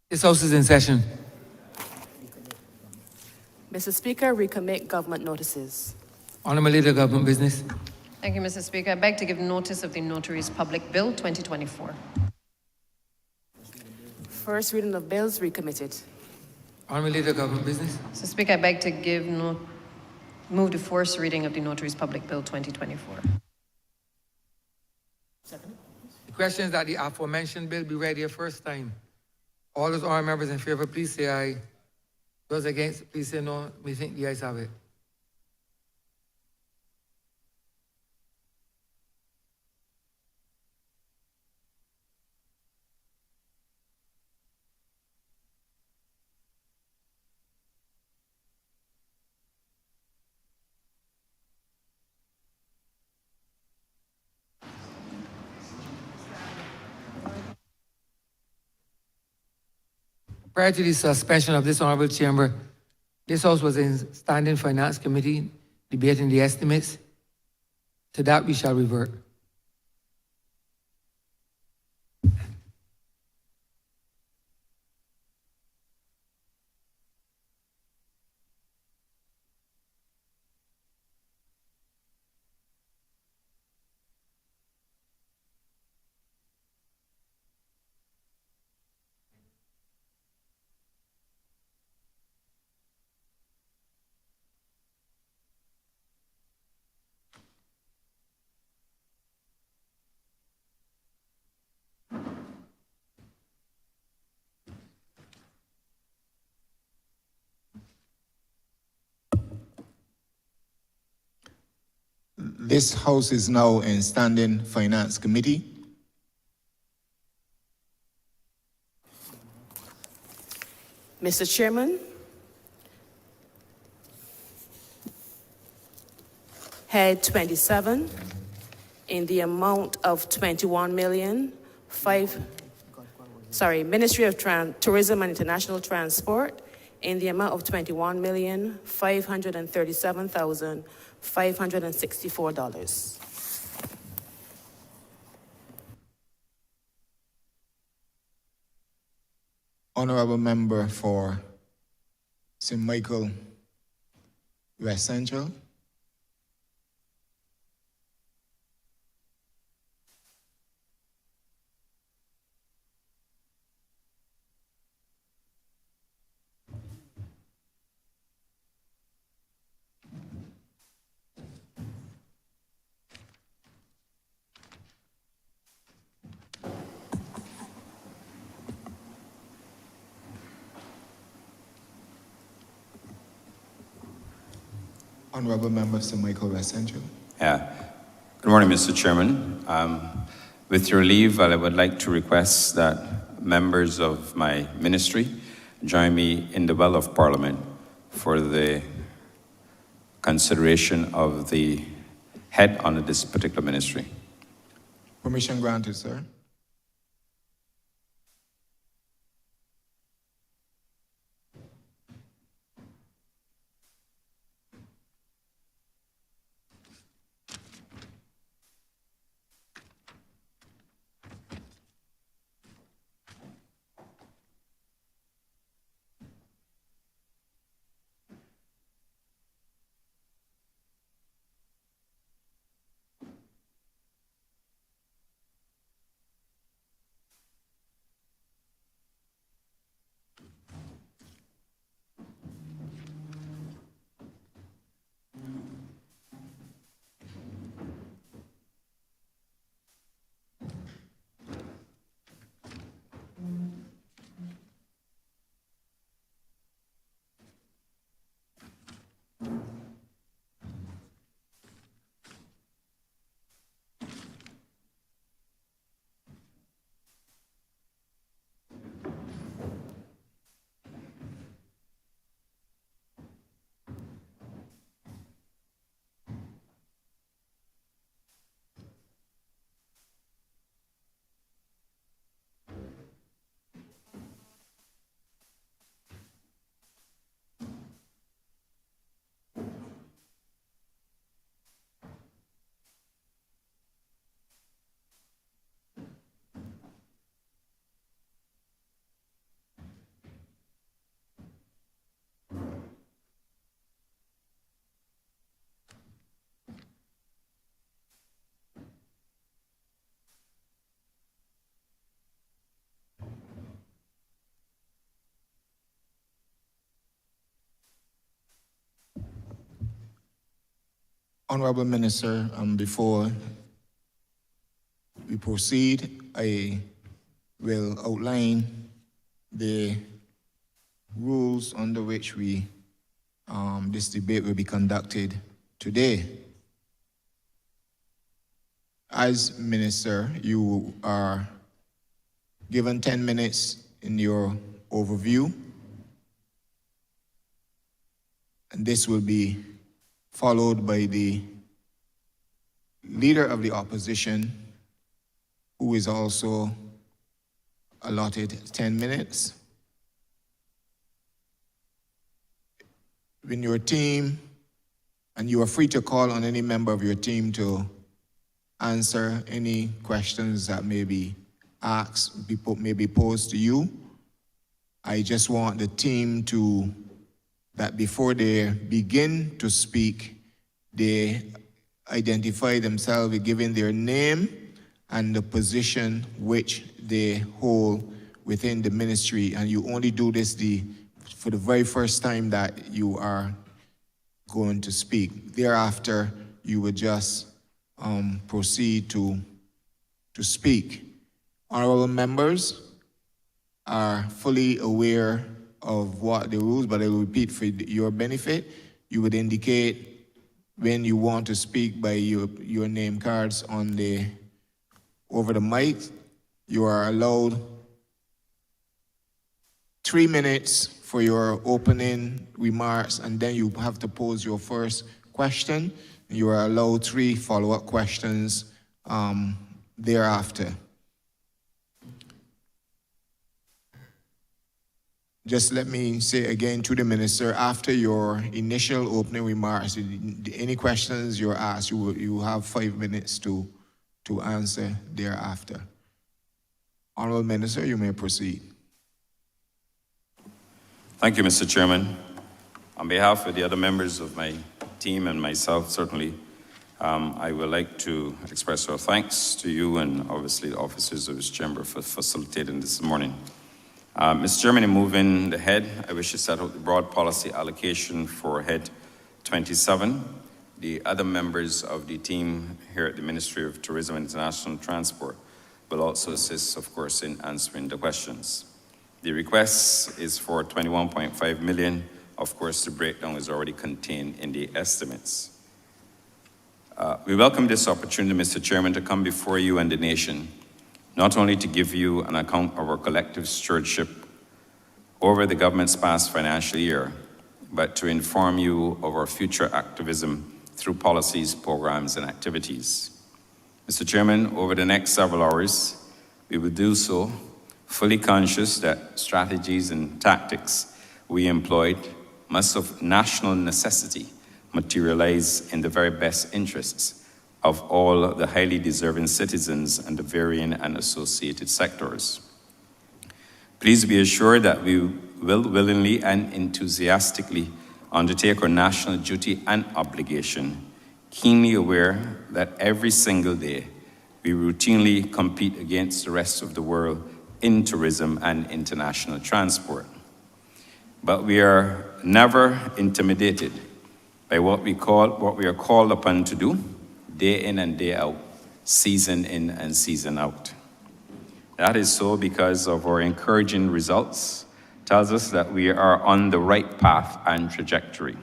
This House is in session. Mr. Speaker, recommit government notices. Honourable Leader, Government Business. Thank you, Mr. Speaker. I beg to give notice of the Notaries Public Bill 2024. First reading of bills recommitted. Honourable Leader, Government Business. Mr. Speaker, I beg to move the first reading of the Notaries Public Bill 2024. The question is that the aforementioned bill be read here first time. All those honourable members in favour, please say aye. Those against, please say no. We think the ayes have it. Prior to the suspension of this honourable chamber, this House was in standing finance committee debating the estimates. To that we shall revert. This House is now in standing finance committee. Mr. Chairman, Head 27 in the amount of 21 million, Ministry of Tourism and International Transport in the amount of $21,537,564. Honourable Member for St. Michael West Central. Honourable Member St. Michael West Central. Yeah. Good morning, Mr. Chairman. With your leave, I would like to request that members of my ministry join me in the well of Parliament for the consideration of the head on this particular ministry. Permission granted, sir. Honourable Minister, before we proceed, I will outline the rules under which this debate will be conducted today. As Minister, you are given 10 minutes in your overview, and this will be followed by the Leader of the Opposition, who is also allotted 10 minutes. When your team, and you are free to call on any member of your team to answer any questions that may be asked, may be posed to you. I just want the team that before they begin to speak, they identify themselves with giving their name and the position which they hold within the ministry. And you only do this for the very first time that you are going to speak. Thereafter, you would just proceed to speak. Honourable members are fully aware of what the rules, but I will repeat for your benefit. You would indicate when you want to speak by your name cards over the mic. You are allowed 3 minutes for your opening remarks, and then you have to pose your first question. You are allowed 3 follow-up questions thereafter. Just let me say again to the Minister, after your initial opening remarks, any questions you're asked, you have 5 minutes to answer thereafter. Honourable Minister, you may proceed. Thank you, Mr. Chairman. On behalf of the other members of my team and myself, certainly, I would like to express our thanks to you and obviously the officers of this chamber for facilitating this morning. Mr. Chairman, in moving ahead, I wish to set out the broad policy allocation for Head 27. The other members of the team here at the Ministry of Tourism and International Transport will also assist, of course, in answering the questions. The request is for 21.5 million. Of course, the breakdown is already contained in the estimates. We welcome this opportunity, Mr. Chairman, to come before you and the nation, not only to give you an account of our collective stewardship over the government's past financial year, but to inform you of our future activism through policies, programs, and activities. Mr. Chairman, over the next several hours, we will do so fully conscious that strategies and tactics we employed must of national necessity materialize in the very best interests of all the highly deserving citizens and the varying and associated sectors. Please be assured that we will willingly and enthusiastically undertake our national duty and obligation, keenly aware that every single day we routinely compete against the rest of the world in tourism and international transport. But we are never intimidated by what we are called upon to do, day in and day out, season in and season out. That is so because of our encouraging results tells us that we are on the right path and trajectory.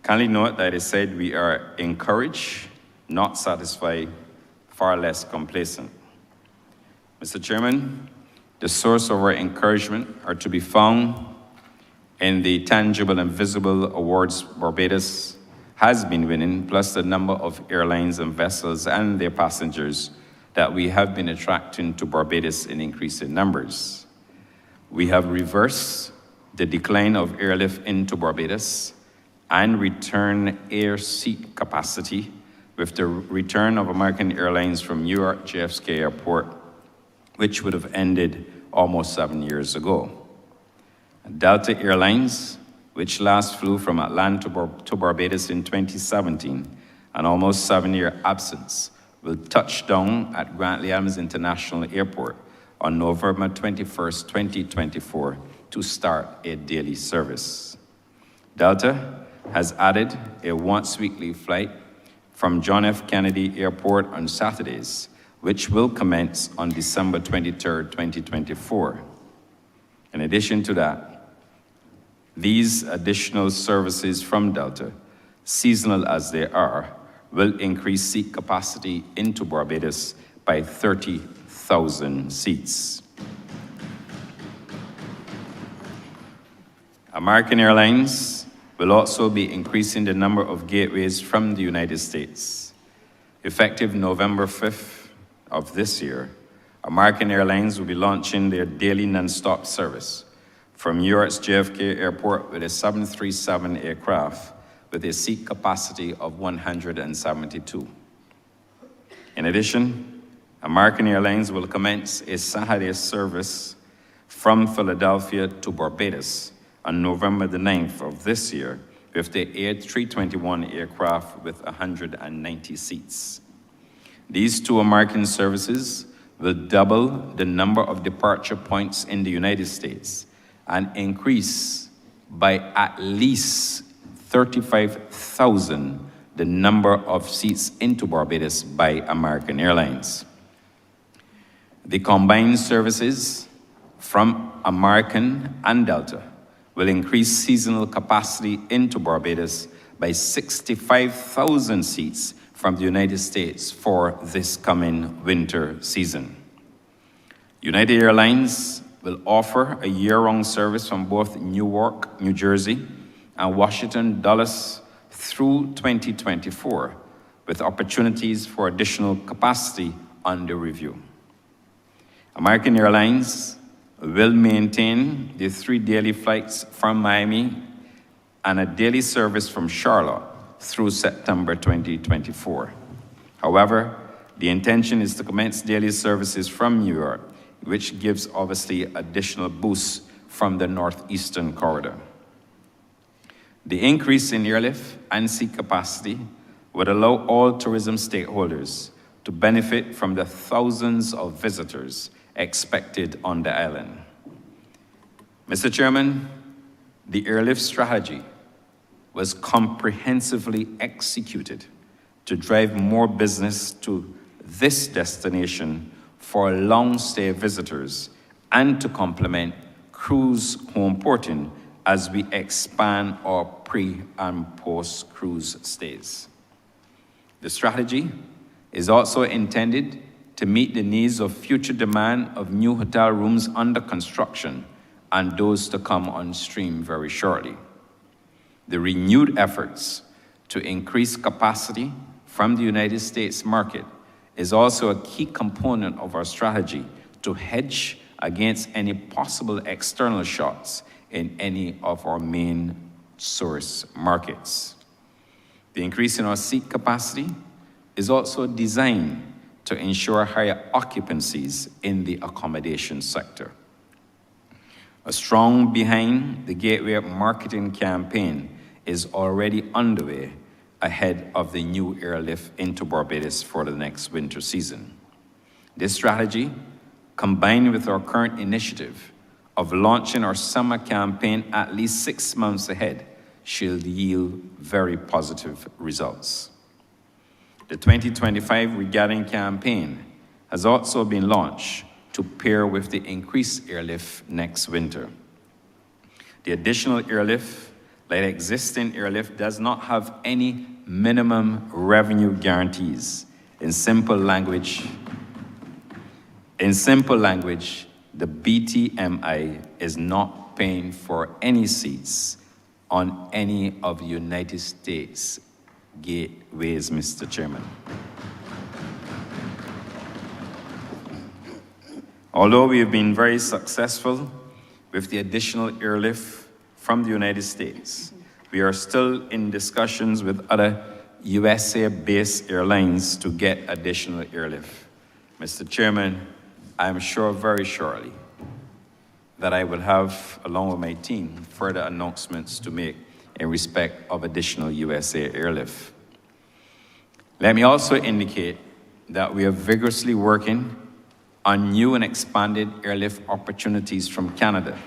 Kindly note that I said we are encouraged, not satisfied, far less complacent. Mr. Chairman, the source of our encouragement are to be found in the tangible and visible awards Barbados has been winning, plus the number of airlines and vessels and their passengers that we have been attracting to Barbados in increasing numbers. We have reversed the decline of airlift into Barbados and return air seat capacity with the return of American Airlines from New York JFK Airport, which would have ended almost 7 years ago. Delta Airlines, which last flew from Atlanta to Barbados in 2017, an almost 7-year absence, will touch down at Grantley Adams International Airport on November 21st, 2024 to start a daily service. Delta has added a once-weekly flight from John F. Kennedy Airport on Saturdays, which will commence on December 23, 2024. In addition to that, these additional services from Delta, seasonal as they are, will increase seat capacity into Barbados by 30,000 seats. American Airlines will also be increasing the number of gateways from the United States. Effective November 5th of this year, American Airlines will be launching their daily non-stop service from New York's JFK Airport with a 737 aircraft with a seat capacity of 172. In addition, American Airlines will commence a Saturday service from Philadelphia to Barbados on November the 9th of this year with the A321 aircraft with 190 seats. These two American services will double the number of departure points in the United States and increase by at least 35,000 the number of seats into Barbados by American Airlines. The combined services from American and Delta will increase seasonal capacity into Barbados by 65,000 seats from the United States for this coming winter season. United Airlines will offer a year-round service from both Newark, New Jersey, and Washington, Dulles through 2024, with opportunities for additional capacity under review. American Airlines will maintain the 3 daily flights from Miami and a daily service from Charlotte through September 2024. However, the intention is to commence daily services from New York, which gives obviously additional boosts from the northeastern corridor. The increase in airlift and seat capacity would allow all tourism stakeholders to benefit from the thousands of visitors expected on the island. Mr. Chairman, the airlift strategy was comprehensively executed to drive more business to this destination for long-stay visitors and to complement cruise home porting as we expand our pre- and post-cruise stays. The strategy is also intended to meet the needs of future demand of new hotel rooms under construction and those to come on stream very shortly. The renewed efforts to increase capacity from the United States market is also a key component of our strategy to hedge against any possible external shocks in any of our main source markets. The increase in our seat capacity is also designed to ensure higher occupancies in the accommodation sector. A strong behind the Gateway marketing campaign is already underway ahead of the new airlift into Barbados for the next winter season. This strategy, combined with our current initiative of launching our summer campaign at least 6 months ahead, should yield very positive results. The 2025 regatta campaign has also been launched to pair with the increased airlift next winter. The additional airlift, like existing airlift, does not have any minimum revenue guarantees. In simple language, the BTMI is not paying for any seats on any of the United States gateways, Mr. Chairman. Although we have been very successful with the additional airlift from the United States, we are still in discussions with other USA-based airlines to get additional airlift. Mr. Chairman, I am sure very shortly that I will have, along with my team, further announcements to make in respect of additional USA airlift. Let me also indicate that we are vigorously working on new and expanded airlift opportunities from Canada.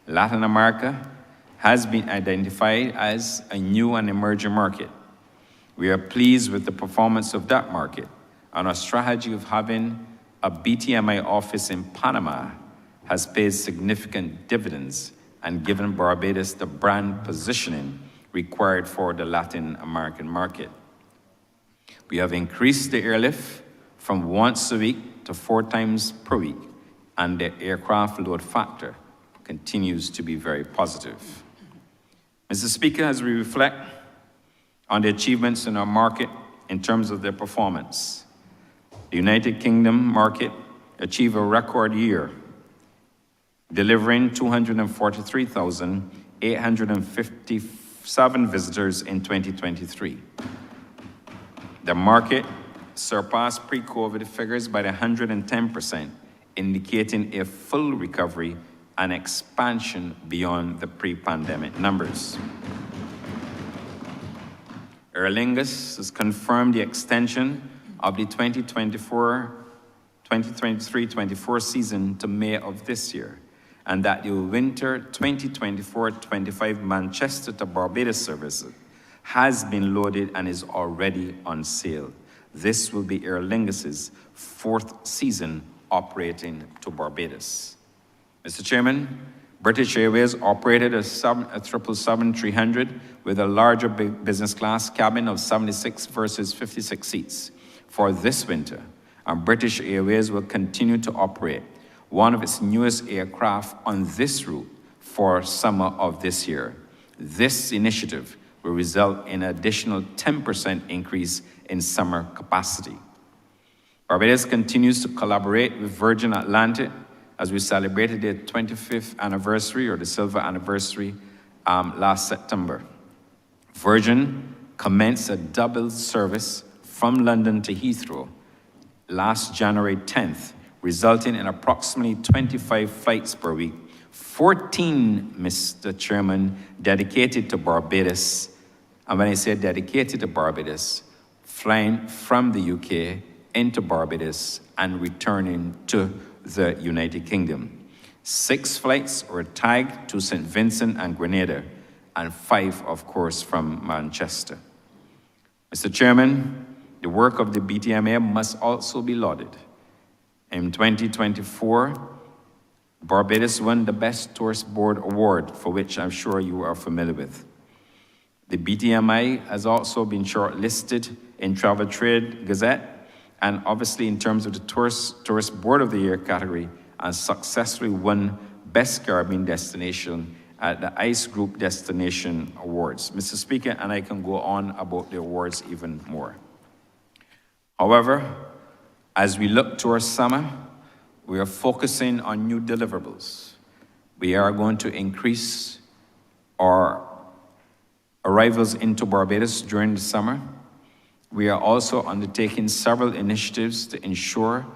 Latin America has been identified as a new and emerging market. We are pleased with the performance of that market, and our strategy of having a BTMI office in Panama has paid significant dividends and given Barbados the brand positioning required for the Latin American market. We have increased the airlift from once a week to 4 times per week, and the aircraft load factor continues to be very positive. Mr. Speaker, as we reflect on the achievements in our market in terms of their performance, the United Kingdom market achieved a record year, delivering 243,857 visitors in 2023. The market surpassed pre-COVID figures by 110%, indicating a full recovery and expansion beyond the pre-pandemic numbers. Aer Lingus has confirmed the extension of the 2023-24 season to May of this year, and that the winter 2024-25 Manchester to Barbados service has been loaded and is already on sale. This will be Aer Lingus's 4th season operating to Barbados. Mr. Chairman, British Airways operated a 777-300 with a larger business class cabin of 76 versus 56 seats for this winter, and British Airways will continue to operate one of its newest aircraft on this route for summer of this year. This initiative will result in an additional 10% increase in summer capacity. Barbados continues to collaborate with Virgin Atlantic as we celebrated their 25th anniversary, or the silver anniversary, last September. Virgin commenced a double service from London to Heathrow last January 10th, resulting in approximately 25 flights per week, 14, Mr. Chairman, dedicated to Barbados. And when I say dedicated to Barbados, flying from the UK into Barbados and returning to the United Kingdom. 6 flights were tagged to St. Vincent and Grenada, and 5, of course, from Manchester. Mr. Chairman, the work of the BTMA must also be lauded. In 2024, Barbados won the Best Tourist Board Award, for which I'm sure you are familiar with. The BTMI has also been shortlisted in Travel Trade Gazette, and obviously in terms of the Tourist Board of the Year category, and successfully won Best Caribbean Destination at the ICE Group Destination Awards. Mr. Speaker, and I can go on about the awards even more. However, as we look to our summer, we are focusing on new deliverables. We are going to increase our arrivals into Barbados during the summer. We are also undertaking several initiatives to ensure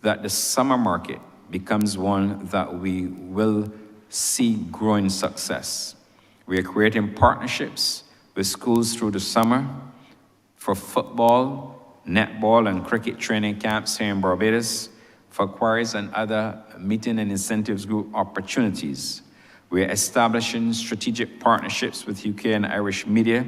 that the summer market becomes one that we will see growing success. We are creating partnerships with schools through the summer for football, netball, and cricket training camps here in Barbados, for choirs and other meeting and incentives group opportunities. We are establishing strategic partnerships with UK and Irish media.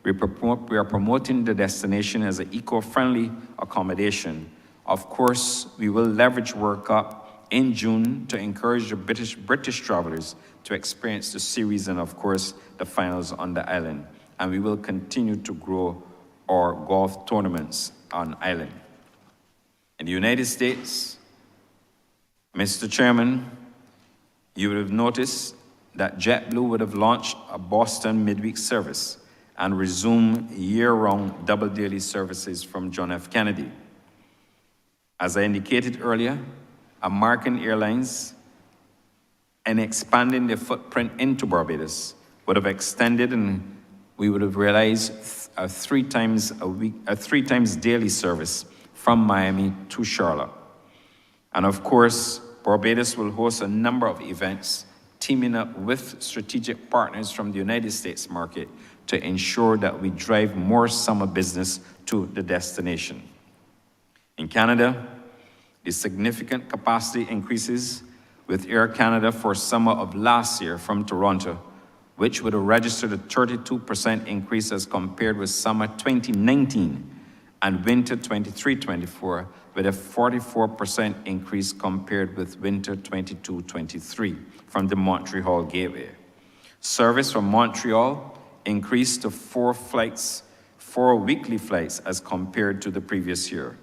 We are promoting the destination as an eco-friendly accommodation. Of course, we will leverage World Cup in June to encourage the British travelers to experience the series and, of course, the finals on the island. And we will continue to grow our golf tournaments on island. In the United States, Mr. Chairman, you would have noticed that JetBlue would have launched a Boston midweek service and resume year-round double-daily services from John F. Kennedy. As I indicated earlier, American Airlines, in expanding their footprint into Barbados, would have extended, and we would have realized a 3 times daily service from Miami to Charlotte. And of course, Barbados will host a number of events teaming up with strategic partners from the United States market to ensure that we drive more summer business to the destination. In Canada, the significant capacity increases with Air Canada for summer of last year from Toronto which would have registered a 32% increase as compared with summer 2019 and winter 23-24, with a 44% increase compared with winter 22-23 from the Montreal Gateway. Service from Montreal increased to 4 weekly flights as compared to the previous year.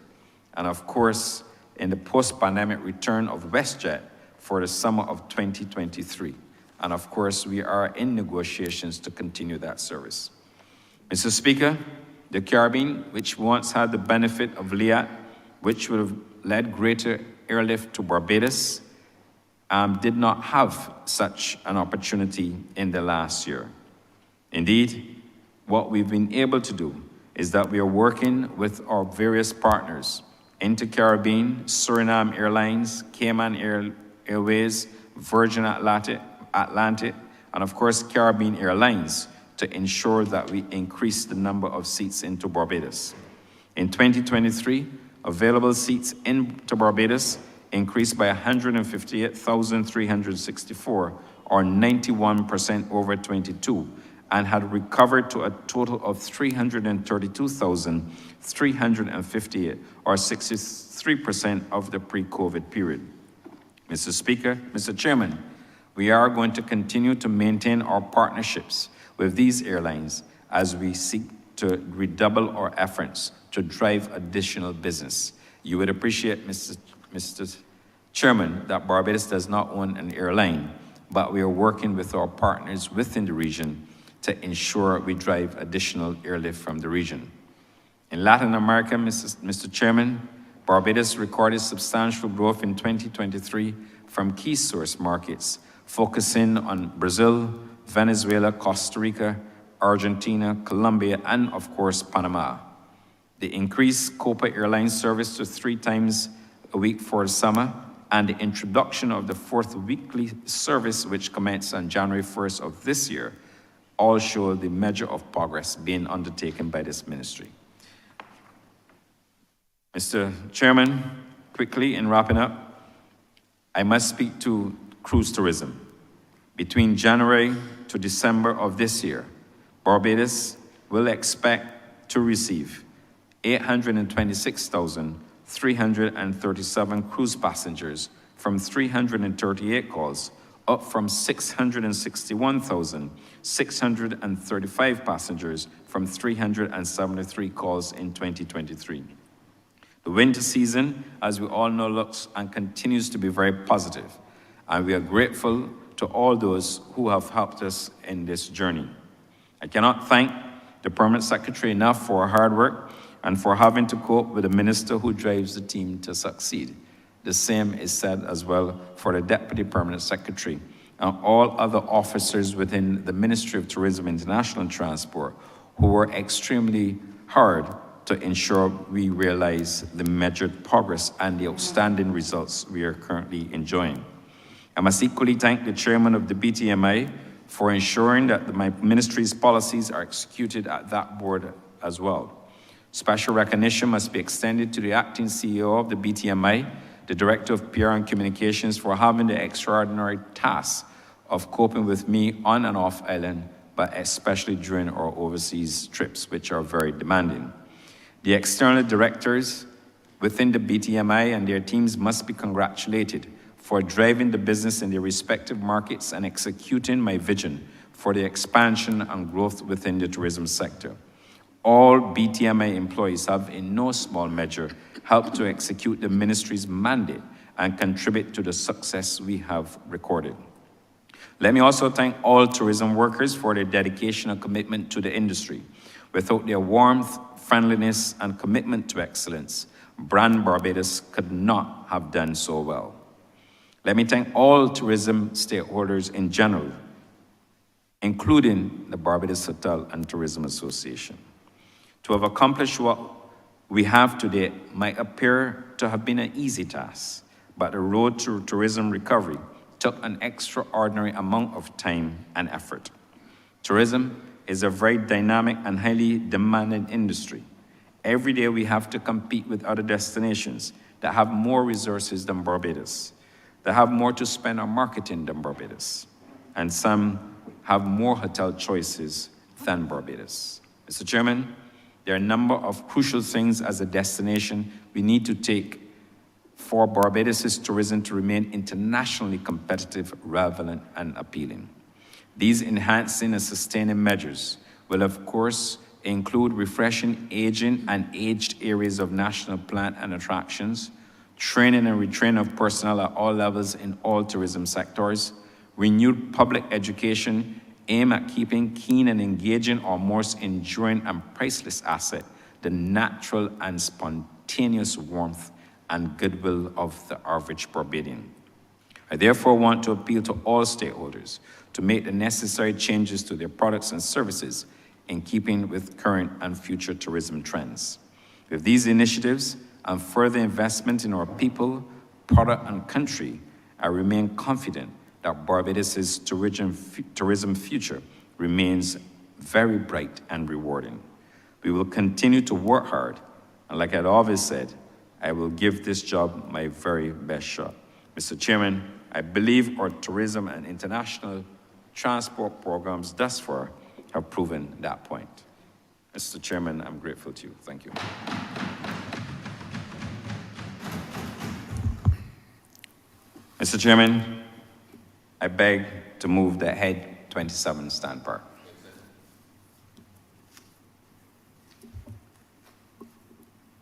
And of course, in the post-pandemic return of WestJet for the summer of 2023. And of course, we are in negotiations to continue that service. Mr. Speaker, the Caribbean, which once had the benefit of LIAT, which would have led greater airlift to Barbados, did not have such an opportunity in the last year. Indeed, what we've been able to do is that we are working with our various partners, Inter-Caribbean, Suriname Airlines, Cayman Airways, Virgin Atlantic, and of course Caribbean Airlines, to ensure that we increase the number of seats into Barbados. In 2023, available seats into Barbados increased by 158,364, or 91% over 22, and had recovered to a total of 332,358, or 63% of the pre-COVID period. Mr. Speaker, Mr. Chairman, we are going to continue to maintain our partnerships with these airlines as we seek to redouble our efforts to drive additional business. You would appreciate, Mr. Chairman, that Barbados does not own an airline, but we are working with our partners within the region to ensure we drive additional airlift from the region. In Latin America, Mr. Chairman, Barbados recorded substantial growth in 2023 from key source markets, focusing on Brazil, Venezuela, Costa Rica, Argentina, Colombia, and of course, Panama. The increased Copa Airlines service to 3 times a week for the summer, and the introduction of the 4th weekly service, which commenced on January 1st of this year, all show the measure of progress being undertaken by this ministry. Mr. Chairman, quickly in wrapping up, I must speak to cruise tourism. Between January to December of this year, Barbados will expect to receive 826,337 cruise passengers from 338 calls, up from 661,635 passengers from 373 calls in 2023. The winter season, as we all know, looks and continues to be very positive, and we are grateful to all those who have helped us in this journey. I cannot thank the Permanent Secretary enough for her hard work and for having to cope with a minister who drives the team to succeed. The same is said as well for the Deputy Permanent Secretary and all other officers within the Ministry of Tourism, International and Transport who work extremely hard to ensure we realize the measured progress and the outstanding results we are currently enjoying. I must equally thank the chairman of the BTMI for ensuring that my ministry's policies are executed at that board as well. Special recognition must be extended to the acting CEO of the BTMI, the Director of PR and Communications, for having the extraordinary task of coping with me on and off island, but especially during our overseas trips, which are very demanding. The external directors within the BTMI and their teams must be congratulated for driving the business in their respective markets and executing my vision for the expansion and growth within the tourism sector. All BTMI employees have, in no small measure, helped to execute the ministry's mandate and contribute to the success we have recorded. Let me also thank all tourism workers for their dedication and commitment to the industry. Without their warmth, friendliness, and commitment to excellence, Brand Barbados could not have done so well. Let me thank all tourism stakeholders in general, including the Barbados Hotel and Tourism Association. To have accomplished what we have today might appear to have been an easy task, but the road to tourism recovery took an extraordinary amount of time and effort. Tourism is a very dynamic and highly demanding industry. Every day we have to compete with other destinations that have more resources than Barbados, that have more to spend on marketing than Barbados, and some have more hotel choices than Barbados. Mr. Chairman, there are a number of crucial things as a destination we need to take for Barbados' tourism to remain internationally competitive, relevant, and appealing. These enhancing and sustaining measures will, of course, include refreshing aging and aged areas of national plant and attractions, training and retraining of personnel at all levels in all tourism sectors, renewed public education aimed at keeping keen and engaging our most enduring and priceless asset, the natural and spontaneous warmth and goodwill of the average Barbadian. I therefore want to appeal to all stakeholders to make the necessary changes to their products and services in keeping with current and future tourism trends. With these initiatives and further investment in our people, product, and country, I remain confident that Barbados' tourism future remains very bright and rewarding. We will continue to work hard, and like I'd always said, I will give this job my very best shot. Mr. Chairman, I believe our tourism and international transport programs thus far have proven that point. Mr. Chairman, I'm grateful to you. Thank you. Mr. Chairman, I beg to move the Head 27 stand part.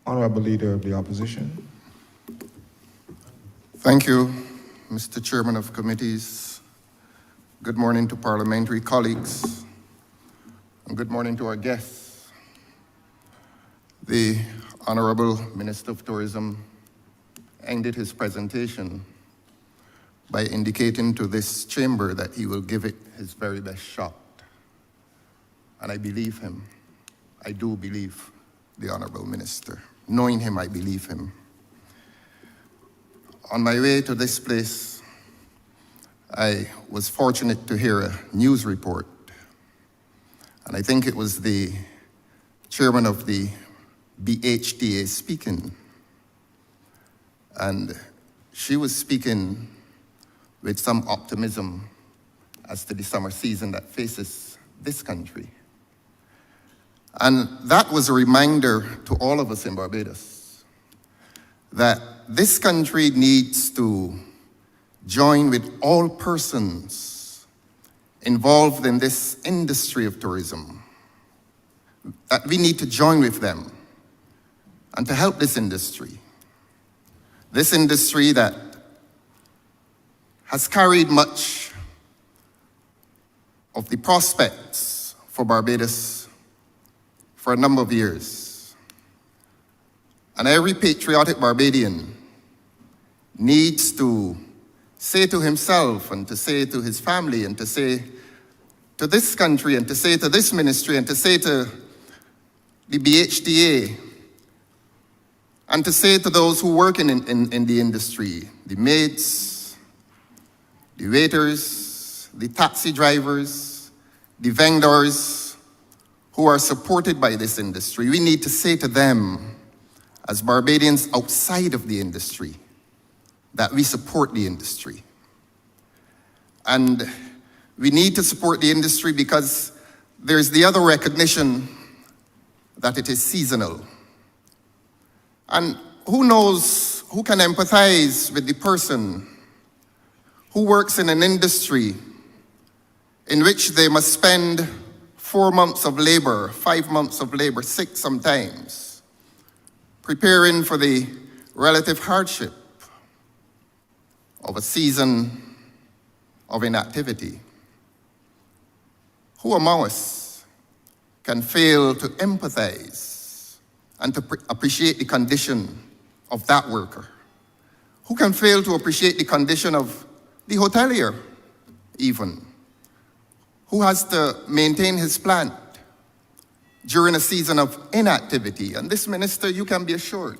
Honourable Leader of the Opposition. Thank you, Mr. Chairman of Committees. Good morning to parliamentary colleagues, and good morning to our guests. The Honourable Minister of Tourism ended his presentation by indicating to this chamber that he will give it his very best shot. And I believe him. I do believe the Honourable Minister. Knowing him, I believe him. On my way to this place, I was fortunate to hear a news report. And I think it was the chairman of the BHTA speaking. And she was speaking with some optimism as to the summer season that faces this country. And that was a reminder to all of us in Barbados that this country needs to join with all persons involved in this industry of tourism. That we need to join with them and to help this industry. This industry that has carried much of the prospects for Barbados for a number of years. And every patriotic Barbadian needs to say to himself and to say to his family and to say to this country and to say to this ministry and to say to the BHTA and to say to those who work in the industry, the maids, the waiters, the taxi drivers, the vendors who are supported by this industry, we need to say to them, as Barbadians outside of the industry, that we support the industry. And we need to support the industry because there's the other recognition that it is seasonal. And who knows, who can empathize with the person who works in an industry in which they must spend 4 months of labor, 5 months of labor, 6 sometimes, preparing for the relative hardship of a season of inactivity. Who among us can fail to empathize and to appreciate the condition of that worker? Who can fail to appreciate the condition of the hotelier, even, who has to maintain his plant during a season of inactivity? And this, Minister, you can be assured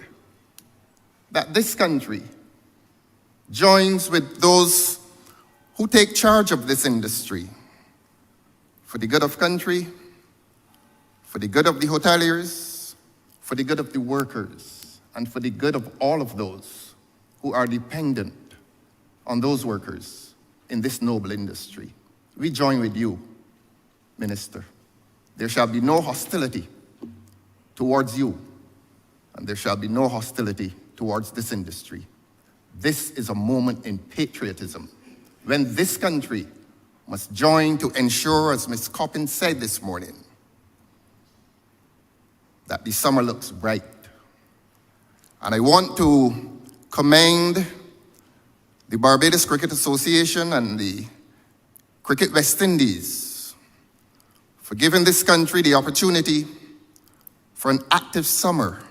that this country joins with those who take charge of this industry for the good of country, for the good of the hoteliers, for the good of the workers, and for the good of all of those who are dependent on those workers in this noble industry. We join with you Minister, there shall be no hostility towards you, and there shall be no hostility towards this industry. This is a moment in patriotism when this country must join to ensure, as Ms. Coppin said this morning, that the summer looks bright. And I want to commend the Barbados Cricket Association and the Cricket West Indies for giving this country the opportunity for an active summer.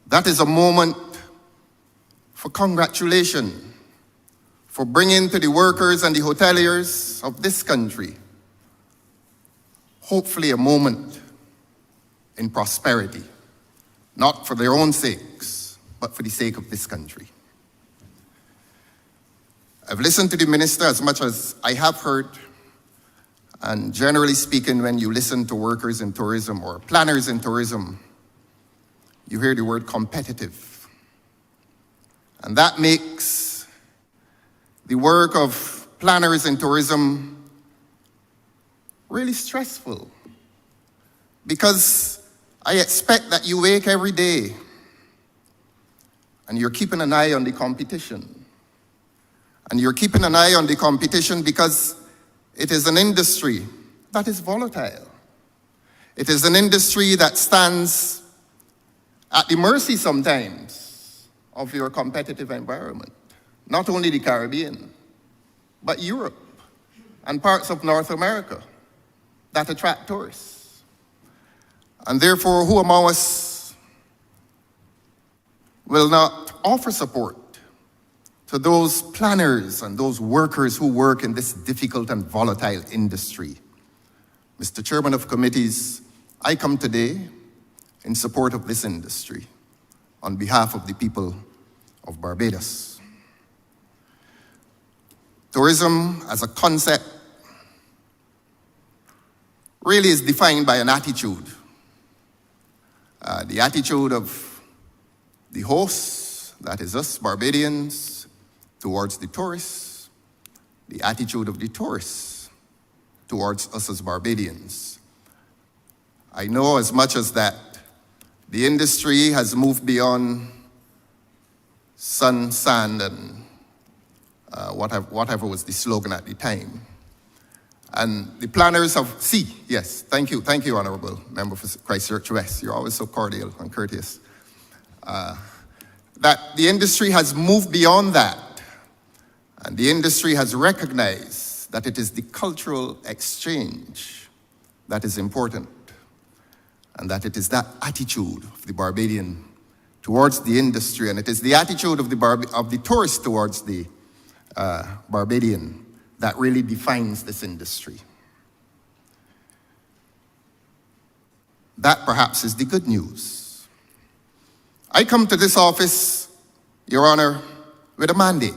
That is a moment for congratulation, for bringing to the workers and the hoteliers of this country, hopefully a moment in prosperity, not for their own sakes, but for the sake of this country. I've listened to the minister as much as I have heard, and generally speaking, when you listen to workers in tourism or planners in tourism, you hear the word competitive. And that makes the work of planners in tourism really stressful, because I expect that you wake every day and you're keeping an eye on the competition. And you're keeping an eye on the competition because it is an industry that is volatile. It is an industry that stands at the mercy sometimes of your competitive environment. Not only the Caribbean, but Europe and parts of North America that attract tourists. And therefore, who among us will not offer support to those planners and those workers who work in this difficult and volatile industry? Mr. Chairman of Committees, I come today in support of this industry on behalf of the people of Barbados. Tourism as a concept really is defined by an attitude. The attitude of the hosts, that is us Barbadians, towards the tourists, the attitude of the tourists towards us as Barbadians. I know as much as that the industry has moved beyond sun, sand, and whatever was the slogan at the time. And the planners of yes, thank you, Honourable Member for Christchurch West. You're always so cordial and courteous. That the industry has moved beyond that. And the industry has recognized that it is the cultural exchange that is important, and that it is that attitude of the Barbadian towards the industry, and it is the attitude of the tourist towards the Barbadian that really defines this industry. That perhaps is the good news. I come to this office, Your Honor, with a mandate.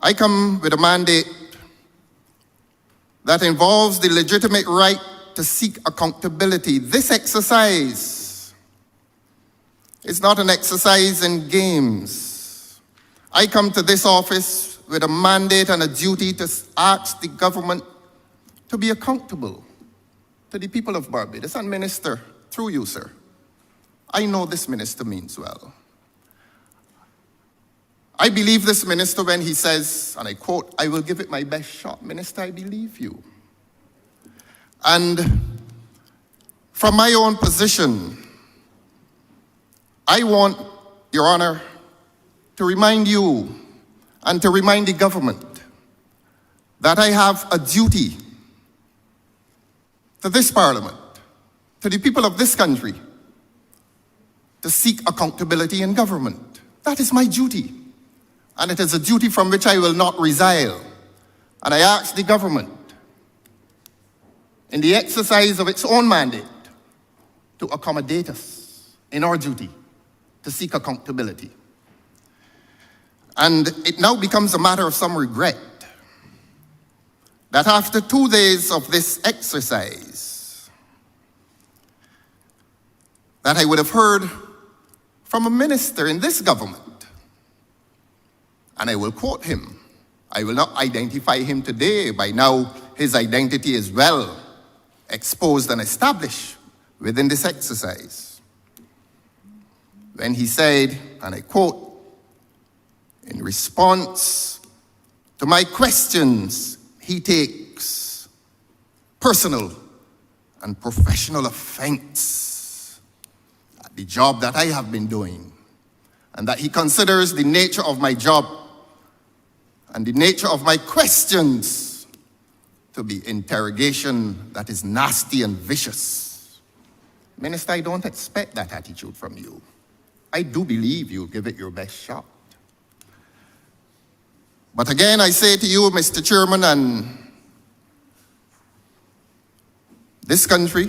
I come with a mandate that involves the legitimate right to seek accountability. This exercise is not an exercise in games. I come to this office with a mandate and a duty to ask the government to be accountable to the people of Barbados. And Minister, through you, sir, I know this minister means well. I believe this minister when he says, and I quote, "I will give it my best shot." Minister, I believe you. And from my own position, I want, Your Honor, to remind you and to remind the government that I have a duty to this Parliament, to the people of this country, to seek accountability in government. That is my duty. And it is a duty from which I will not resile. And I ask the government, in the exercise of its own mandate, to accommodate us in our duty to seek accountability. And it now becomes a matter of some regret that after 2 days of this exercise, that I would have heard from a minister in this government, and I will quote him. I will not identify him today. By now, his identity is well exposed and established within this exercise. When he said, and I quote, in response to my questions, he takes personal and professional offense at the job that I have been doing, and that he considers the nature of my job and the nature of my questions to be interrogation that is nasty and vicious. Minister, I don't expect that attitude from you. I do believe you'll give it your best shot. But again, I say to you, Mr. Chairman, and this country,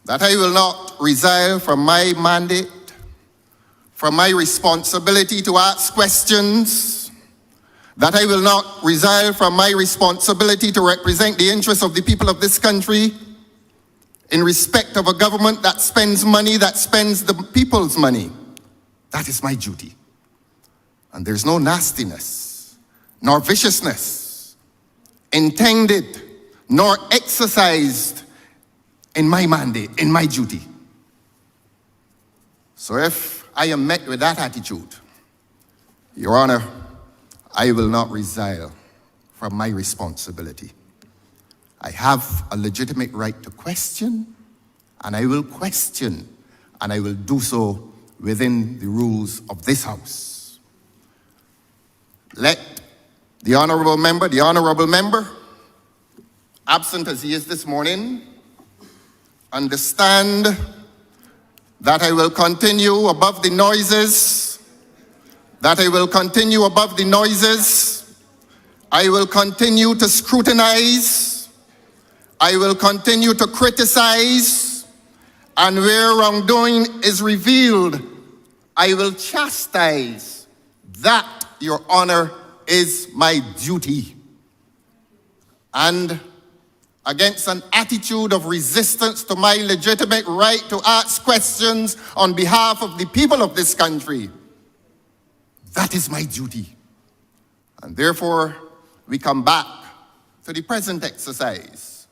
that I will not resile from my mandate, from my responsibility to ask questions, that I will not resile from my responsibility to represent the interests of the people of this country in respect of a government that spends money, that spends the people's money. That is my duty. And there's no nastiness, nor viciousness intended, nor exercised in my mandate, in my duty. So if I am met with that attitude, Your Honor, I will not resile from my responsibility. I have a legitimate right to question, and I will question, and I will do so within the rules of this House. Let the honorable member, absent as he is this morning, understand that I will continue above the noises, I will continue to scrutinize, I will continue to criticize, and where wrongdoing is revealed, I will chastise. That, Your Honor, is my duty. And against an attitude of resistance to my legitimate right to ask questions on behalf of the people of this country, that is my duty. And therefore, we come back to the present exercise.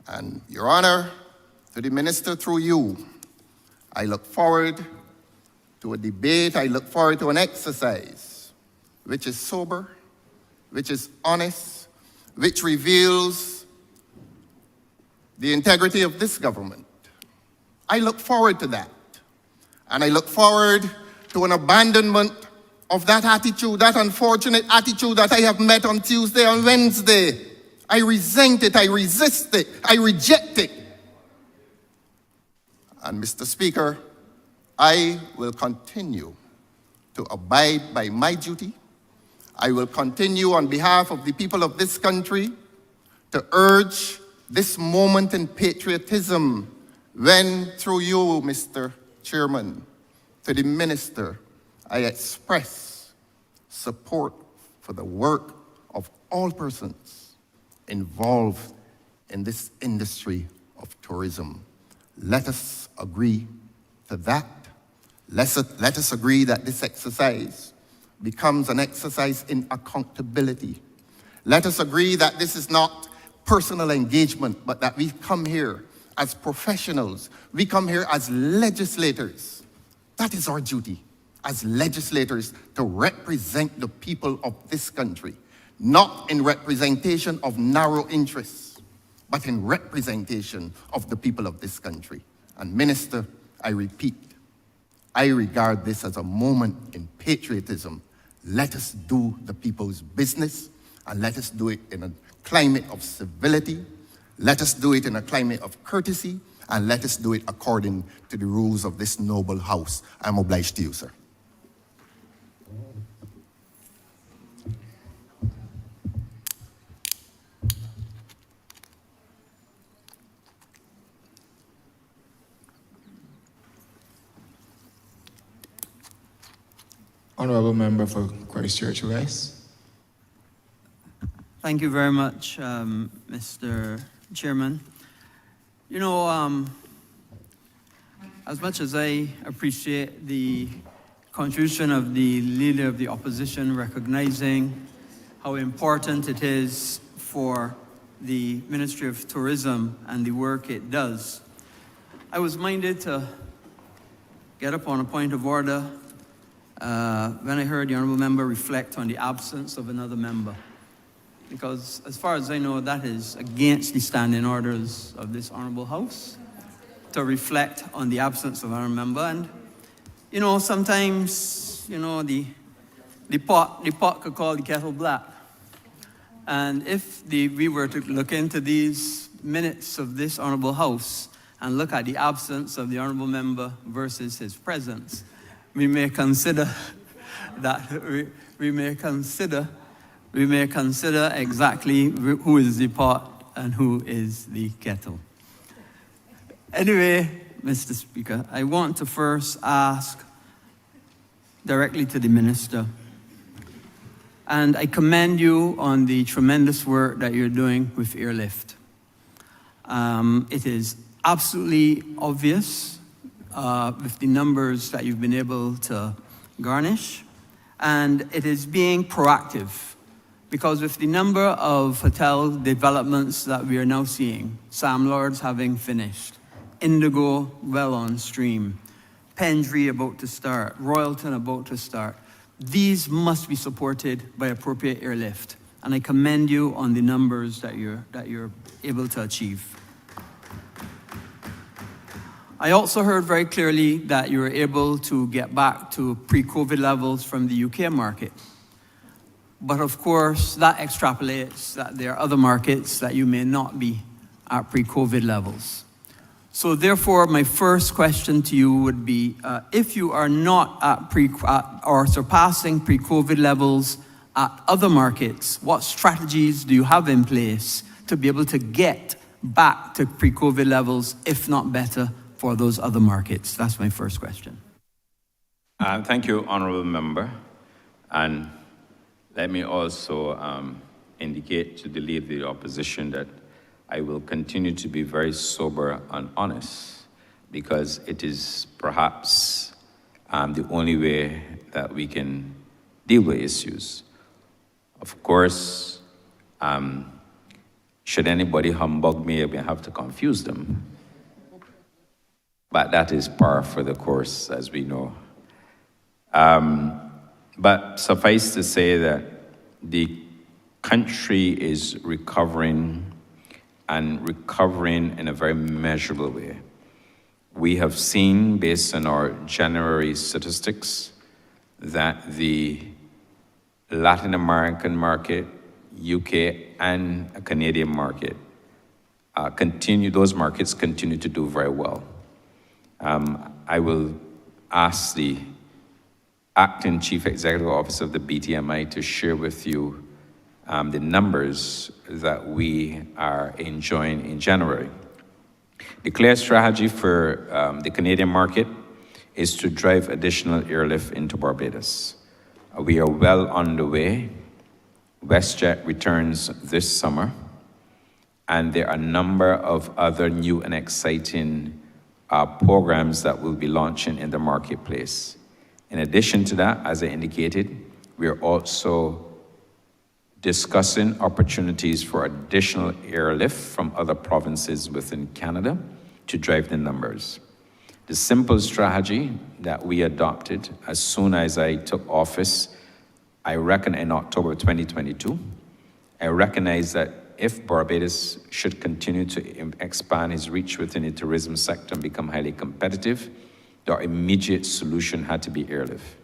And Your Honor, to the Minister through you, I look forward to a debate, I look forward to an exercise which is sober, which is honest, which reveals the integrity of this government. I look forward to that. And I look forward to an abandonment of that attitude, that unfortunate attitude that I have met on Tuesday and Wednesday. I resent it, I resist it, I reject it. And Mr. Speaker, I will continue to abide by my duty. I will continue on behalf of the people of this country to urge this moment in patriotism when, through you, Mr. Chairman, to the Minister, I express support for the work of all persons involved in this industry of tourism. Let us agree to that. Let us agree that this exercise becomes an exercise in accountability. Let us agree that this is not personal engagement, but that we come here as professionals. We come here as legislators. That is our duty as legislators, to represent the people of this country, not in representation of narrow interests, but in representation of the people of this country. And Minister, I repeat, I regard this as a moment in patriotism. Let us do the people's business, and let us do it in a climate of civility. Let us do it in a climate of courtesy, and let us do it according to the rules of this noble House. I'm obliged to you, sir. Honourable Member for Christchurch West. Thank you very much, Mr. Chairman. You know, as much as I appreciate the contribution of the Leader of the Opposition recognizing how important it is for the Ministry of Tourism and the work it does. I was minded to get up on a point of order when I heard the Honourable Member reflect on the absence of another member. Because as far as I know, that is against the standing orders of this Honourable House, to reflect on the absence of another member. And, you know, sometimes, you know, the pot could call the kettle black. And if we were to look into these minutes of this Honourable House and look at the absence of the Honourable Member versus his presence, we may consider that we may consider exactly who is the pot and who is the kettle. Anyway, Mr. Speaker, I want to first ask directly to the Minister. And I commend you on the tremendous work that you're doing with Airlift. It is absolutely obvious with the numbers that you've been able to garnish, and it is being proactive, because with the number of hotel developments that we are now seeing, Sam Lord's having finished, Indigo well on stream, Pendry about to start, Royalton about to start, these must be supported by appropriate airlift, and I commend you on the numbers that you're able to achieve. I also heard very clearly that you were able to get back to pre-COVID levels from the UK market. But of course, that extrapolates that there are other markets that you may not be at pre-COVID levels. So therefore, my first question to you would be, if you are not at or surpassing pre-COVID levels at other markets, what strategies do you have in place to be able to get back to pre-COVID levels, if not better, for those other markets? That's my first question. Thank you, Honourable Member. And let me also indicate to the Leader of the Opposition that I will continue to be very sober and honest, because it is perhaps the only way that we can deal with issues. Of course, should anybody humbug me, I may have to confuse them. But that is par for the course, as we know. But suffice to say that the country is recovering, and recovering in a very measurable way. We have seen, based on our January statistics, that the Latin American market, UK, and a Canadian market those markets continue to do very well. I will ask the Acting Chief Executive Officer of the BTMI to share with you the numbers that we are enjoying in January. The clear strategy for the Canadian market is to drive additional airlift into Barbados. We are well on the way. WestJet returns this summer, and there are a number of other new and exciting programs that will be launching in the marketplace. In addition to that, as I indicated, we are also discussing opportunities for additional airlift from other provinces within Canada to drive the numbers. The simple strategy that we adopted as soon as I took office, I reckon in October 2022, I recognize that if Barbados should continue to expand its reach within the tourism sector and become highly competitive, the immediate solution had to be airlift.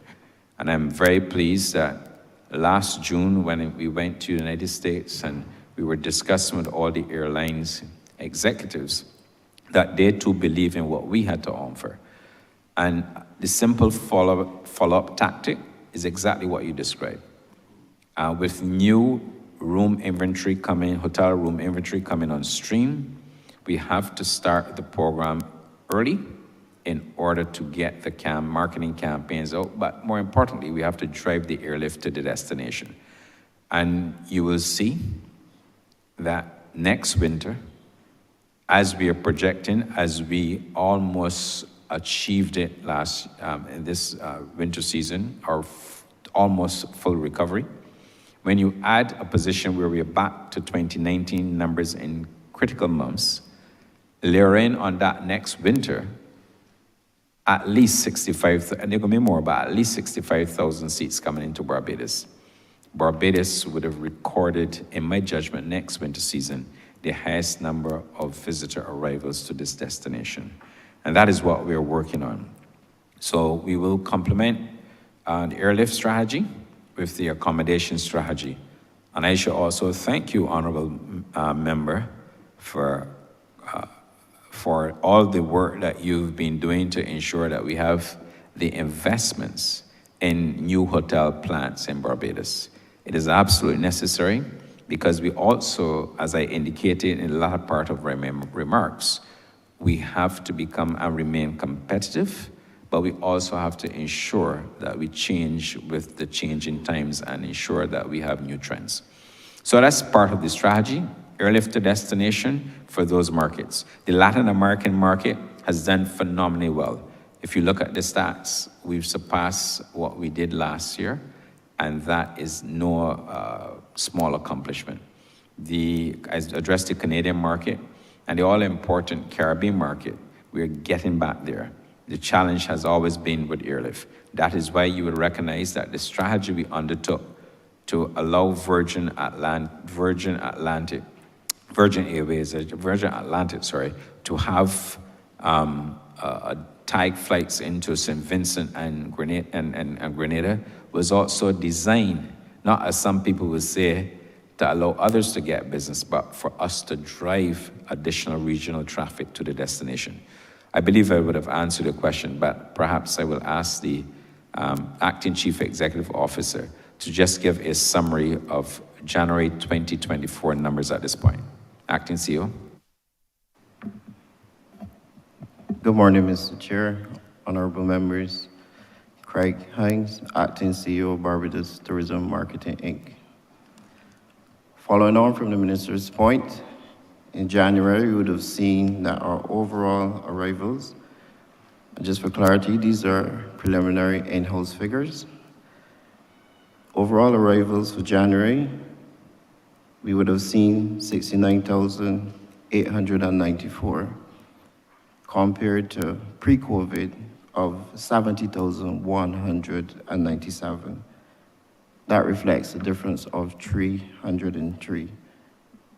And I'm very pleased that last June, when we went to the United States and we were discussing with all the airlines executives, that they too believe in what we had to offer. And the simple follow-up tactic is exactly what you described. With new room inventory coming, hotel room inventory coming on stream, we have to start the program early in order to get the marketing campaigns out. But more importantly, we have to drive the airlift to the destination. And you will see that next winter, as we are projecting, as we almost achieved it in this winter season, our almost full recovery, When you add a position where we're back to 2019 numbers in critical months, layer in on that next winter, at least 65, and there going to be more, but at least 65,000 seats coming into Barbados. Barbados would have recorded, in my judgment, next winter season, the highest number of visitor arrivals to this destination. And that is what we are working on. So we will complement the airlift strategy with the accommodation strategy. And I should also thank you, Honourable Member, for all the work that you've been doing to ensure that we have the investments in new hotel plants in Barbados. It is absolutely necessary because we also, as I indicated in the latter part of my remarks, we have to become and remain competitive, but we also have to ensure that we change with the changing times and ensure that we have new trends. So that's part of the strategy, airlift to destination for those markets. The Latin American market has done phenomenally well. If you look at the stats, we've surpassed what we did last year, and that is no small accomplishment. I addressed the Canadian market and the all-important Caribbean market. We're getting back there. The challenge has always been with airlift. That is why you would recognize that the strategy we undertook to allow Virgin Atlantic, to have tag flights into St. Vincent and Grenada was also designed, not as some people would say, to allow others to get business, but for us to drive additional regional traffic to the destination. I believe I would have answered the question, but perhaps I will ask the Acting Chief Executive Officer to just give a summary of January 2024 numbers at this point. Acting CEO. Good morning, Mr. Chair, honorable members. Craig Hines, Acting CEO of Barbados Tourism Marketing, Inc. Following on from the Minister's point, in January, we would have seen that our overall arrivals, and just for clarity, these are preliminary in-house figures. Overall arrivals for January, we would have seen 69,894 compared to pre-COVID of 70,197. That reflects a difference of 303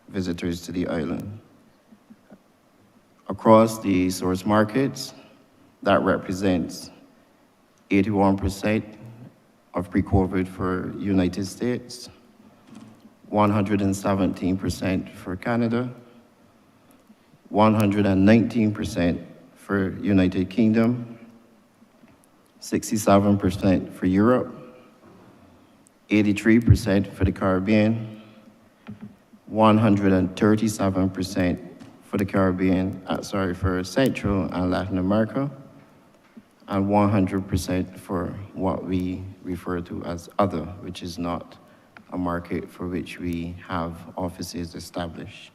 visitors to the island. Across the source markets, that represents 81% of pre-COVID for United States, 117% for Canada, 119% for United Kingdom, 67% for Europe, 83% for the Caribbean, 137% for the Caribbean, for Central and Latin America, and 100% for what we refer to as other, which is not a market for which we have offices established.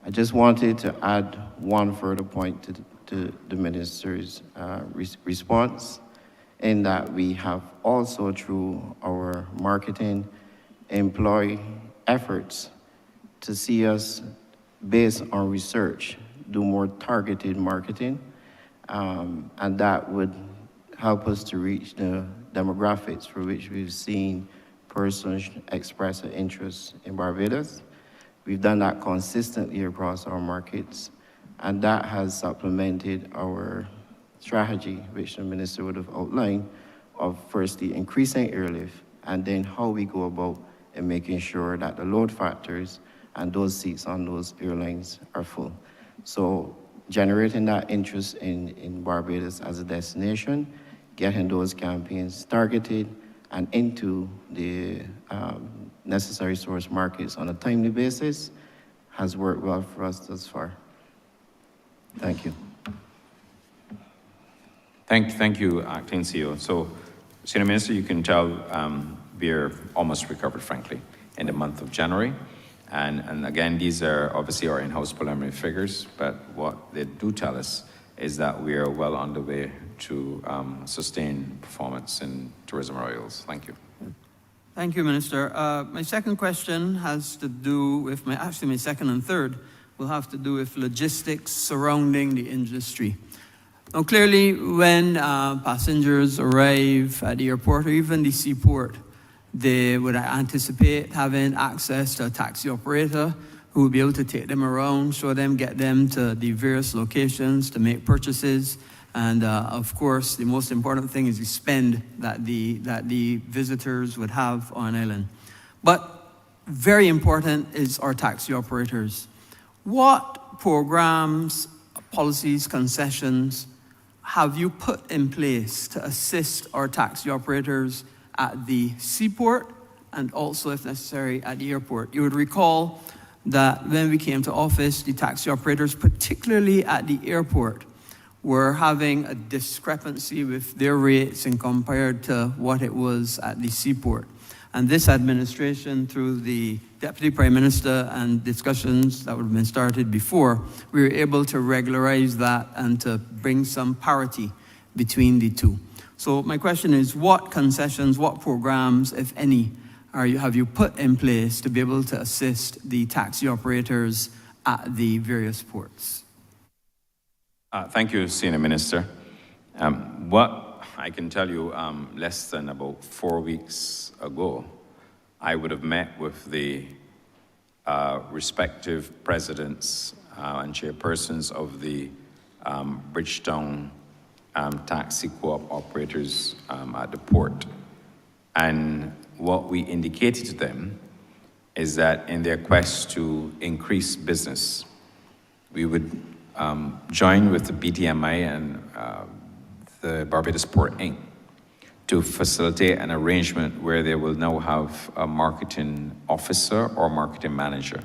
I just wanted to add one further point to the Minister's response, in that we have also, through our marketing, employ efforts to see us, based on research, do more targeted marketing, and that would help us to reach the demographics for which we've seen persons express an interest in Barbados. We've done that consistently across our markets, and that has supplemented our strategy, which the Minister would have outlined, of firstly increasing airlift, and then how we go about in making sure that the load factors and those seats on those airlines are full. So generating that interest in Barbados as a destination, getting those campaigns targeted and into the necessary source markets on a timely basis has worked well for us thus far. Thank you. Thank you, Acting CEO. So, Senior Minister, you can tell we're almost recovered, frankly, in the month of January. And again, these are obviously our in-house preliminary figures, but what they do tell us is that we are well on the way to sustain performance in tourism arrivals. Thank you. Thank you, Minister. My second question has to do with my second and third will have to do with logistics surrounding the industry. Now, clearly, when passengers arrive at the airport or even the seaport, they would anticipate having access to a taxi operator who will be able to take them around, show them, get them to the various locations to make purchases. And of course, the most important thing is the spend that the visitors would have on island. But very important is our taxi operators. What programs, policies, concessions have you put in place to assist our taxi operators at the seaport and also, if necessary, at the airport? You would recall that when we came to office, the taxi operators, particularly at the airport, were having a discrepancy with their rates in compared to what it was at the seaport. And this administration, through the Deputy Prime Minister and discussions that would have been started before, we were able to regularize that and to bring some parity between the two. So my question is, what concessions, what programs, if any, have you put in place to be able to assist the taxi operators at the various ports? Thank you, Senior Minister. What I can tell you, less than about 4 weeks ago, I would have met with the respective presidents and chairpersons of the Bridgetown taxi co-op operators at the port. And what we indicated to them is that in their quest to increase business, we would join with the BTMI and the Barbados Port Inc. to facilitate an arrangement where they will now have a marketing officer or marketing manager.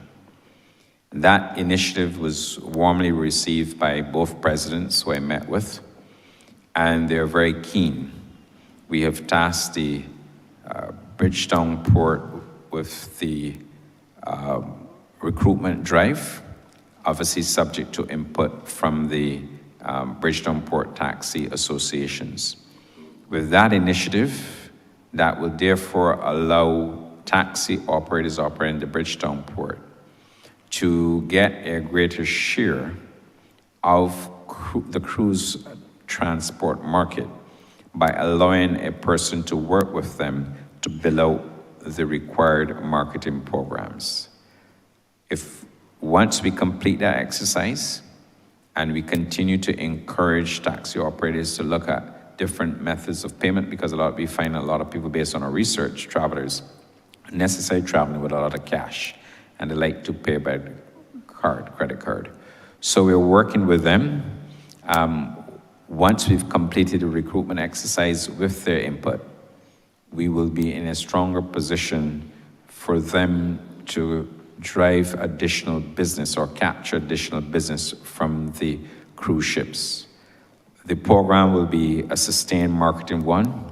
That initiative was warmly received by both presidents who I met with, and they're very keen. We have tasked the Bridgetown Port with the recruitment drive, obviously subject to input from the Bridgetown Port Taxi Associations. With that initiative, that will therefore allow taxi operators operating the Bridgetown Port to get a greater share of the cruise transport market by allowing a person to work with them to build out the required marketing programs. Once we complete that exercise and we continue to encourage taxi operators to look at different methods of payment, because we find a lot of people, based on our research, travelers, necessarily traveling with a lot of cash, and they like to pay by credit card. So we're working with them. Once we've completed the recruitment exercise with their input, we will be in a stronger position for them to drive additional business or capture additional business from the cruise ships. The program will be a sustained marketing one.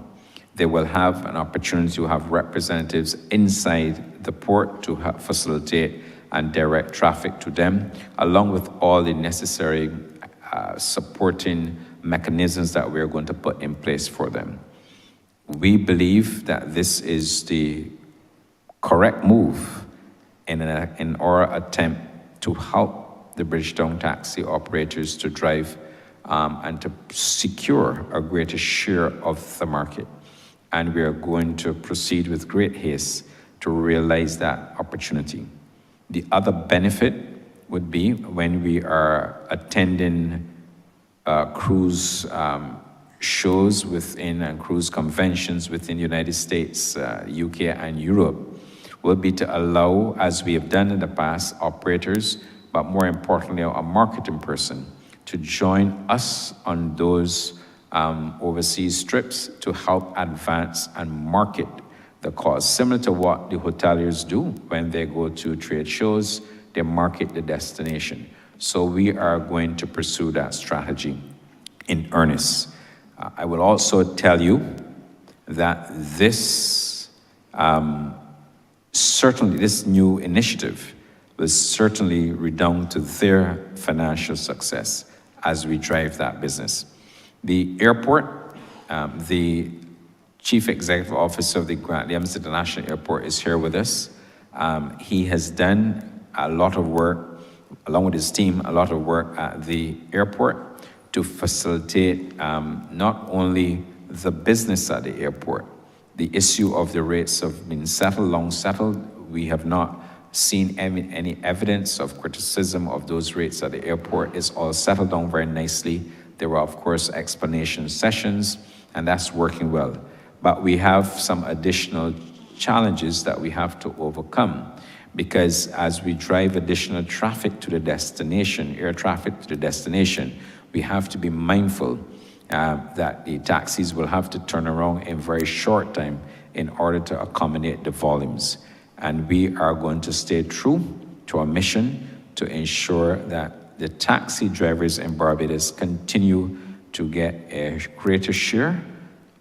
They will have an opportunity to have representatives inside the port to facilitate and direct traffic to them, along with all the necessary supporting mechanisms that we're going to put in place for them. We believe that this is the correct move in our attempt to help the Bridgetown taxi operators to drive and to secure a greater share of the market. And we are going to proceed with great haste to realize that opportunity. The other benefit would be when we are attending cruise shows within and cruise conventions within the United States, UK, and Europe, will be to allow, as we have done in the past, operators, but more importantly, a marketing person, to join us on those overseas trips to help advance and market the cause. Similar to what the hoteliers do when they go to trade shows, they market the destination. So we are going to pursue that strategy in earnest. I will also tell you that this new initiative will certainly redound to their financial success as we drive that business. The airport, the Chief Executive Officer of the Grant Williams International Airport is here with us. He has done a lot of work, along with his team, a lot of work at the airport to facilitate not only the business at the airport. The issue of the rates have been settled, long settled. We have not seen any evidence of criticism of those rates at the airport. It's all settled down very nicely. There were, of course, explanation sessions, and that's working well. But we have some additional challenges that we have to overcome, because as we drive additional traffic to the destination, air traffic to the destination, we have to be mindful that the taxis will have to turn around in very short time in order to accommodate the volumes. And we are going to stay true to our mission to ensure that the taxi drivers in Barbados continue to get a greater share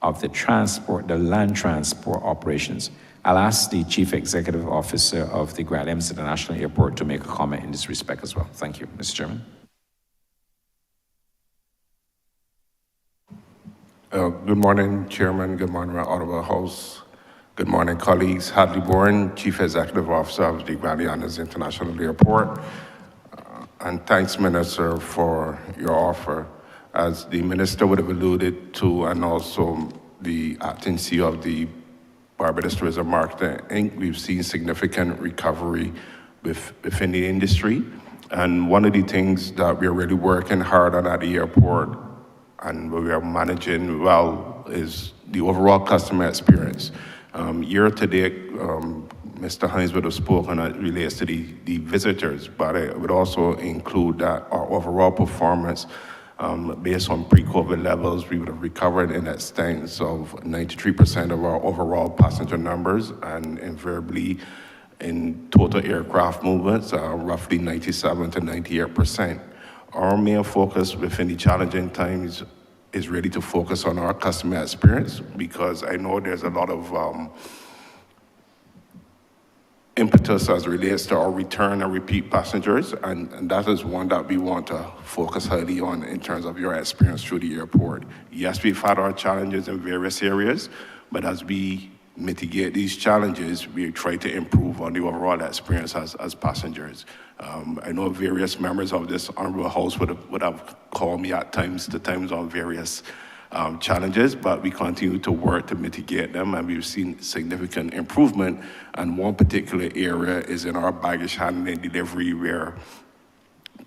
of the transport, the land transport operations. I'll ask the Chief Executive Officer of the Grant Williams International Airport to make a comment in this respect as well. Thank you, Mr. Chairman. Good morning, Chairman. Good morning, my Honourable House. Good morning, colleagues. Hadley Bourne, Chief Executive Officer of the Grant Williams International Airport. And thanks, Minister, for your offer. As the Minister would have alluded to, and also the acting CEO of the Barbados Tourism Marketing Inc., we've seen significant recovery within the industry. And one of the things that we're really working hard on at the airport and we are managing well is the overall customer experience. Year to date, Mr. Hines would have spoken as it relates to the visitors, but it would also include that our overall performance based on pre-COVID levels, we would have recovered in extent of 93% of our overall passenger numbers, and invariably in total aircraft movements, roughly 97 to 98%. Our main focus within the challenging times is really to focus on our customer experience, because I know there's a lot of impetus as it relates to our return and repeat passengers, and that is one that we want to focus highly on in terms of your experience through the airport. Yes, we've had our challenges in various areas, but as we mitigate these challenges, we try to improve on the overall experience as passengers. I know various members of this Honourable House would have called me at times on various challenges, but we continue to work to mitigate them, and we've seen significant improvement. And one particular area is in our baggage handling and delivery, where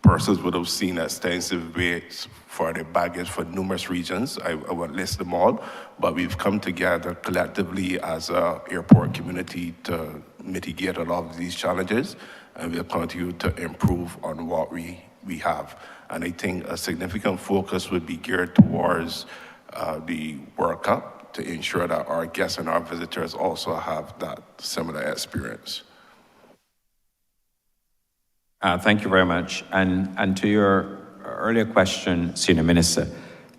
persons would have seen extensive waits for their baggage for numerous regions. I won't list them all, but we've come together collectively as an airport community to mitigate a lot of these challenges, and we'll continue to improve on what we have. And I think a significant focus would be geared towards the World Cup to ensure that our guests and our visitors also have that similar experience. Thank you very much. And to your earlier question, Senior Minister,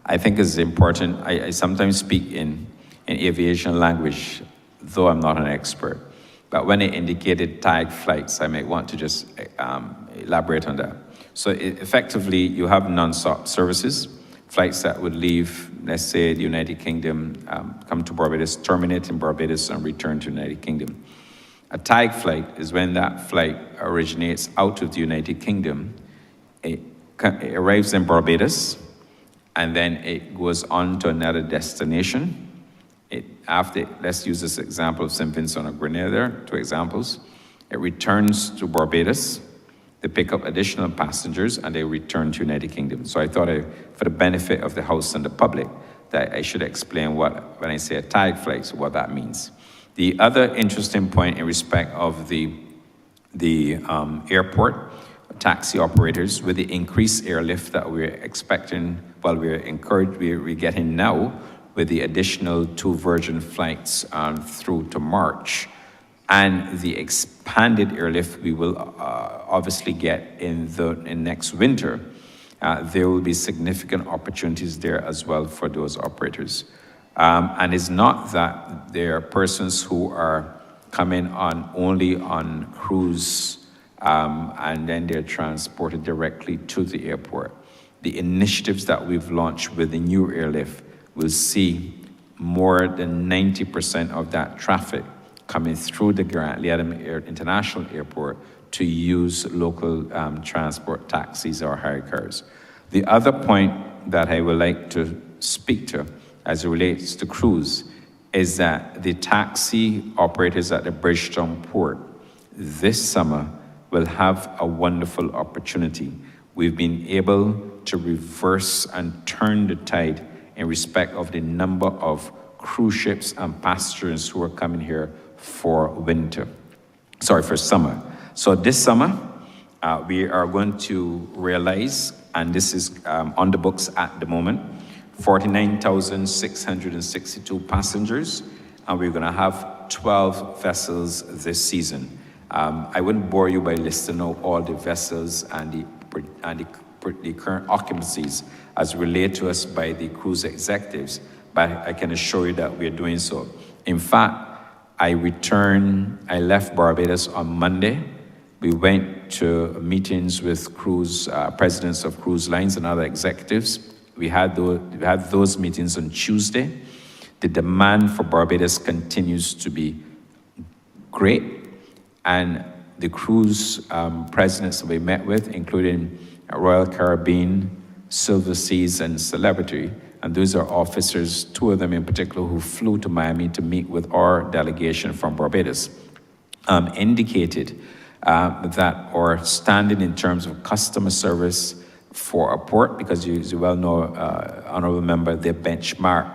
I think it's important. I sometimes speak in aviation language, though I'm not an expert. But when it indicated tag flights, I may want to just elaborate on that. So effectively, you have non-stop services, flights that would leave, let's say, the United Kingdom, come to Barbados, terminate in Barbados, and return to the United Kingdom. A tag flight is when that flight originates out of the United Kingdom, it arrives in Barbados, and then it goes on to another destination. Let's use this example of St. Vincent and Grenada, 2 examples. It returns to Barbados, they pick up additional passengers, and they return to United Kingdom. So I thought, for the benefit of the House and the public, that I should explain when I say a tag flight, what that means. The other interesting point in respect of the airport taxi operators, with the increased airlift that we're expecting, we're getting now with the additional 2 Virgin flights through to March, and the expanded airlift we will obviously get in next winter, there will be significant opportunities there as well for those operators. And it's not that there are persons who are coming only on cruise and then they're transported directly to the airport. The initiatives that we've launched with the new airlift will see more than 90% of that traffic coming through the Grant Lee International Airport to use local transport taxis or hire cars. The other point that I would like to speak to as it relates to cruise is that the taxi operators at the Bridgetown Port this summer will have a wonderful opportunity. We've been able to reverse and turn the tide in respect of the number of cruise ships and passengers who are coming here for summer. So this summer, we are going to realize, and this is on the books at the moment, 49,662 passengers, and we're going to have 12 vessels this season. I wouldn't bore you by listing out all the vessels and the current occupancies as relayed to us by the cruise executives, but I can assure you that we are doing so. In fact, I left Barbados on Monday. We went to meetings with presidents of cruise lines and other executives. We had those meetings on Tuesday. The demand for Barbados continues to be great, and the cruise presidents that we met with, including Royal Caribbean, Silver Seas, and Celebrity, and those are officers, two of them in particular, who flew to Miami to meet with our delegation from Barbados, indicated that our standing in terms of customer service for a port, because as you well know, Honourable Member, they benchmark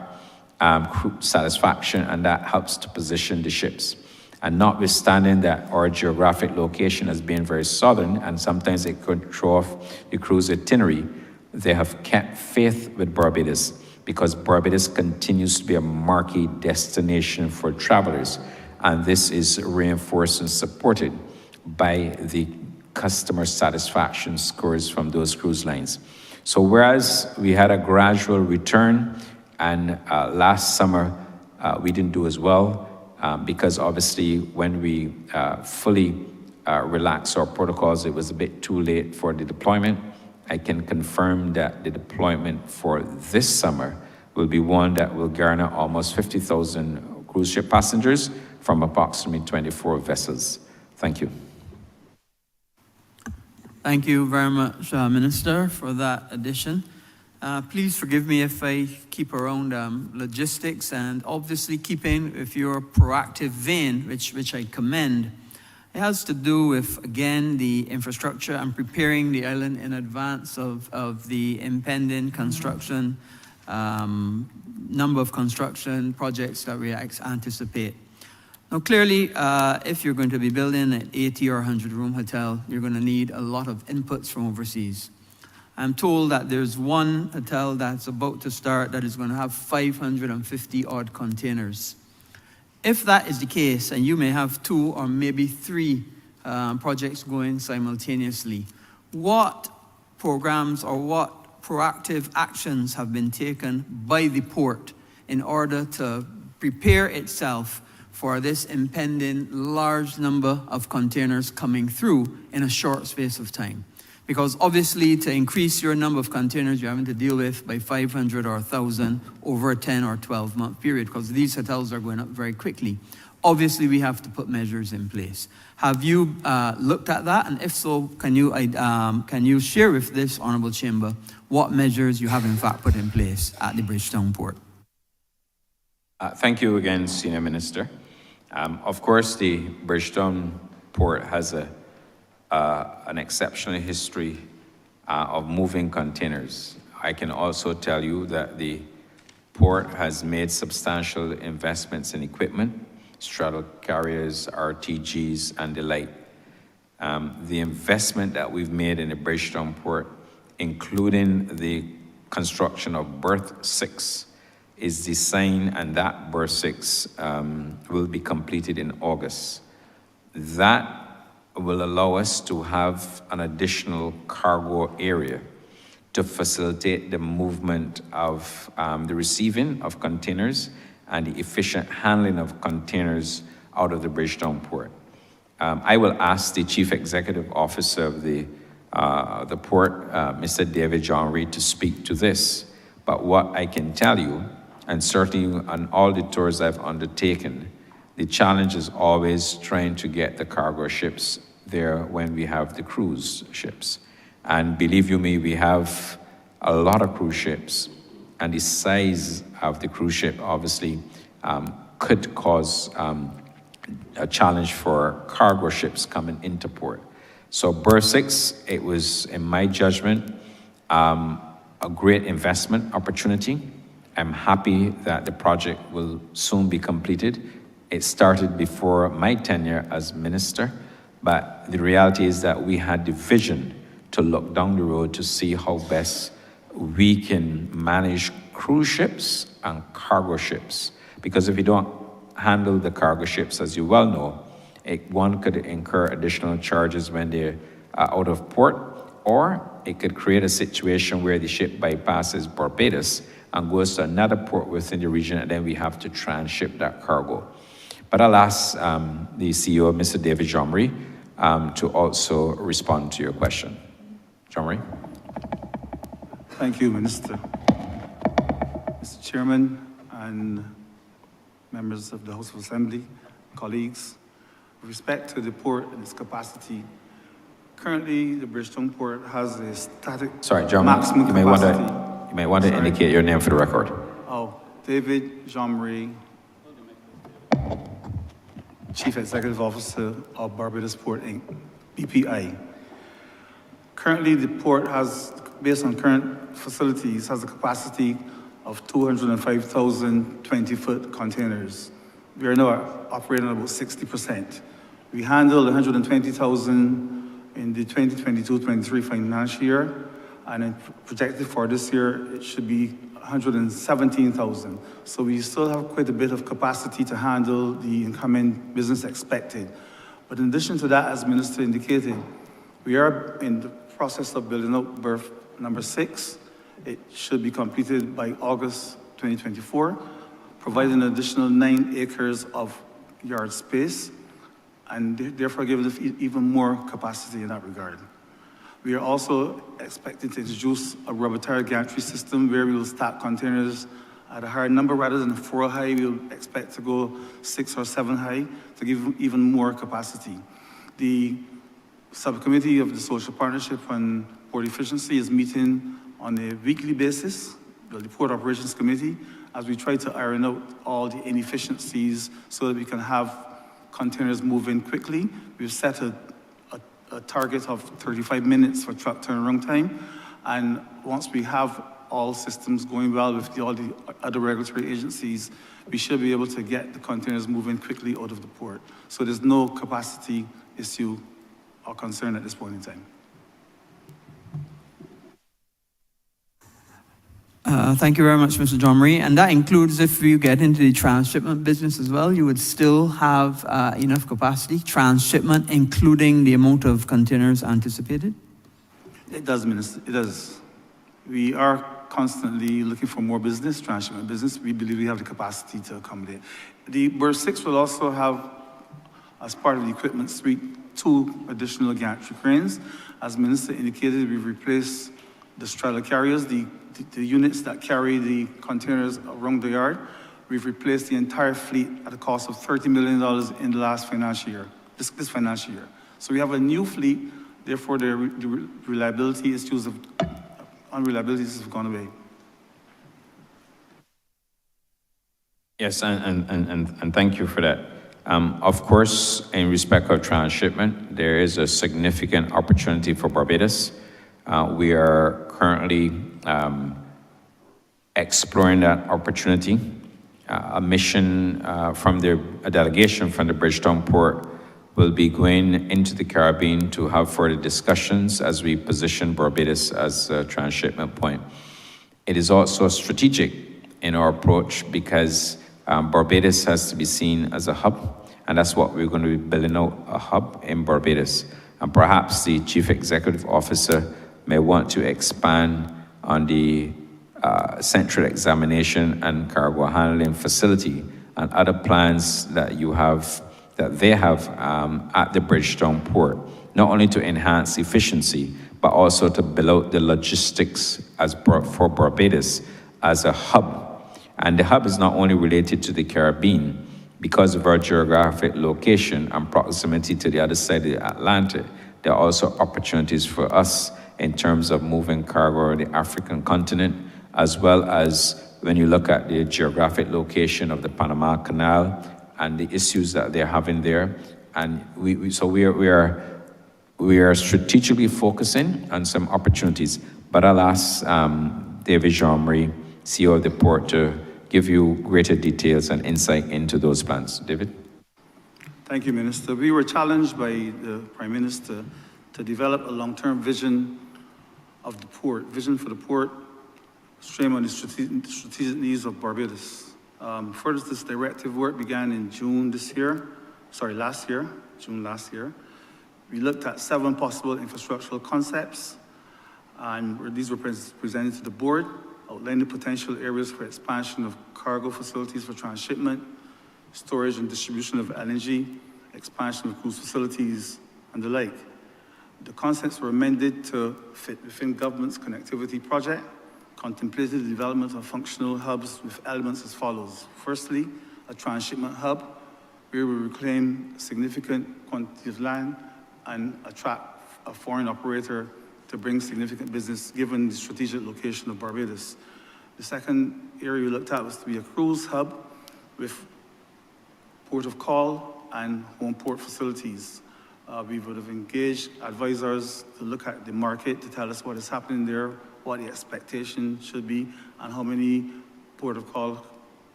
crew satisfaction, and that helps to position the ships. And notwithstanding that our geographic location has been very southern, and sometimes it could throw off the cruise itinerary, they have kept faith with Barbados, because Barbados continues to be a marquee destination for travelers. And this is reinforced and supported by the customer satisfaction scores from those cruise lines. So whereas we had a gradual return, and last summer we didn't do as well, because obviously when we fully relaxed our protocols, it was a bit too late for the deployment. I can confirm that the deployment for this summer will be one that will garner almost 50,000 cruise ship passengers from approximately 24 vessels. Thank you. Thank you very much, Minister, for that addition. Please forgive me if I keep around logistics, and obviously keeping with your proactive vein, which I commend. It has to do with, again, the infrastructure and preparing the island in advance of the impending construction, number of construction projects that we anticipate. Now, clearly, if you're going to be building an 80 or 100-room hotel, you're going to need a lot of inputs from overseas. I'm told that there's one hotel that's about to start that is going to have 550-odd containers. If that is the case, and you may have 2 or maybe 3 projects going simultaneously, what programs or what proactive actions have been taken by the port in order to prepare itself for this impending large number of containers coming through in a short space of time? Because obviously, to increase your number of containers you're having to deal with by 500 or 1,000 over a 10 or 12-month period, because these hotels are going up very quickly. Obviously, we have to put measures in place. Have you looked at that? And if so, can you share with this Honourable Chamber what measures you have in fact put in place at the Bridgetown Port? Thank you again, Senior Minister. Of course, the Bridgetown Port has an exceptional history of moving containers. I can also tell you that the port has made substantial investments in equipment, straddle carriers, RTGs, and the like. The investment that we've made in the Bridgetown Port, including the construction of berth 6, is designed, and that berth 6 will be completed in August. That will allow us to have an additional cargo area to facilitate the movement of the receiving of containers and the efficient handling of containers out of the Bridgetown Port. I will ask the Chief Executive Officer of the port, Mr. David John Reed, to speak to this. But what I can tell you, and certainly on all the tours I've undertaken, the challenge is always trying to get the cargo ships there when we have the cruise ships. And believe you me, we have a lot of cruise ships, and the size of the cruise ship obviously could cause a challenge for cargo ships coming into port. So Berth 6, it was, in my judgment, a great investment opportunity. I'm happy that the project will soon be completed. It started before my tenure as minister, but the reality is that we had the vision to look down the road to see how best we can manage cruise ships and cargo ships. Because if you don't handle the cargo ships, as you well know, one could incur additional charges when they're out of port, or it could create a situation where the ship bypasses Barbados and goes to another port within the region, and then we have to transship that cargo. But I'll ask the CEO, Mr. David Jomri, to also respond to your question. Jomri? Thank you, Minister. Mr. Chairman and members of the House of Assembly, colleagues, with respect to the port and its capacity, currently the Bridgetown Port has a static Sorry, Jomri, maximum you capacity. may want to indicate your name for the record. Oh, David Jomri, Chief Executive Officer of Barbados Port Inc., BPI. Currently, the port has, based on current facilities, has a capacity of 205,000 20-foot containers. We are now operating at about 60%. We handled 120,000 in the 2022-23 financial year, and projected for this year, it should be 117,000. So we still have quite a bit of capacity to handle the incoming business expected. But in addition to that, as Minister indicated, we are in the process of building out berth number 6. It should be completed by August 2024, providing an additional 9 acres of yard space, and therefore giving us even more capacity in that regard. We are also expecting to introduce a rubber tire gantry system where we will stack containers at a higher number rather than 4 high. We'll expect to go 6 or 7 high to give even more capacity. The subcommittee of the Social Partnership on Port Efficiency is meeting on a weekly basis, the Port Operations Committee, as we try to iron out all the inefficiencies so that we can have containers move in quickly. We've set a target of 35 minutes for truck turnaround time, and once we have all systems going well with all the other regulatory agencies, we should be able to get the containers moving quickly out of the port. So there's no capacity issue or concern at this point in time. Thank you very much, Mr. Jomri. And that includes if you get into the transshipment business as well, you would still have enough capacity, transshipment, including the amount of containers anticipated? It does, Minister, it does. We are constantly looking for more business, transshipment business. We believe we have the capacity to accommodate. The berth 6 will also have, as part of the equipment suite, 2 additional gantry cranes. As Minister indicated, we've replaced the straddle carriers, the units that carry the containers around the yard. We've replaced the entire fleet at a cost of $30 million in the last financial year, this financial year. So we have a new fleet, therefore the reliability issues of unreliabilities have gone away. Yes, and thank you for that. Of course, in respect of transshipment, there is a significant opportunity for Barbados. We are currently exploring that opportunity. A delegation from the Bridgetown Port will be going into the Caribbean to have further discussions as we position Barbados as a transshipment point. It is also strategic in our approach because Barbados has to be seen as a hub, and that's what we're going to be building out, a hub in Barbados. And perhaps the Chief Executive Officer may want to expand on the central examination and cargo handling facility and other plans that they have at the Bridgetown Port, not only to enhance efficiency, but also to build out the logistics for Barbados as a hub. And the hub is not only related to the Caribbean, because of our geographic location and proximity to the other side of the Atlantic, there are also opportunities for us in terms of moving cargo on the African continent, as well as when you look at the geographic location of the Panama Canal and the issues that they're having there. And we are strategically focusing on some opportunities. But I'll ask David Jean-Marie, CEO of the port, to give you greater details and insight into those plans. David? Thank you, Minister. We were challenged by the Prime Minister to develop a long-term vision of the port, vision for the port, stream on the strategic needs of Barbados. Further, this directive work began in June last year. We looked at 7 possible infrastructural concepts, and these were presented to the board, outlining potential areas for expansion of cargo facilities for transshipment, storage and distribution of LNG, expansion of cruise facilities, and the like. The concepts were amended to fit within government's connectivity project, contemplated the development of functional hubs with elements as follows. Firstly, a transshipment hub, where we reclaim significant quantity of land and attract a foreign operator to bring significant business given the strategic location of Barbados. The second area we looked at was to be a cruise hub with port of call and home port facilities. We would have engaged advisors to look at the market to tell us what is happening there, what the expectation should be, and how many port of call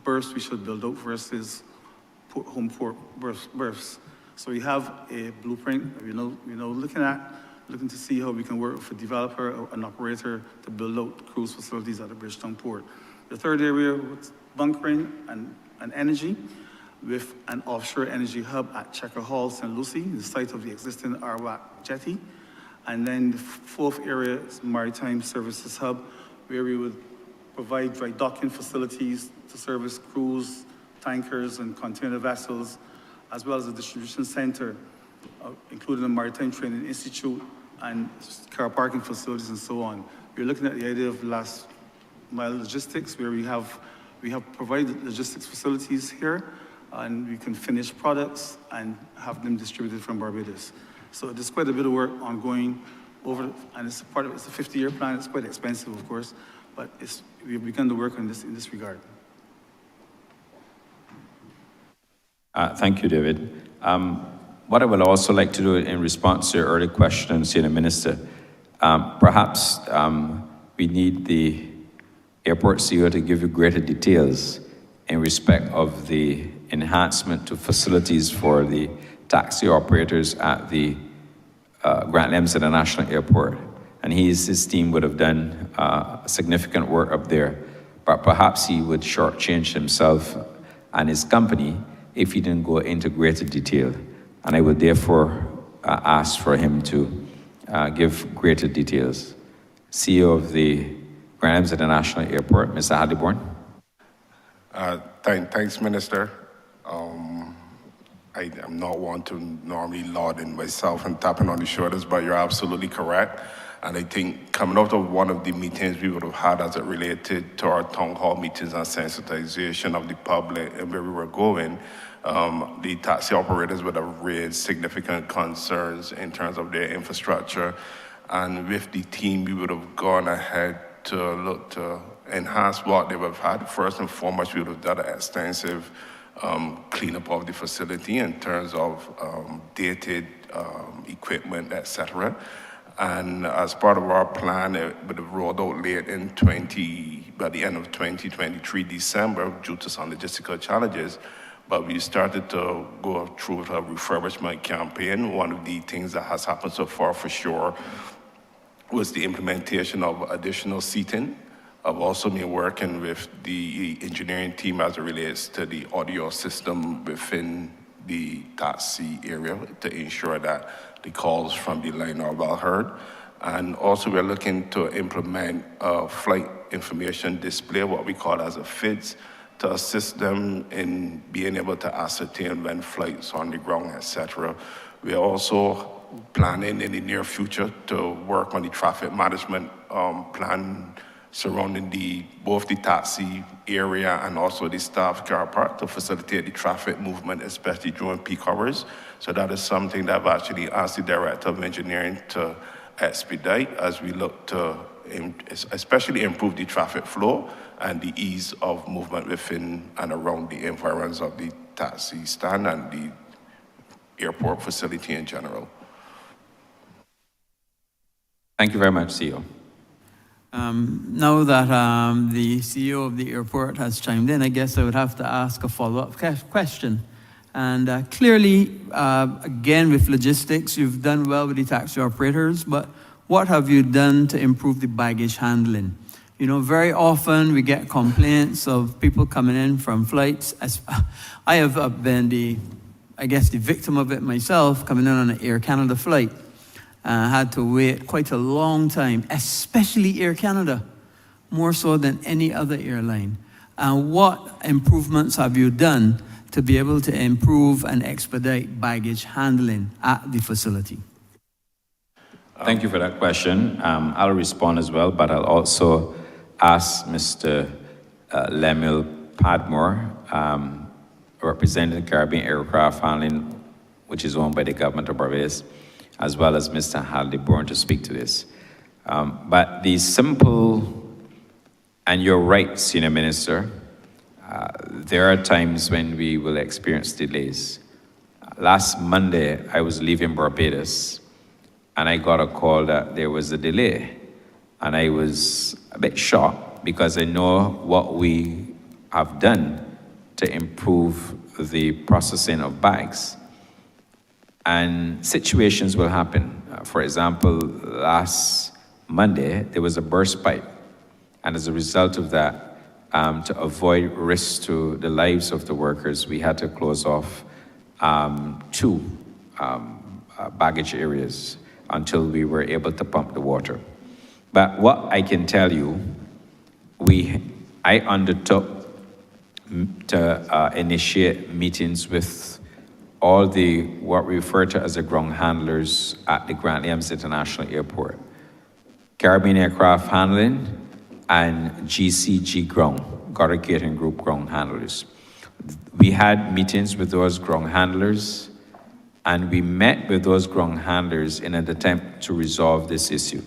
berths we should build out versus home port berths. So we have a blueprint, looking to see how we can work with a developer or an operator to build out cruise facilities at the Bridgetown port. The third area was bunkering and energy, with an offshore energy hub at Checker Hall, St. Lucie, the site of the existing Arwak jetty. And then the fourth area is maritime services hub, where we would provide dry docking facilities to service cruise, tankers, and container vessels, as well as a distribution center, including a maritime training institute and car parking facilities and so on. We're looking at the idea of last mile logistics, where we have provided logistics facilities here, and we can finish products and have them distributed from Barbados. So there's quite a bit of work ongoing and it's a 50-year plan. It's quite expensive, of course, but we've begun to work on this in this regard. Thank you, David. What I would also like to do in response to your earlier question, Senior Minister, perhaps we need the airport CEO to give you greater details in respect of the enhancement to facilities for the taxi operators at the Grant Lems International Airport. And his team would have done significant work up there, but perhaps he would shortchange himself and his company if he didn't go into greater detail. And I would therefore ask for him to give greater details. CEO of the Grant Lems International Airport, Mr. Hadleybourne. Thanks, Minister. I'm not one to normally laud in myself and tapping on the shoulders, but you're absolutely correct. And I think coming out of one of the meetings we would have had as it related to our town hall meetings on sensitization of the public and where we were going, the taxi operators would have raised significant concerns in terms of their infrastructure. And with the team, we would have gone ahead to look to enhance what they would have had. First and foremost, we would have done an extensive cleanup of the facility in terms of dated equipment, etc. And as part of our plan, it would have rolled out late in by the end of 2023, December, due to some logistical challenges. But we started to go through a refurbishment campaign. One of the things that has happened so far for sure was the implementation of additional seating. I've also been working with the engineering team as it relates to the audio system within the taxi area to ensure that the calls from the line are well heard. And also we're looking to implement a flight information display, what we call as a FIDS, to assist them in being able to ascertain when flights are on the ground, etc. We're also planning in the near future to work on the traffic management plan surrounding both the taxi area and also the staff car park to facilitate the traffic movement, especially during peak hours. So that is something that I've actually asked the Director of Engineering to expedite as we look to especially improve the traffic flow and the ease of movement within and around the environs of the taxi stand and the airport facility in general. Thank you very much, CEO. Now that the CEO of the airport has chimed in, I guess I would have to ask a follow-up question. And clearly, again, with logistics, you've done well with the taxi operators, but what have you done to improve the baggage handling? You know, very often we get complaints of people coming in from flights. I have been the victim of it myself, coming in on an Air Canada flight. Had to wait quite a long time, especially Air Canada, more so than any other airline. What improvements have you done to be able to improve and expedite baggage handling at the facility? Thank you for that question. I'll respond as well, but I'll also ask Mr. Lemuel Padmore, representing Caribbean Aircraft Handling, which is owned by the government of Barbados, as well as Mr. Hadley Bourne to speak to this. But the simple, and you're right, Senior Minister, there are times when we will experience delays. Last Monday, I was leaving Barbados, and I got a call that there was a delay. And I was a bit shocked because I know what we have done to improve the processing of bags. And situations will happen. For example, last Monday, there was a burst pipe. And as a result of that, to avoid risks to the lives of the workers, we had to close off 2 baggage areas until we were able to pump the water. But what I can tell you, I undertook to initiate meetings with all what we refer to as the ground handlers at the Grant Williams International Airport, Caribbean Aircraft Handling, and GCG Ground, Goddard Catering Group ground handlers. We had meetings with those ground handlers, and we met with those ground handlers in an attempt to resolve this issue.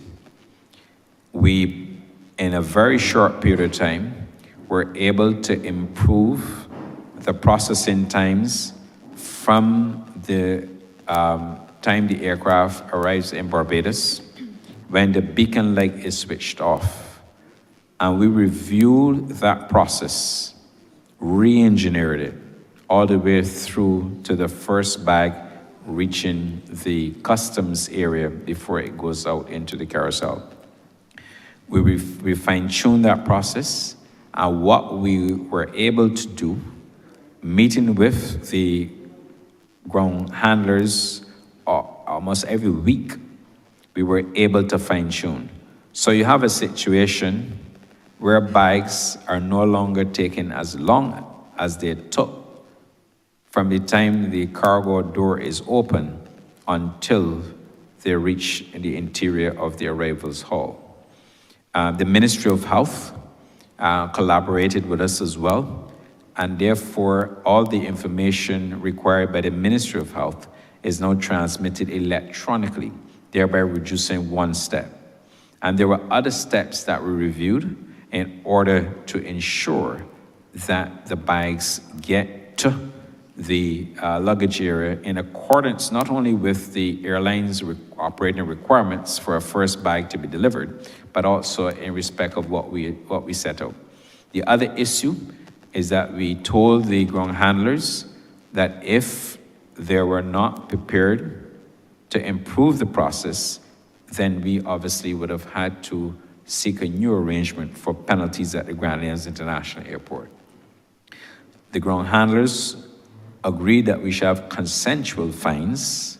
We, in a very short period of time, were able to improve the processing times from the time the aircraft arrives in Barbados, when the beacon light is switched off. And we reviewed that process, re-engineered it, all the way through to the first bag reaching the customs area before it goes out into the carousel. We fine-tuned that process, and what we were able to do, meeting with the ground handlers almost every week, we were able to fine-tune. So you have a situation where bags are no longer taking as long as they took from the time the cargo door is open until they reach the interior of the arrivals hall. The Ministry of Health collaborated with us as well, and therefore all the information required by the Ministry of Health is now transmitted electronically, thereby reducing one step. And there were other steps that were reviewed in order to ensure that the bags get to the luggage area in accordance not only with the airline's operating requirements for a first bag to be delivered, but also in respect of what we set out. The other issue is that we told the ground handlers that if they were not prepared to improve the process, then we obviously would have had to seek a new arrangement for penalties at the Grant Williams International Airport. The ground handlers agreed that we should have consensual fines,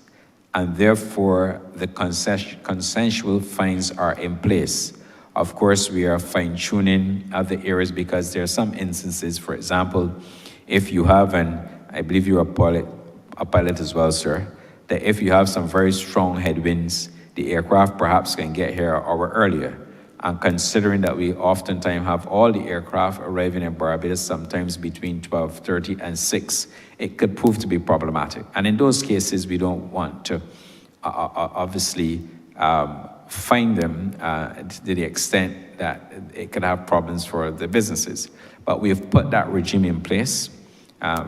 and therefore the consensual fines are in place. Of course, we are fine-tuning other areas because there are some instances, for example, if you have, and I believe you're a pilot as well, sir, that if you have some very strong headwinds, the aircraft perhaps can get here an hour earlier. And considering that we oftentimes have all the aircraft arriving in Barbados, sometimes between 12:30 and 6, it could prove to be problematic. And in those cases, we don't want to obviously fine them to the extent that it could have problems for the businesses. But we have put that regime in place.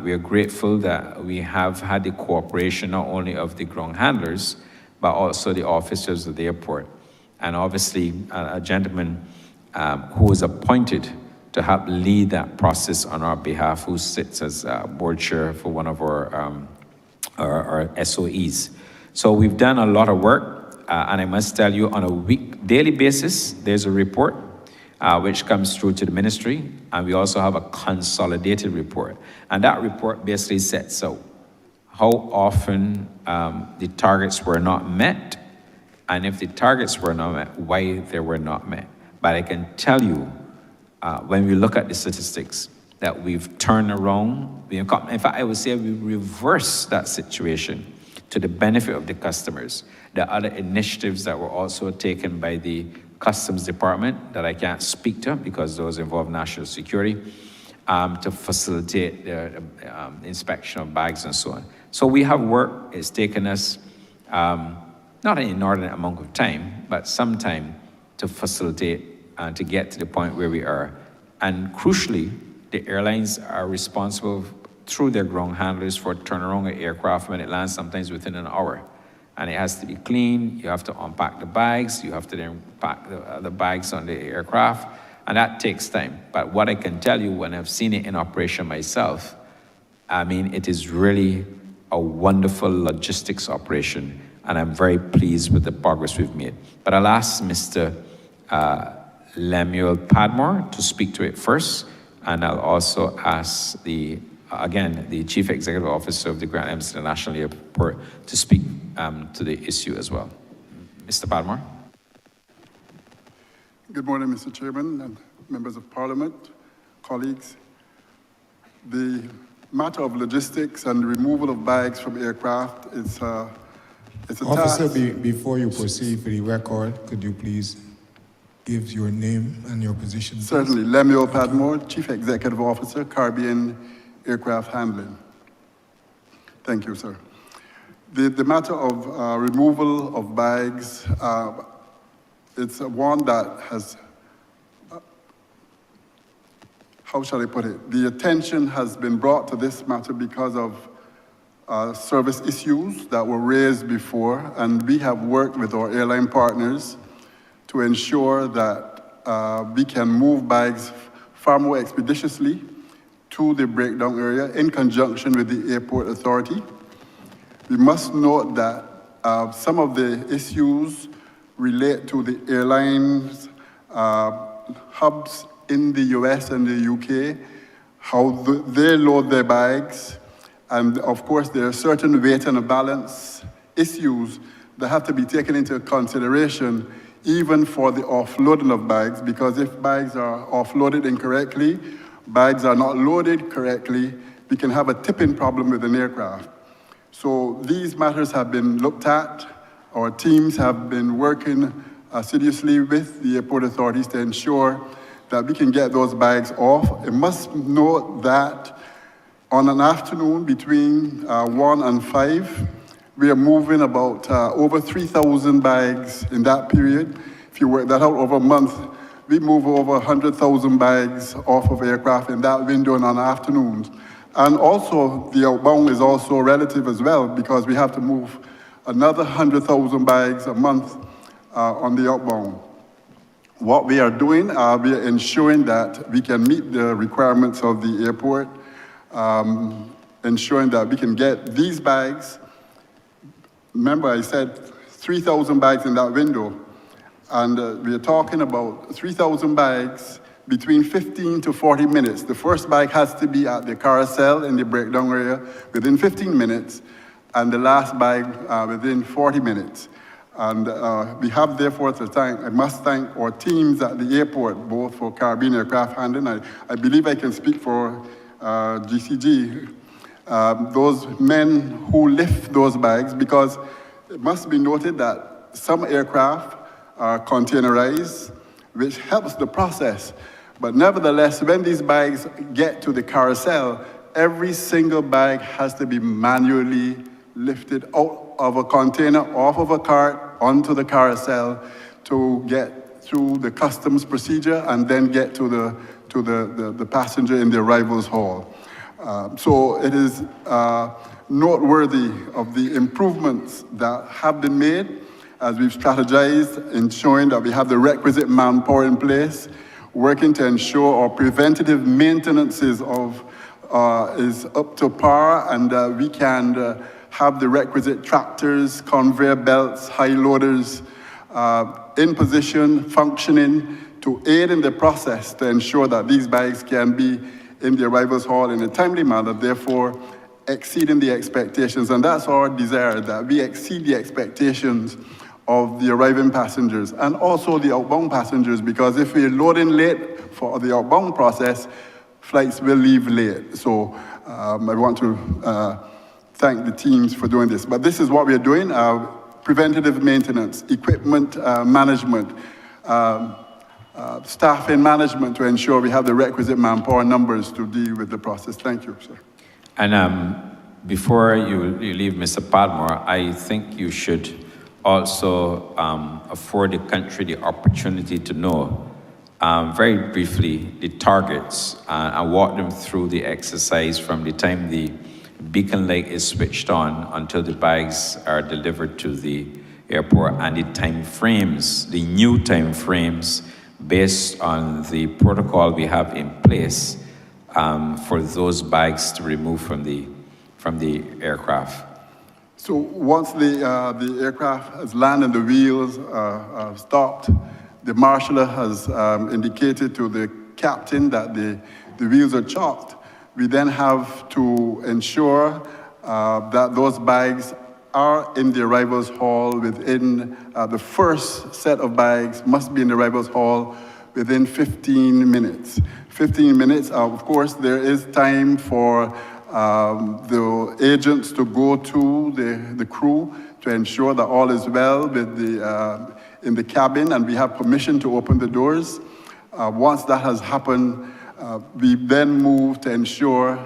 We are grateful that we have had the cooperation not only of the ground handlers, but also the officers of the airport. And obviously, a gentleman who was appointed to help lead that process on our behalf, who sits as board chair for one of our SOEs. So we've done a lot of work, and I must tell you, on a daily basis, there's a report which comes through to the ministry, and we also have a consolidated report. And that report basically sets out how often the targets were not met, and if the targets were not met, why they were not met. But I can tell you, when we look at the statistics, that we've turned around. In fact, I would say we reversed that situation to the benefit of the customers. The other initiatives that were also taken by the Customs Department that I can't speak to because those involve national security, to facilitate the inspection of bags and so on. So we have work. It's taken us not an inordinate amount of time, but some time to facilitate and to get to the point where we are. And crucially, the airlines are responsible through their ground handlers for turnaround an aircraft when it lands, sometimes within an hour. And it has to be clean. You have to unpack the bags. You have to then pack the bags on the aircraft. And that takes time. But what I can tell you, when I've seen it in operation myself, I mean, it is really a wonderful logistics operation. And I'm very pleased with the progress we've made. But I'll ask Mr. Lemuel Padmore to speak to it first. And I'll also ask the Chief Executive Officer of the Grand Embassy International Airport to speak to the issue as well. Mr. Padmore. Good morning, Mr. Chairman and members of Parliament, colleagues. The matter of logistics and removal of bags from aircraft is it's a Officer, task. before you proceed for the record, could you please give your name and your position? Please? Certainly. Lemuel Padmore, Chief Executive Officer, Caribbean Aircraft Handling. Thank you, sir. The matter of removal of bags, it's one that has, how shall I put it? The attention has been brought to this matter because of service issues that were raised before, and we have worked with our airline partners to ensure that we can move bags far more expeditiously to the breakdown area in conjunction with the airport authority. We must note that some of the issues relate to the airlines hubs in the US and the UK, how they load their bags, and of course there are certain weight and balance issues that have to be taken into consideration even for the offloading of bags, because if bags are offloaded incorrectly, bags are not loaded correctly, we can have a tipping problem with an aircraft. So these matters have been looked at. Our teams have been working assiduously with the airport authorities to ensure that we can get those bags off. I must note that on an afternoon between 1 and 5, we are moving about over 3,000 bags in that period. If you work that out over a month, we move over 100,000 bags off of aircraft in that window and on afternoons. And also, the outbound is also relative as well, because we have to move another 100,000 bags a month on the outbound. What we are doing, we are ensuring that we can meet the requirements of the airport, ensuring that we can get these bags. Remember, I said 3,000 bags in that window, and we are talking about 3,000 bags between 15 to 40 minutes. The first bag has to be at the carousel in the breakdown area within 15 minutes, and the last bag within 40 minutes. And we have therefore to thank, I must thank our teams at the airport, both for Caribbean Aircraft Handling. I believe I can speak for GCG, those men who lift those bags, because it must be noted that some aircraft are containerized, which helps the process. But nevertheless, when these bags get to the carousel, every single bag has to be manually lifted out of a container, off of a cart, onto the carousel to get through the customs procedure and then get to the passenger in the arrivals hall. So it is noteworthy of the improvements that have been made as we've strategized, ensuring that we have the requisite manpower in place, working to ensure our preventative maintenance is up to par, and we can have the requisite tractors, conveyor belts, high loaders in position, functioning to aid in the process to ensure that these bags can be in the arrivals hall in a timely manner, therefore exceeding the expectations. And that's our desire, that we exceed the expectations of the arriving passengers and also the outbound passengers, because if we're loading late for the outbound process, flights will leave late. So I want to thank the teams for doing this. But this is what we're doing, preventative maintenance, equipment management, staffing management to ensure we have the requisite manpower numbers to deal with the process. Thank you, sir. And before you leave, Mr. Padmore, I think you should also afford the country the opportunity to know, very briefly, the targets and walk them through the exercise from the time the beacon light is switched on until the bags are delivered to the airport, and the time frames, the new time frames, based on the protocol we have in place for those bags to remove from the aircraft. So once the aircraft has landed, the wheels are stopped, the marshaller has indicated to the captain that the wheels are chocked. We then have to ensure that those bags are in the arrivals hall within, the first set of bags must be in the arrivals hall within 15 minutes. 15 minutes, of course, there is time for the agents to go to the crew to ensure that all is well with in the cabin, and we have permission to open the doors. Once that has happened, we then move to ensure,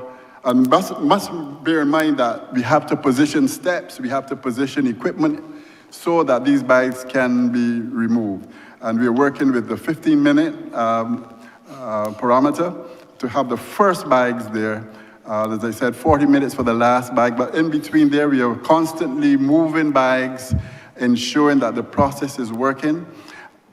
and must bear in mind that we have to position steps, we have to position equipment so that these bags can be removed. And we're working with the 15-minute parameter to have the first bags there. As I said, 40 minutes for the last bag, but in between there, we are constantly moving bags, ensuring that the process is working.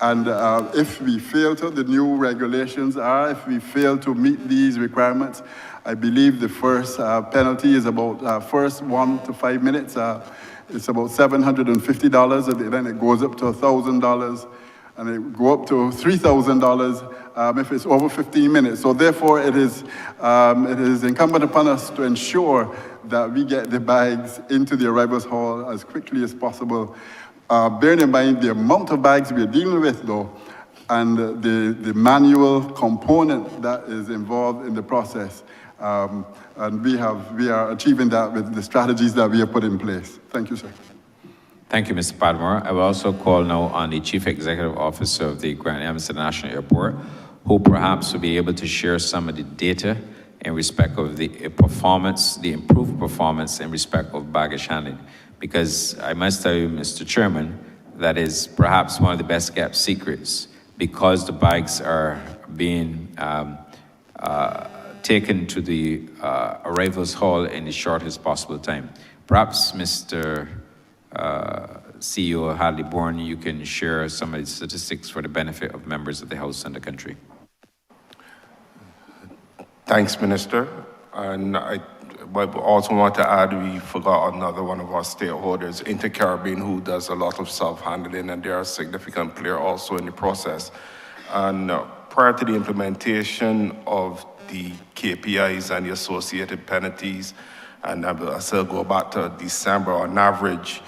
And if we fail to, the new regulations are, if we fail to meet these requirements, I believe the first penalty is about first 1 to 5 minutes. It's about $750, and then it goes up to $1,000, and it go up to $3,000 if it's over 15 minutes. So therefore, it is incumbent upon us to ensure that we get the bags into the arrivals hall as quickly as possible. Bearing in mind the amount of bags we're dealing with, though, and the manual component that is involved in the process. And we are achieving that with the strategies that we have put in place. Thank you, sir. Thank you, Mr. Padmore. I will also call now on the Chief Executive Officer of the Grand Amsterdam International Airport, who perhaps will be able to share some of the data in respect of the performance, the improved performance in respect of baggage handling. Because I must tell you, Mr. Chairman, that is perhaps one of the best kept secrets, because the bags are being taken to the arrivals hall in the shortest possible time. Perhaps Mr. CEO Hadley Bourne, you can share some of the statistics for the benefit of members of the House and the country. Thanks, Minister. And I also want to add, we forgot another one of our stakeholders, Intercaribbean, who does a lot of self-handling, and they are a significant player also in the process. And prior to the implementation of the KPIs and the associated penalties, and I still go back to December, on average,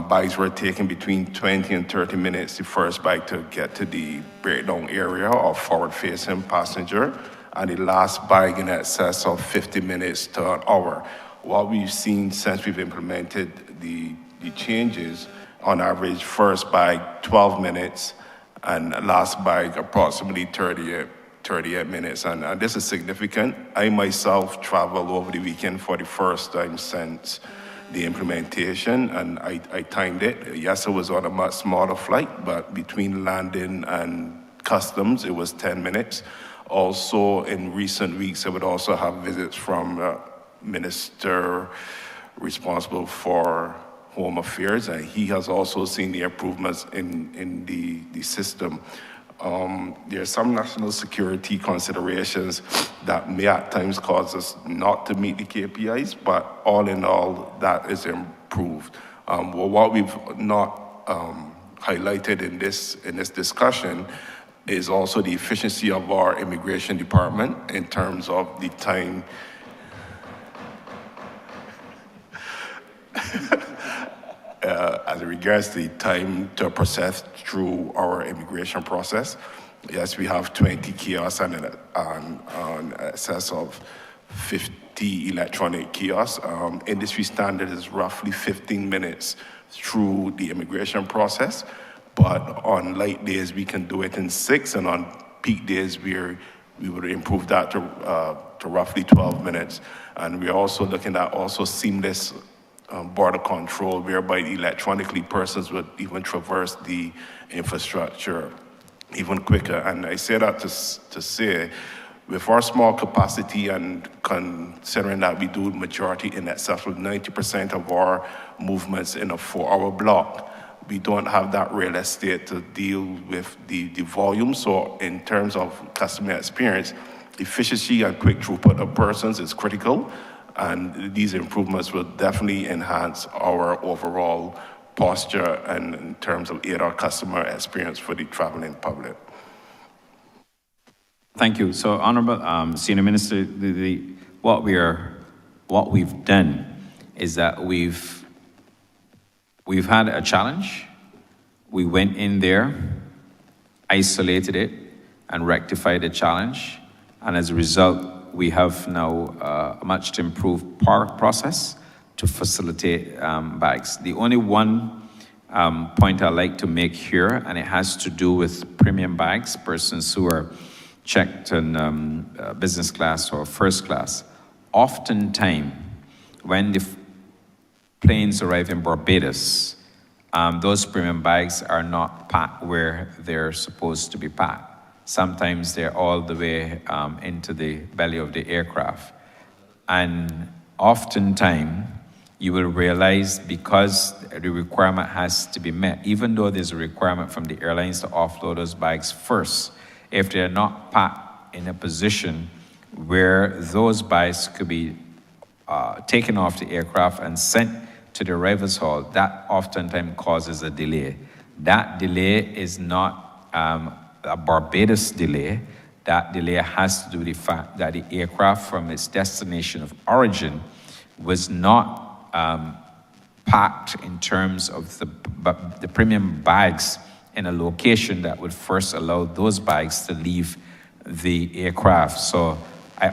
bags were taking between 20 and 30 minutes, the first bag to get to the breakdown area or forward-facing passenger, and the last bag in excess of 50 minutes to an hour. What we've seen since we've implemented the changes, on average, first bag 12 minutes, and last bag approximately 38 minutes. And this is significant. I myself traveled over the weekend for the first time since the implementation, and I timed it. Yes, it was on a much smaller flight, but between landing and customs, it was 10 minutes. Also, in recent weeks, I would also have visits from Minister responsible for Home Affairs, and he has also seen the improvements in the system. There are some national security considerations that may at times cause us not to meet the KPIs, but all in all, that is improved. Well, what we've not highlighted in this discussion is also the efficiency of our immigration department in terms of the time as regards the time to process through our immigration process. Yes, we have 20 kiosks and an excess of 50 electronic kiosks. Industry standard is roughly 15 minutes through the immigration process, but on light days we can do it in 6, and on peak days we would improve that to roughly 12 minutes. And we're also looking at also seamless border control, whereby electronically persons would even traverse the infrastructure even quicker. And I say that to say, with our small capacity and considering that we do majority in excess of 90% of our movements in a 4-hour block, we don't have that real estate to deal with the volume. So in terms of customer experience, efficiency and quick throughput of persons is critical. And these improvements will definitely enhance our overall posture and in terms of aid our customer experience for the traveling public. Thank you. So, Honourable Senior Minister, what we've done is that we've had a challenge. We went in there, isolated it, and rectified the challenge. And as a result, we have now a much improved process to facilitate bags. The only one point I'd like to make here, and it has to do with premium bags, persons who are checked in business class or first class. Oftentimes, when the planes arrive in Barbados, those premium bags are not packed where they're supposed to be packed. Sometimes they're all the way into the belly of the aircraft. And oftentimes, you will realize because the requirement has to be met, even though there's a requirement from the airlines to offload those bags first, if they're not packed in a position where those bags could be taken off the aircraft and sent to the arrivals hall, that oftentimes causes a delay. That delay is not a Barbados delay. That delay has to do with the fact that the aircraft from its destination of origin was not packed in terms of the premium bags in a location that would first allow those bags to leave the aircraft. So I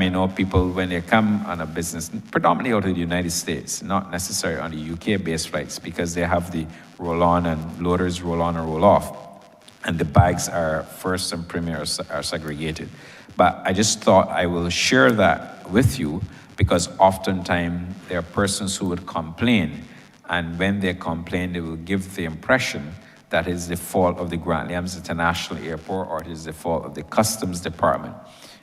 know people when they come on a business, predominantly out of the United States, not necessarily on the UK-based flights, because they have the roll-on and loaders roll on and roll off. And the bags are first and premium are segregated. But I just thought I will share that with you because oftentimes there are persons who would complain, and when they complain, they will give the impression that it is the fault of the Grant Williams International Airport or it is the fault of the Customs Department.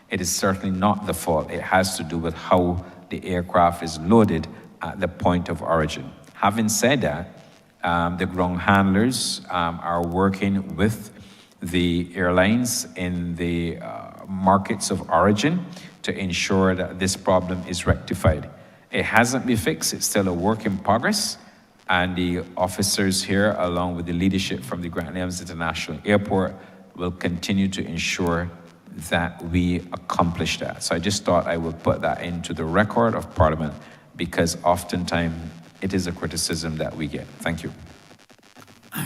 It is certainly not the fault. It has to do with how the aircraft is loaded at the point of origin. Having said that, the ground handlers are working with the airlines in the markets of origin to ensure that this problem is rectified. It hasn't been fixed. It's still a work in progress. And the officers here, along with the leadership from the Grant Williams International Airport, will continue to ensure that we accomplish that. So I just thought I would put that into the record of Parliament because oftentimes it is a criticism that we get. Thank you.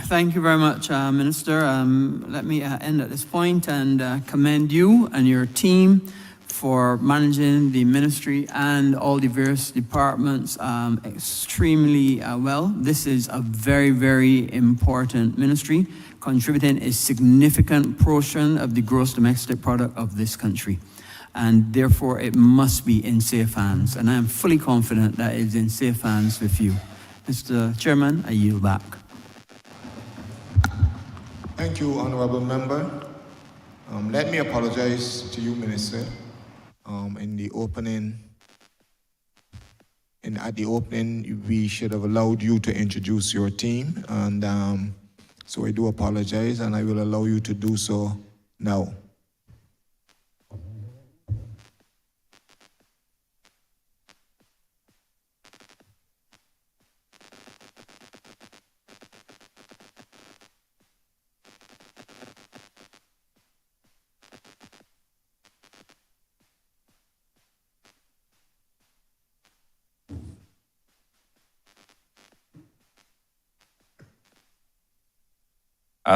Thank you very much, Minister. Let me end at this point and commend you and your team for managing the ministry and all the various departments extremely well. This is a very, very important ministry, contributing a significant portion of the gross domestic product of this country. And therefore, it must be in safe hands. And I am fully confident that it's in safe hands with you. Mr. Chairman, I yield back. Thank you, Honourable Member. Let me apologize to you, Minister. At the opening, we should have allowed you to introduce your team, and so I do apologize, and I will allow you to do so now.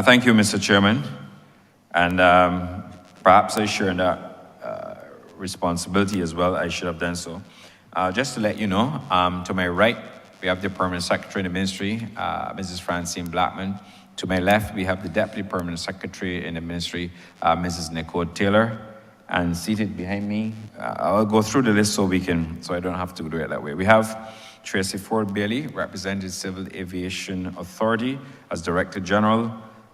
Thank you, Mr. Chairman. And perhaps I share that responsibility as well. I should have done so. Just to let you know, to my right, we have the Permanent Secretary in the Ministry, Mrs. Francine Blackman. To my left, we have the Deputy Permanent Secretary in the Ministry, Mrs. Nicole Taylor. And seated behind me, I'll go through the list so I don't have to do it that way. We have Tracy Ford Bailey, representing Civil Aviation Authority as Director General.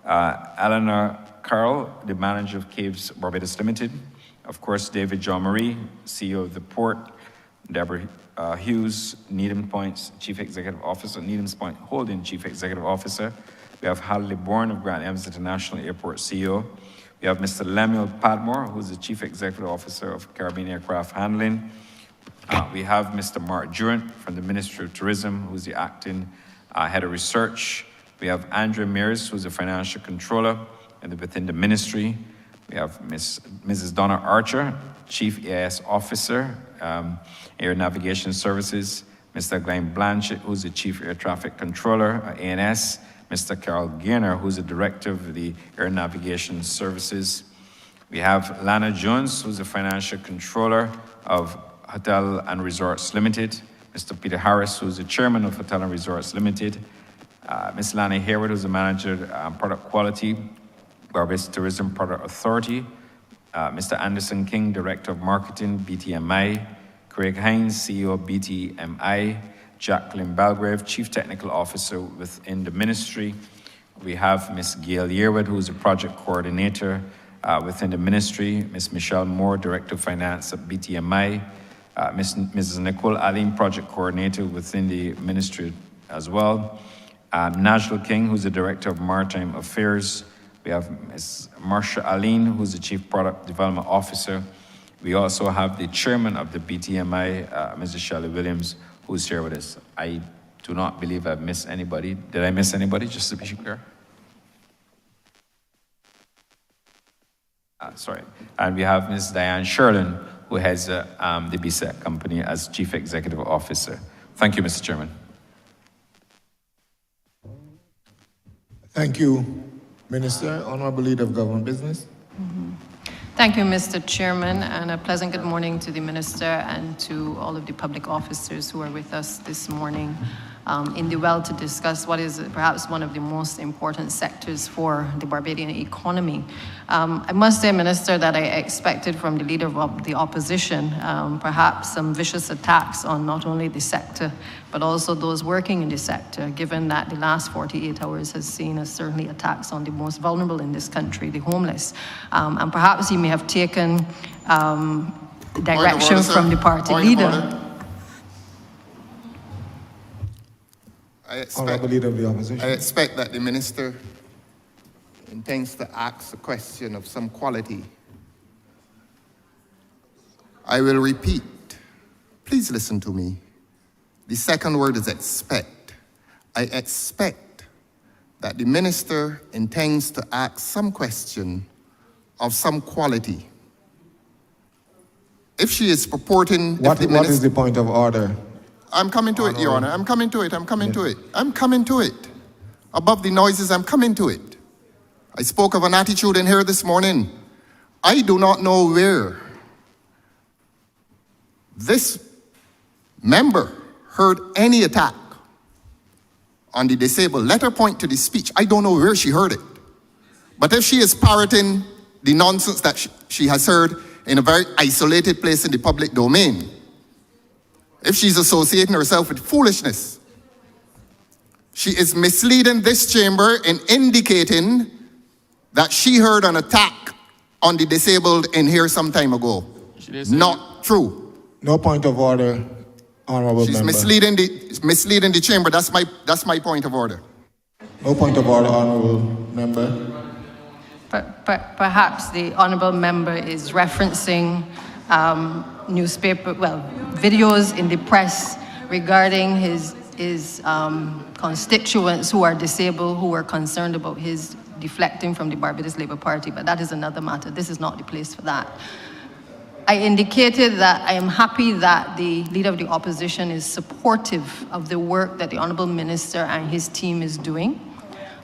Eleanor Carroll, the manager of Caves Barbados Limited. Of course, David John Marie, CEO of the port. Deborah Hughes, Needham Point's Chief Executive Officer, Needham's Point Holding Chief Executive Officer. We have Hadley Bourne of Grant Evans International Airport CEO. We have Mr. Lemuel Padmore, who's the Chief Executive Officer of Caribbean Aircraft Handling. We have Mr. Mark Durant from the Ministry of Tourism, who's the acting head of research. We have Andrea Mears, who's the financial controller within the ministry. We have Mrs. Donna Archer, Chief EIS Officer, Air Navigation Services. Mr. Glenn Blanchett, who's the Chief Air Traffic Controller at ANS. Mr. Carol Gaynor, who's the Director of the Air Navigation Services. We have Lana Jones, who's the Financial Controller of Hotel and Resorts Limited. Mr. Peter Harris, who's the Chairman of Hotel and Resorts Limited. Ms. Lana Hayward, who's the Manager Product Quality, Barbados Tourism Product Authority. Mr. Anderson King, Director of Marketing, BTMI. Craig Hines, CEO of BTMI. Jacqueline Belgrave, Chief Technical Officer within the ministry. We have Ms. Gail Yearwood, who's the Project Coordinator within the ministry. Ms. Michelle Moore, Director of Finance at BTMI. Mrs. Nicole Aline, Project Coordinator within the ministry as well. Najla King, who's the Director of Maritime Affairs. We have Ms. Marsha Aline, who's the Chief Product Development Officer. We also have the Chairman of the BTMI, Mrs. Shelley Williams, who's here with us. I do not believe I've missed anybody. Did I miss anybody, just to be clear? Sorry. And we have Ms. Diane Sherlin, who heads the BSEC company as Chief Executive Officer. Thank you, Mr. Chairman. Thank you, Minister. Honourable Leader of Government Business. Thank you, Mr. Chairman, and a pleasant good morning to the Minister and to all of the public officers who are with us this morning in the well to discuss what is perhaps one of the most important sectors for the Barbadian economy. I must say, Minister, that I expected from the Leader of the Opposition perhaps some vicious attacks on not only the sector, but also those working in the sector, given that the last 48 hours has seen us certainly attacks on the most vulnerable in this country, the homeless. And perhaps he may have taken direction from the party leader. I expect that the minister intends to ask a question of some quality. I will repeat. Please listen to me. The second word is expect. I expect that the minister intends to ask some question of some quality. If she is purporting... What is the point of order? I'm coming to it, Your Honor. I'm coming to it. I'm coming to it. I'm coming to it. Above the noises, I'm coming to it. I spoke of an attitude in here this morning. I do not know where this member heard any attack on the disabled, let her point to the speech. I don't know where she heard it. But if she is parroting the nonsense that she has heard in a very isolated place in the public domain, if she's associating herself with foolishness, she is misleading this chamber in indicating that she heard an attack on the disabled in here some time ago. Not true. No point of order, honorable She's member. misleading the chamber. That's my point of order. No point of order, honorable member. Perhaps the honourable member is referencing videos in the press regarding his constituents who are disabled, who are concerned about his deflecting from the Barbados Labour Party, but that is another matter. This is not the place for that. I indicated that I am happy that the Leader of the Opposition is supportive of the work that the Honourable Minister and his team is doing,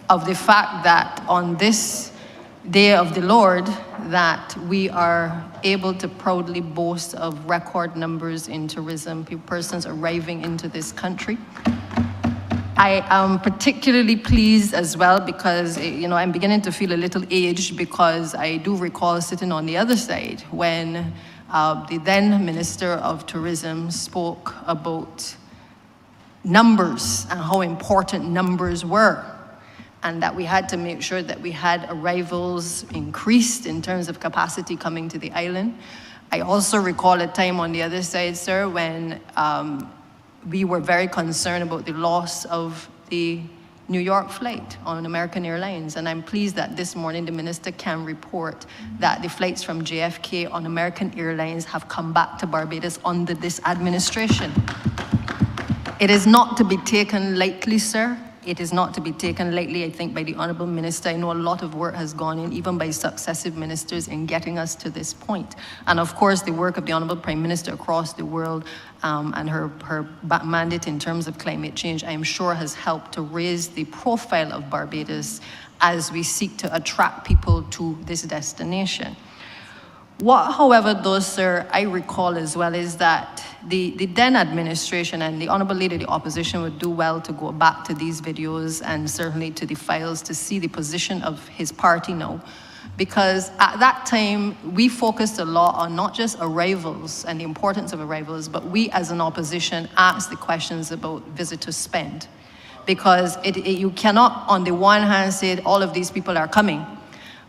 of the fact that on this Day of the Lord, that we are able to proudly boast of record numbers in tourism, persons arriving into this country. I am particularly pleased as well because, I'm beginning to feel a little aged because I do recall sitting on the other side when the then Minister of Tourism spoke about numbers and how important numbers were, and that we had to make sure that we had arrivals increased in terms of capacity coming to the island. I also recall a time on the other side, sir, when we were very concerned about the loss of the New York flight on American Airlines. And I'm pleased that this morning the minister can report that the flights from JFK on American Airlines have come back to Barbados under this administration. It is not to be taken lightly, sir. It is not to be taken lightly, I think, by the Honourable Minister. I know a lot of work has gone in, even by successive ministers, in getting us to this point. And of course, the work of the Honourable Prime Minister across the world and her mandate in terms of climate change, I am sure has helped to raise the profile of Barbados as we seek to attract people to this destination. What, however, though, sir, I recall as well is that the then administration and the Honourable Leader of the Opposition would do well to go back to these videos and certainly to the files to see the position of his party now. Because at that time, we focused a lot on not just arrivals and the importance of arrivals, but we as an opposition asked the questions about visitor spend. Because you cannot, on the one hand, say all of these people are coming,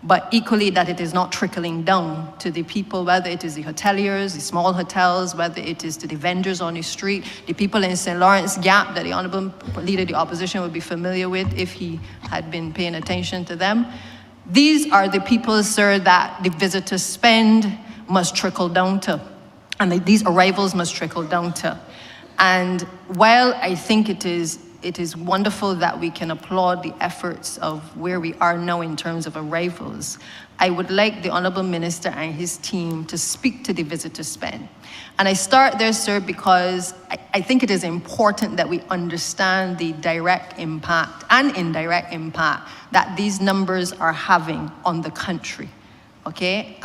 but equally that it is not trickling down to the people, whether it is the hoteliers, the small hotels, whether it is to the vendors on the street, the people in St. Lawrence Gap that the Honourable Leader of the Opposition would be familiar with if he had been paying attention to them. These are the people, sir, that the visitor spend must trickle down to, and these arrivals must trickle down to. And while I think it is wonderful that we can applaud the efforts of where we are now in terms of arrivals, I would like the Honourable Minister and his team to speak to the visitor spend. And I start there, sir, because I think it is important that we understand the direct impact and indirect impact that these numbers are having on the country. Okay?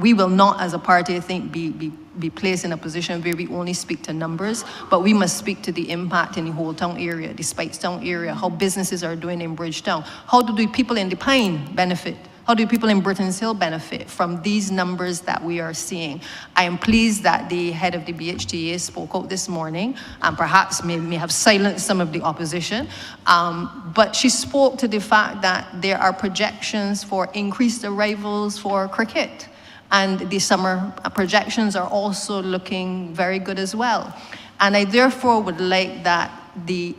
We will not, as a party, I think, be placed in a position where we only speak to numbers, but we must speak to the impact in the whole town area, the Spikestown area, how businesses are doing in Bridgetown. How do the people in the Pine benefit? How do people in Britons Hill benefit from these numbers that we are seeing? I am pleased that the head of the BHTA spoke out this morning and perhaps may have silenced some of the opposition, but she spoke to the fact that there are projections for increased arrivals for cricket. And the summer projections are also looking very good as well. And I therefore would like that the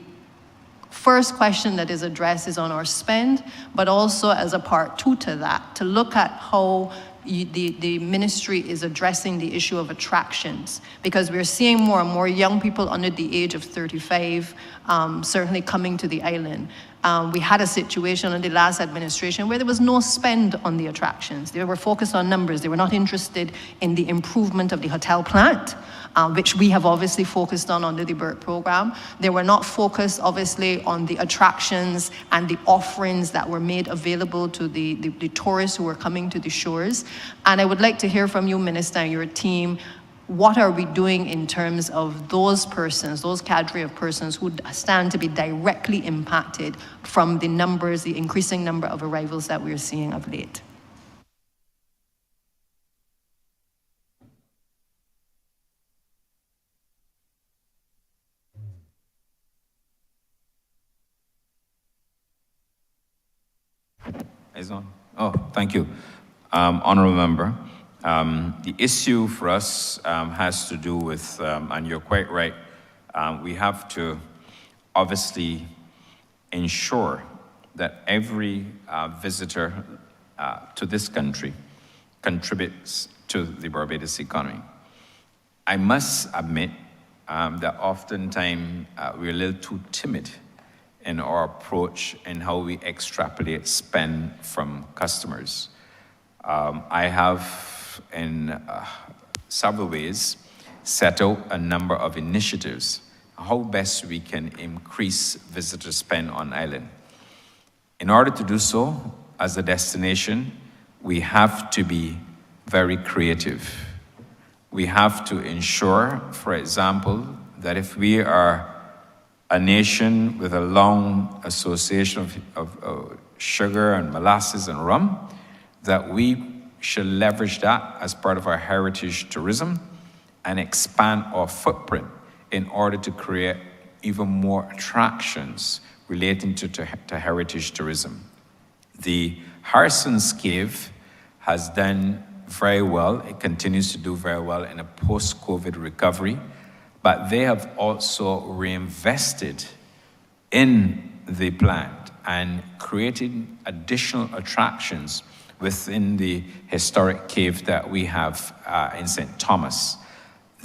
first question that is addressed is on our spend, but also as a part two to that, to look at how the ministry is addressing the issue of attractions, because we're seeing more and more young people under the age of 35 certainly coming to the island. We had a situation in the last administration where there was no spend on the attractions. They were focused on numbers. They were not interested in the improvement of the hotel plant, which we have obviously focused on under the BERT program. They were not focused, obviously, on the attractions and the offerings that were made available to the tourists who were coming to the shores. And I would like to hear from you, Minister, and your team. what are we doing in terms of those persons, those cadre of persons who stand to be directly impacted from the numbers, the increasing number of arrivals that we're seeing of late? Is on? Oh, thank you. Honourable Member, the issue for us has to do with, and you're quite right, we have to obviously ensure that every visitor to this country contributes to the Barbados economy. I must admit that oftentimes we're a little too timid in our approach and how we extrapolate spend from customers. I have, in several ways, set out a number of initiatives how best we can increase visitor spend on island. In order to do so, as a destination, we have to be very creative. We have to ensure, for example, that if we are a nation with a long association of sugar and molasses and rum, that we should leverage that as part of our heritage tourism and expand our footprint in order to create even more attractions relating to heritage tourism. The Harrison's Cave has done very well. It continues to do very well in a post-COVID recovery, but they have also reinvested in the plant and created additional attractions within the historic cave that we have in St. Thomas.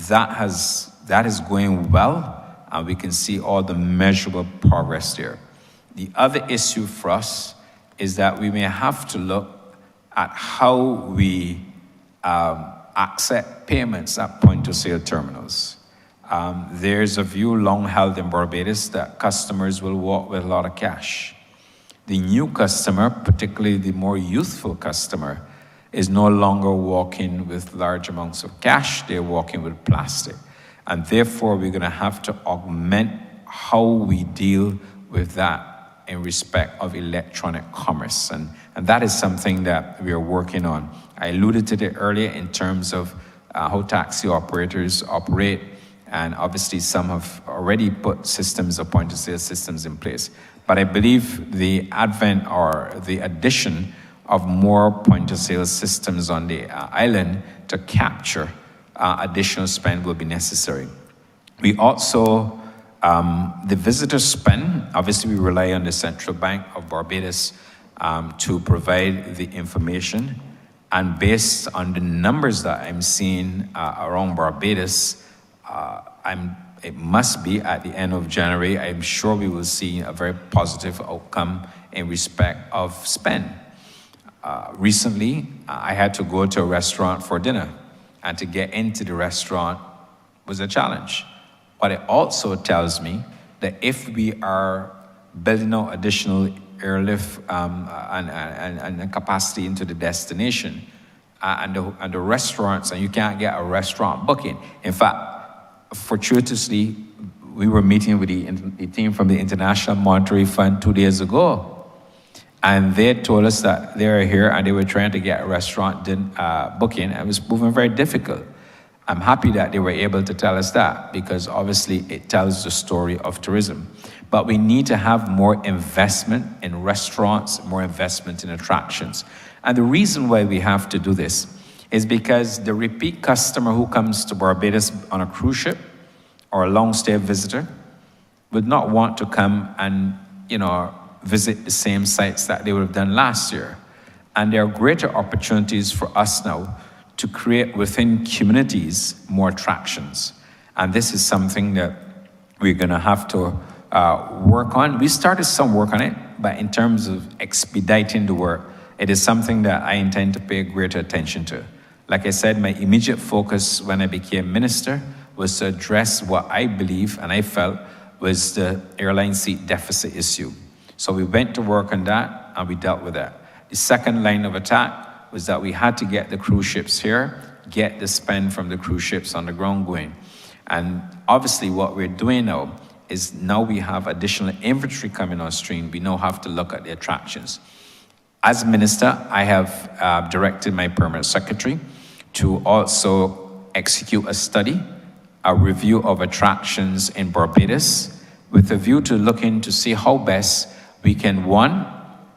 That is going well, and we can see all the measurable progress there. The other issue for us is that we may have to look at how we accept payments at point-of-sale terminals. There's a view long held in Barbados that customers will walk with a lot of cash. The new customer, particularly the more youthful customer, is no longer walking with large amounts of cash, they're walking with plastic. And therefore, we're gonna have to augment how we deal with that in respect of electronic commerce. And that is something that we are working on. I alluded to it earlier in terms of how taxi operators operate, and obviously some have already put systems or point-of-sale systems in place. But I believe the advent or the addition of more point-of-sale systems on the island to capture additional spend will be necessary. We also, the visitor spend, obviously we rely on the Central Bank of Barbados to provide the information. And based on the numbers that I'm seeing around Barbados, it must be at the end of January, I'm sure we will see a very positive outcome in respect of spend. Recently, I had to go to a restaurant for dinner, and to get into the restaurant was a challenge. But it also tells me that if we are building out additional airlift and capacity into the destination, and the restaurants, and you can't get a restaurant booking. In fact, fortuitously, we were meeting with the team from the International Monetary Fund 2 days ago, and they told us that they were here and they were trying to get a restaurant booking, and it was proving very difficult. I'm happy that they were able to tell us that, because obviously it tells the story of tourism. But we need to have more investment in restaurants, more investment in attractions. And the reason why we have to do this is because the repeat customer who comes to Barbados on a cruise ship or a long-stay visitor would not want to come and, visit the same sites that they would have done last year. And there are greater opportunities for us now to create within communities more attractions. And this is something that we're gonna have to work on. We started some work on it, but in terms of expediting the work, it is something that I intend to pay greater attention to. Like I said, my immediate focus when I became minister was to address what I believe and I felt was the airline seat deficit issue. So we went to work on that and we dealt with that. The second line of attack was that we had to get the cruise ships here get the spend from the cruise ships on the ground going. And obviously what we're doing now is now we have additional inventory coming on stream. We now have to look at the attractions. As Minister, I have directed my permanent secretary to also execute a study, a review of attractions in Barbados, with a view to looking to see how best we can, one,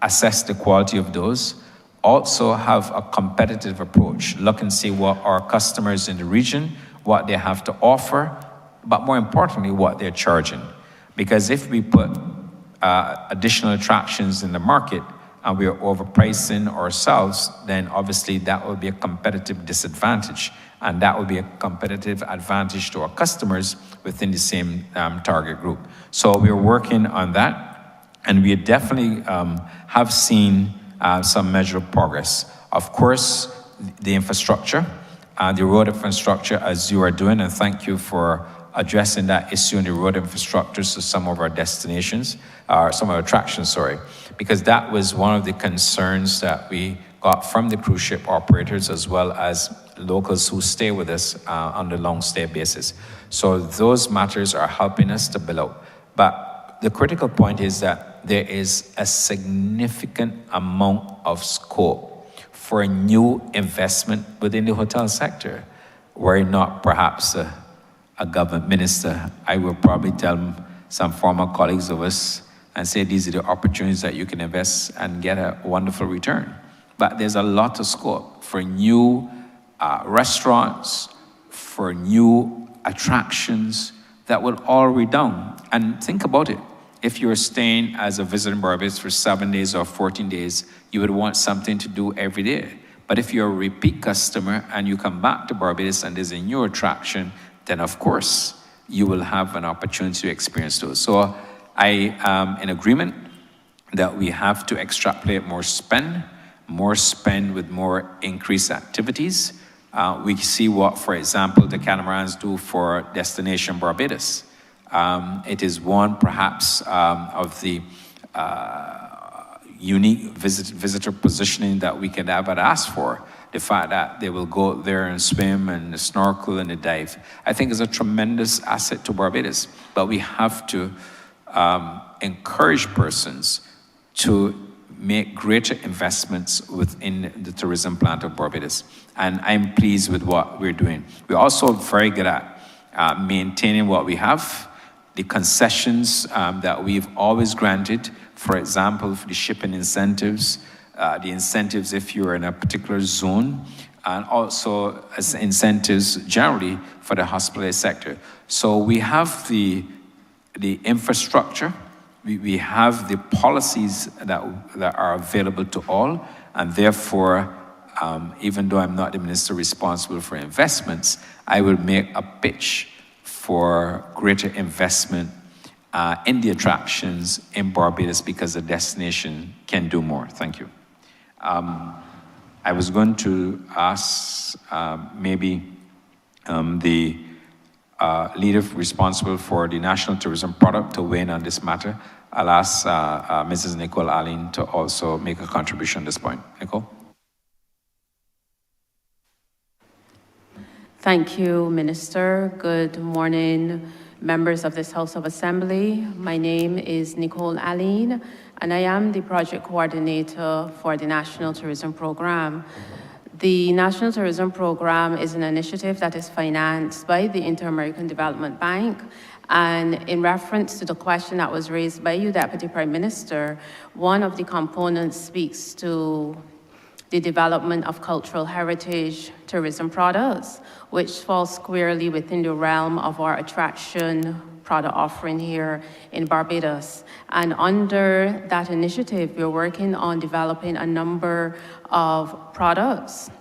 assess the quality of those, also have a competitive approach, look and see what our customers in the region, what they have to offer, but more importantly, what they're charging. Because if we put additional attractions in the market and we are overpricing ourselves, then obviously that will be a competitive disadvantage. And that will be a competitive advantage to our customers within the same target group. So we're working on that, and we definitely have seen some measure of progress. Of course, the infrastructure, the road infrastructure, as you are doing, and thank you for addressing that issue in the road infrastructure to some of our destinations, some of our attractions, because that was one of the concerns that we got from the cruise ship operators as well as locals who stay with us on the long stay basis. So those matters are helping us to build out. But the critical point is that there is a significant amount of scope for new investment within the hotel sector. Were not perhaps a government minister, I will probably tell some former colleagues of us and say these are the opportunities that you can invest and get a wonderful return. But there's a lot of scope for new restaurants, for new attractions that will all redound. And think about it. If you're staying as a visitor in Barbados for 7 days or 14 days, you would want something to do every day. But if you're a repeat customer and you come back to Barbados and there's a new attraction, then of course you will have an opportunity to experience those. So I am in agreement that we have to extrapolate more spend with more increased activities. We see what, for example, the catamarans do for Destination Barbados. It is one, perhaps, of the unique visitor positioning that we could ever ask for. The fact that they will go there and swim and snorkel and dive, I think is a tremendous asset to Barbados. But we have to encourage persons to make greater investments within the tourism plan of Barbados. And I'm pleased with what we're doing. We're also very good at maintaining what we have. The concessions that we've always granted, for example, for the shipping incentives, the incentives if you're in a particular zone, and also as incentives generally for the hospitality sector. So we have the infrastructure, we have the policies that are available to all, and therefore, even though I'm not the minister responsible for investments, I will make a pitch for greater investment in the attractions in Barbados because the destination can do more. Thank you. I was going to ask maybe the leader responsible for the National Tourism Product to weigh in on this matter. I'll ask Mrs. Nicole Allen to also make a contribution at this point. Nicole? Thank you, Minister. Good morning, members of this House of Assembly. My name is Nicole Allen, and I am the project coordinator for the National Tourism Program. The National Tourism Program is an initiative that is financed by the Inter-American Development Bank. And in reference to the question that was raised by you, Deputy Prime Minister, one of the components speaks to the development of cultural heritage tourism products, which falls squarely within the realm of our attraction product offering here in Barbados. And under that initiative, we're working on developing a number of products.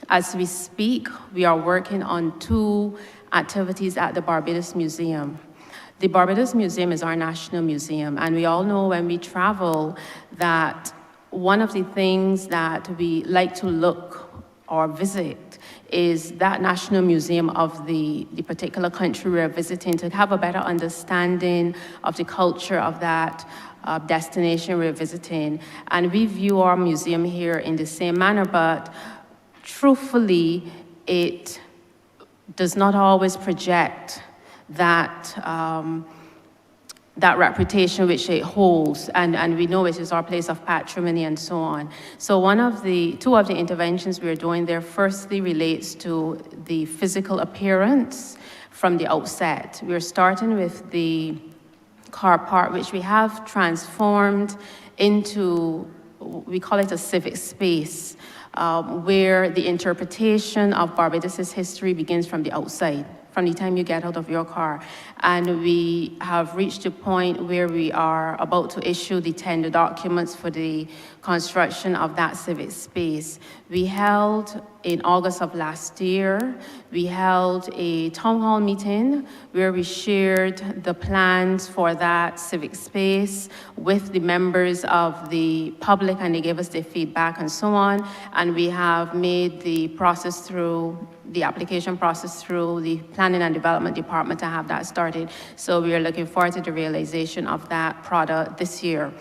As we speak, we are working on 2 activities at the Barbados Museum. The Barbados Museum is our national museum, and we all know when we travel that one of the things that we like to look or visit is that national museum of the particular country we're visiting, to have a better understanding of the culture of that destination we're visiting. And we view our museum here in the same manner, but truthfully, it does not always project that, that reputation which it holds, and we know it is our place of patrimony and so on. So two of the interventions we're doing there firstly relates to the physical appearance from the outset. We're starting with the car park, which we have transformed into, we call it a civic space, where the interpretation of Barbados' history begins from the outside, from the time you get out of your car. And we have reached a point where we are about to issue the tender documents for the construction of that civic space. We held, in August of last year, we held a town hall meeting where we shared the plans for that civic space with the members of the public, and they gave us their feedback and so on. And we have made the process through, the application process through the Planning and Development Department to have that started. So we are looking forward to the realization of that product this year.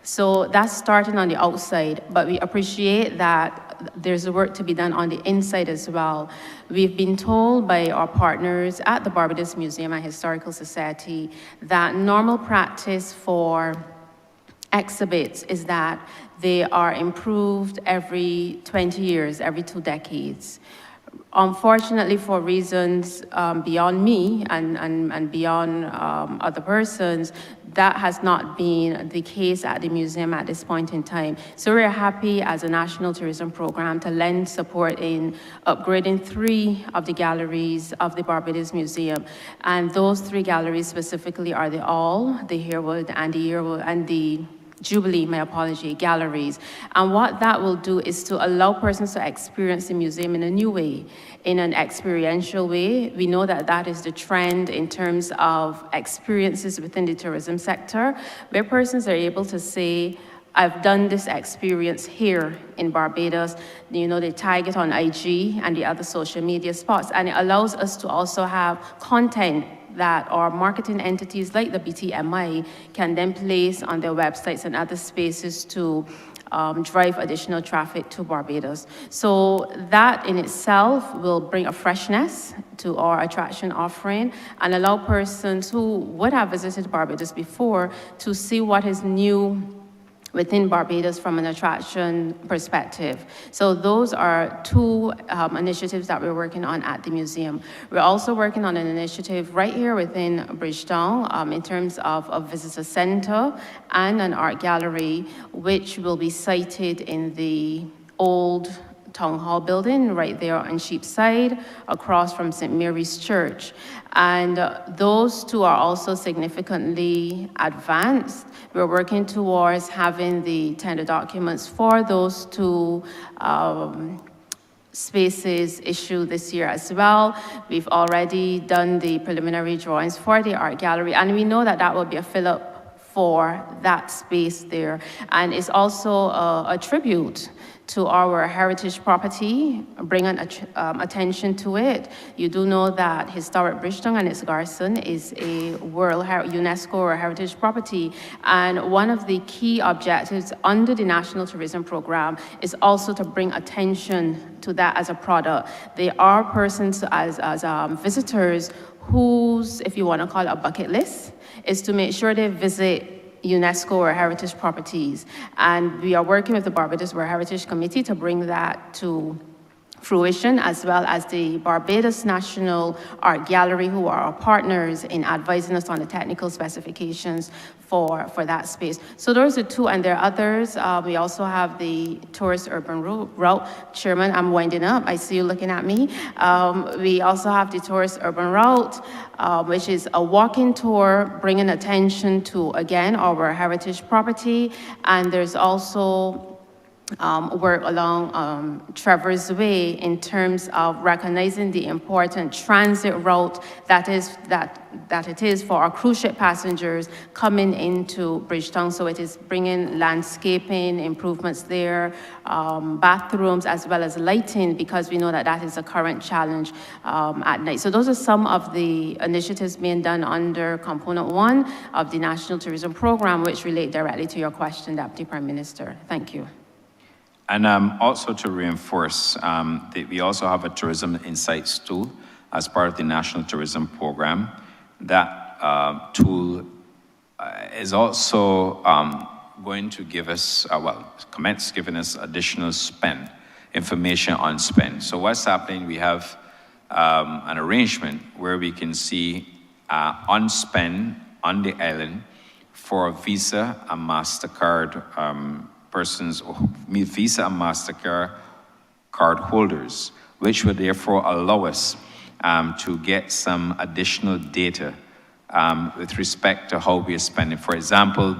So that's starting on the outside, but we appreciate that there's work to be done on the inside as well. We've been told by our partners at the Barbados Museum and Historical Society that normal practice for exhibits is that they are improved every 20 years, every 2 decades. Unfortunately, for reasons beyond me and beyond other persons, that has not been the case at the museum at this point in time. So we're happy as a national tourism program to lend support in upgrading 3 of the galleries of the Barbados Museum. And those 3 galleries specifically are the All, the Harewood, and the Yearwood, and the Jubilee, my apology, galleries. And what that will do is to allow persons to experience the museum in a new way, in an experiential way. We know that that is the trend in terms of experiences within the tourism sector, where persons are able to say, I've done this experience here in Barbados. You know, they tag it on IG and the other social media spots, and it allows us to also have content that our marketing entities like the BTMI can then place on their websites and other spaces to drive additional traffic to Barbados. So that in itself will bring a freshness to our attraction offering and allow persons who would have visited Barbados before to see what is new within Barbados from an attraction perspective. So those are 2 initiatives that we're working on at the museum. We're also working on an initiative right here within Bridgetown in terms of a visitor center and an art gallery, which will be sited in the old Town Hall building right there on Sheepside, across from St. Mary's Church. And those 2 are also significantly advanced. We're working towards having the tender documents for those 2 spaces issued this year as well. We've already done the preliminary drawings for the art gallery, and we know that that will be a fill-up for that space there. And it's also a tribute to our heritage property, bringing attention to it. You do know that historic Bridgetown and its garrison is a UNESCO or heritage property. And one of the key objectives under the National Tourism Program is also to bring attention to that as a product. There are persons as visitors whose, if you want to call it a bucket list, is to make sure they visit UNESCO or heritage properties. And we are working with the Barbados World Heritage Committee to bring that to fruition, as well as the Barbados National Art Gallery, who are our partners in advising us on the technical specifications for that space. So those are 2, and there are others. We also have the Tourist Urban Route. Chairman, I'm winding up. I see you looking at me. We also have the Tourist Urban Route, which is a walking tour, bringing attention to, again, our heritage property. And there's also work along Trevor's Way in terms of recognizing the important transit route that it is for our cruise ship passengers coming into Bridgetown. So it is bringing landscaping improvements there, bathrooms, as well as lighting, because we know that that is a current challenge at night. So those are some of the initiatives being done under Component 1 of the National Tourism Program, which relate directly to your question, Deputy Prime Minister. Thank you. And also to reinforce, we also have a tourism insights tool as part of the National Tourism Program. That tool is also going to give us, commence giving us additional spend, information on spend. So what's happening, we have an arrangement where we can see on spend on the island for Visa and MasterCard persons, Visa and MasterCard card holders, which would therefore allow us to get some additional data with respect to how we are spending. For example,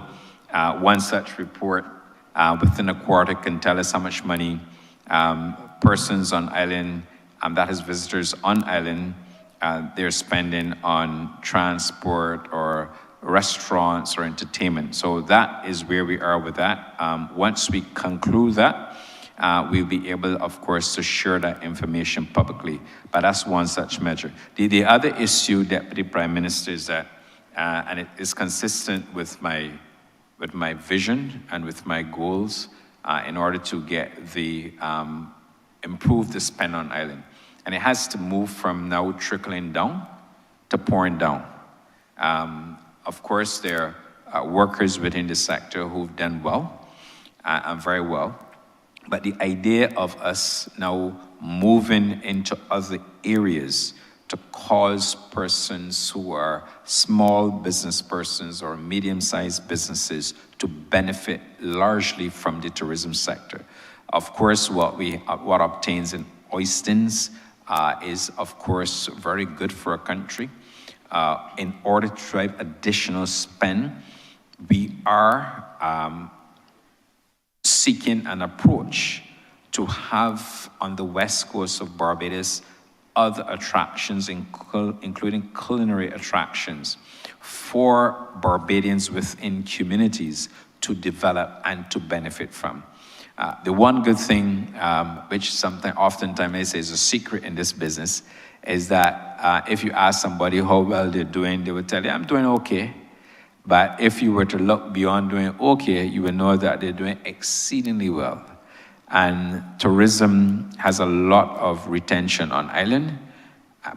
one such report within a quarter can tell us how much money persons on island, that is visitors on island, they're spending on transport or restaurants or entertainment. So that is where we are with that. Once we conclude that, we'll be able, of course, to share that information publicly. But that's one such measure. The other issue, Deputy Prime Minister, is that, and it is consistent with my vision and with my goals in order to get the, improve the spend on island. And it has to move from now trickling down to pouring down. Of course, there are workers within the sector who've done well, and very well. But the idea of us now moving into other areas to cause persons who are small business persons or medium-sized businesses to benefit largely from the tourism sector. Of course, what obtains in oysters is, of course, very good for a country. In order to drive additional spend, we are seeking an approach to have on the west coast of Barbados other attractions, including culinary attractions, for Barbadians within communities to develop and to benefit from. The one good thing, which oftentimes I say is a secret in this business, is that if you ask somebody how well they're doing, they will tell you, I'm doing okay. But if you were to look beyond doing okay, you will know that they're doing exceedingly well. And tourism has a lot of retention on island,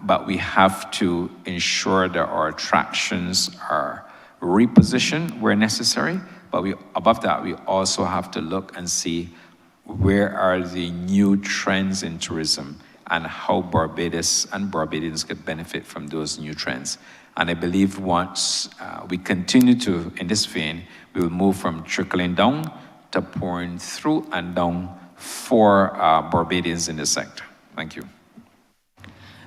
but we have to ensure that our attractions are repositioned where necessary. But above that, we also have to look and see where are the new trends in tourism and how Barbados and Barbadians could benefit from those new trends. And I believe once we continue to, in this vein, we will move from trickling down to pouring through and down for Barbadians in the sector. Thank you.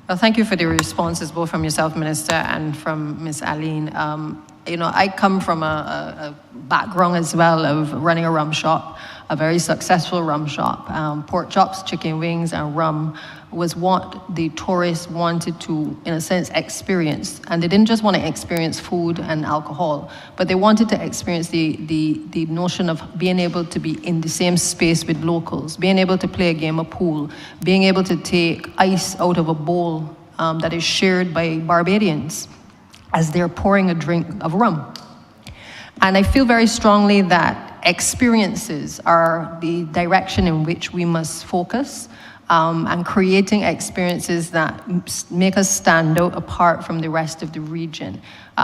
Well, thank you for the responses, both from yourself, Minister, and from Ms. Aline. I come from a background as well of running a rum shop, a very successful rum shop. Pork chops, chicken wings, and rum was what the tourists wanted to, in a sense, experience. And they didn't just want to experience food and alcohol, but they wanted to experience the notion of being able to be in the same space with locals, being able to play a game of pool, being able to take ice out of a bowl that is shared by Barbadians as they're pouring a drink of rum. And I feel very strongly that experiences are the direction in which we must focus, and creating experiences that make us stand out apart from the rest of the region.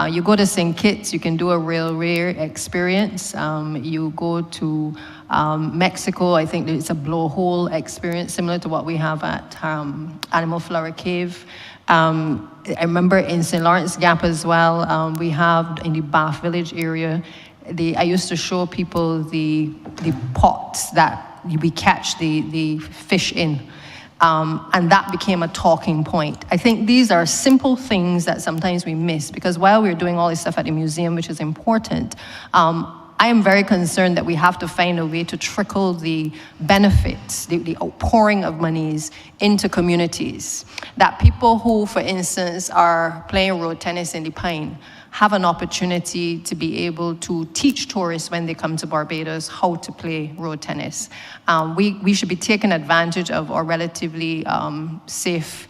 You go to St. Kitts, you can do a real rare experience. You go to Mexico, I think it's a blowhole experience similar to what we have at Animal Flower Cave. I remember in St. Lawrence Gap as well, we have in the Bath Village area, I used to show people the pots that we catch the fish in. And that became a talking point. I think these are simple things that sometimes we miss, because while we're doing all this stuff at the museum, which is important, I am very concerned that we have to find a way to trickle the benefits, the outpouring of monies into communities. That people who, for instance, are playing road tennis in the Pine have an opportunity to be able to teach tourists when they come to Barbados how to play road tennis. We should be taking advantage of our relatively safe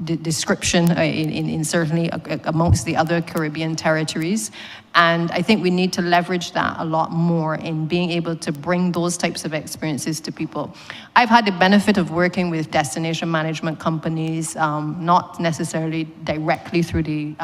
description in certainly amongst the other Caribbean territories. And I think we need to leverage that a lot more in being able to bring those types of experiences to people. I've had the benefit of working with destination management companies, not necessarily directly through the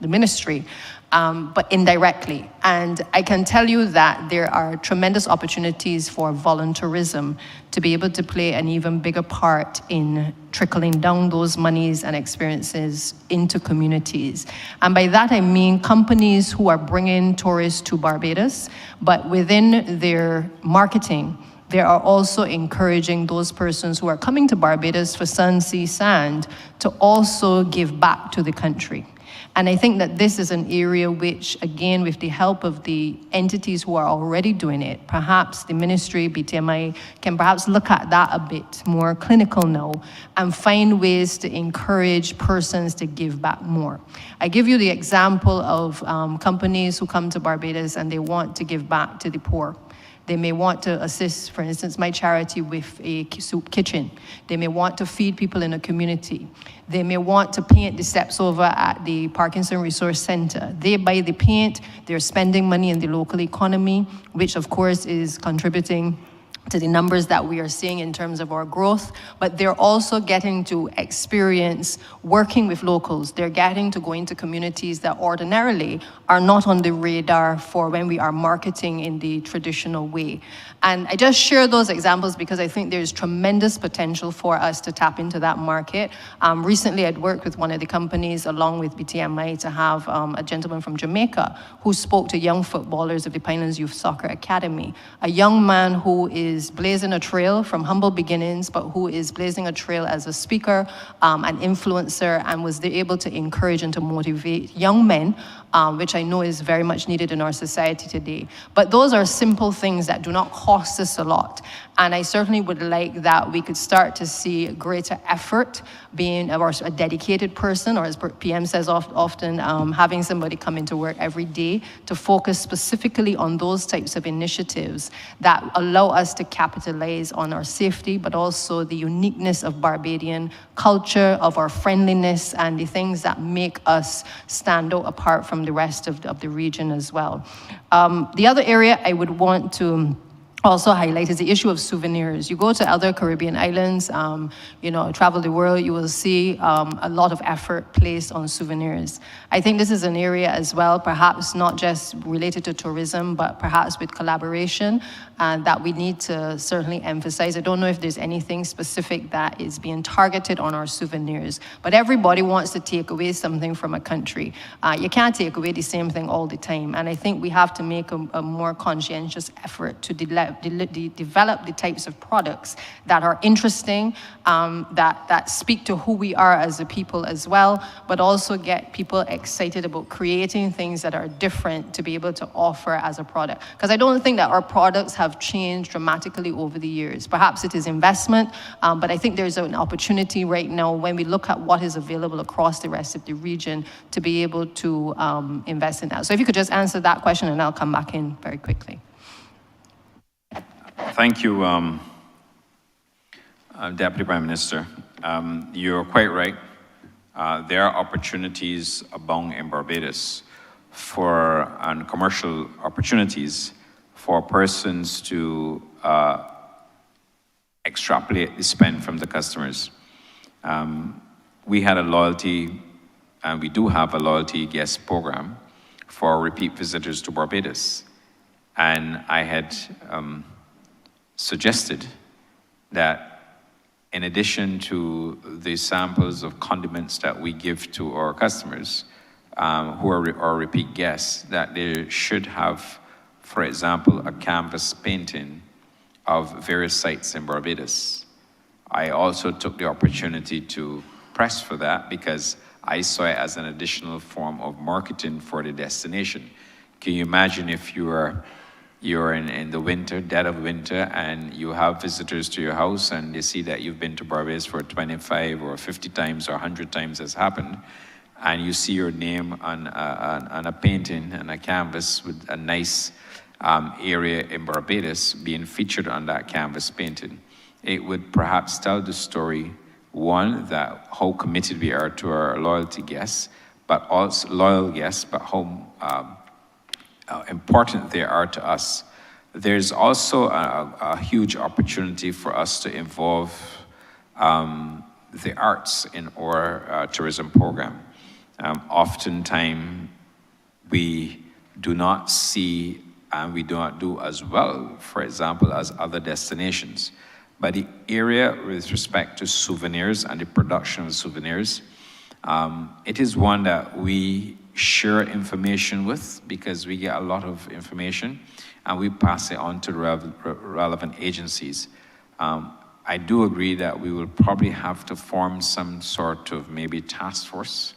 ministry, but indirectly. And I can tell you that there are tremendous opportunities for volunteerism to be able to play an even bigger part in trickling down those monies and experiences into communities. And by that I mean companies who are bringing tourists to Barbados, but within their marketing, they are also encouraging those persons who are coming to Barbados for sun, sea, sand to also give back to the country. And I think that this is an area which, again, with the help of the entities who are already doing it, perhaps the ministry, BTMI, can perhaps look at that a bit more clinical now and find ways to encourage persons to give back more. I give you the example of companies who come to Barbados and they want to give back to the poor. They may want to assist, for instance, my charity with a soup kitchen. They may want to feed people in a community. They may want to paint the steps over at the Parkinson Resource Center. They buy the paint, they're spending money in the local economy, which of course is contributing to the numbers that we are seeing in terms of our growth, but they're also getting to experience working with locals. They're getting to go into communities that ordinarily are not on the radar for when we are marketing in the traditional way. And I just share those examples because I think there's tremendous potential for us to tap into that market. Recently, I'd worked with one of the companies along with BTMI to have a gentleman from Jamaica who spoke to young footballers of the Pinelands Youth Soccer Academy, a young man who is blazing a trail from humble beginnings, but who is blazing a trail as a speaker, an influencer, and was able to encourage and to motivate young men, which I know is very much needed in our society today. But those are simple things that do not cost us a lot. And I certainly would like that we could start to see greater effort being a dedicated person, or as PM says often, having somebody come into work every day to focus specifically on those types of initiatives that allow us to capitalize on our safety, but also the uniqueness of Barbadian culture, of our friendliness, and the things that make us stand out apart from the rest of the region as well. The other area I would want to also highlight is the issue of souvenirs. You go to other Caribbean islands, travel the world, you will see a lot of effort placed on souvenirs. I think this is an area as well, perhaps not just related to tourism, but perhaps with collaboration that we need to certainly emphasize. I don't know if there's anything specific that is being targeted on our souvenirs, but everybody wants to take away something from a country. You can't take away the same thing all the time, and I think we have to make a more conscientious effort to develop the types of products that are interesting, that speak to who we are as a people as well, but also get people excited about creating things that are different to be able to offer as a product. Because I don't think that our products have changed dramatically over the years. Perhaps it is investment, but I think there's an opportunity right now when we look at what is available across the rest of the region to be able to invest in that. So if you could just answer that question and I'll come back in very quickly. Thank you, Deputy Prime Minister. You're quite right. There are opportunities abound in Barbados and commercial opportunities for persons to extrapolate the spend from the customers. We had a loyalty, and we do have a loyalty guest program for repeat visitors to Barbados. And I had suggested that in addition to the samples of condiments that we give to our customers who are our repeat guests, that they should have, for example, a canvas painting of various sites in Barbados. I also took the opportunity to press for that because I saw it as an additional form of marketing for the destination. Can you imagine if you're in the winter, dead of winter, and you have visitors to your house and they see that you've been to Barbados for 25 or 50 times or 100 times has happened, and you see your name on a painting and a canvas with a nice area in Barbados being featured on that canvas painting. It would perhaps tell the story, one, that how committed we are to our loyalty guests, but also loyal guests, but how important they are to us, there's also a huge opportunity for us to involve the arts in our tourism program. Oftentimes, we do not see and we do not do as well, for example, as other destinations. But the area with respect to souvenirs and the production of souvenirs, it is one that we share information with because we get a lot of information and we pass it on to the relevant agencies. I do agree that we will probably have to form some sort of maybe task force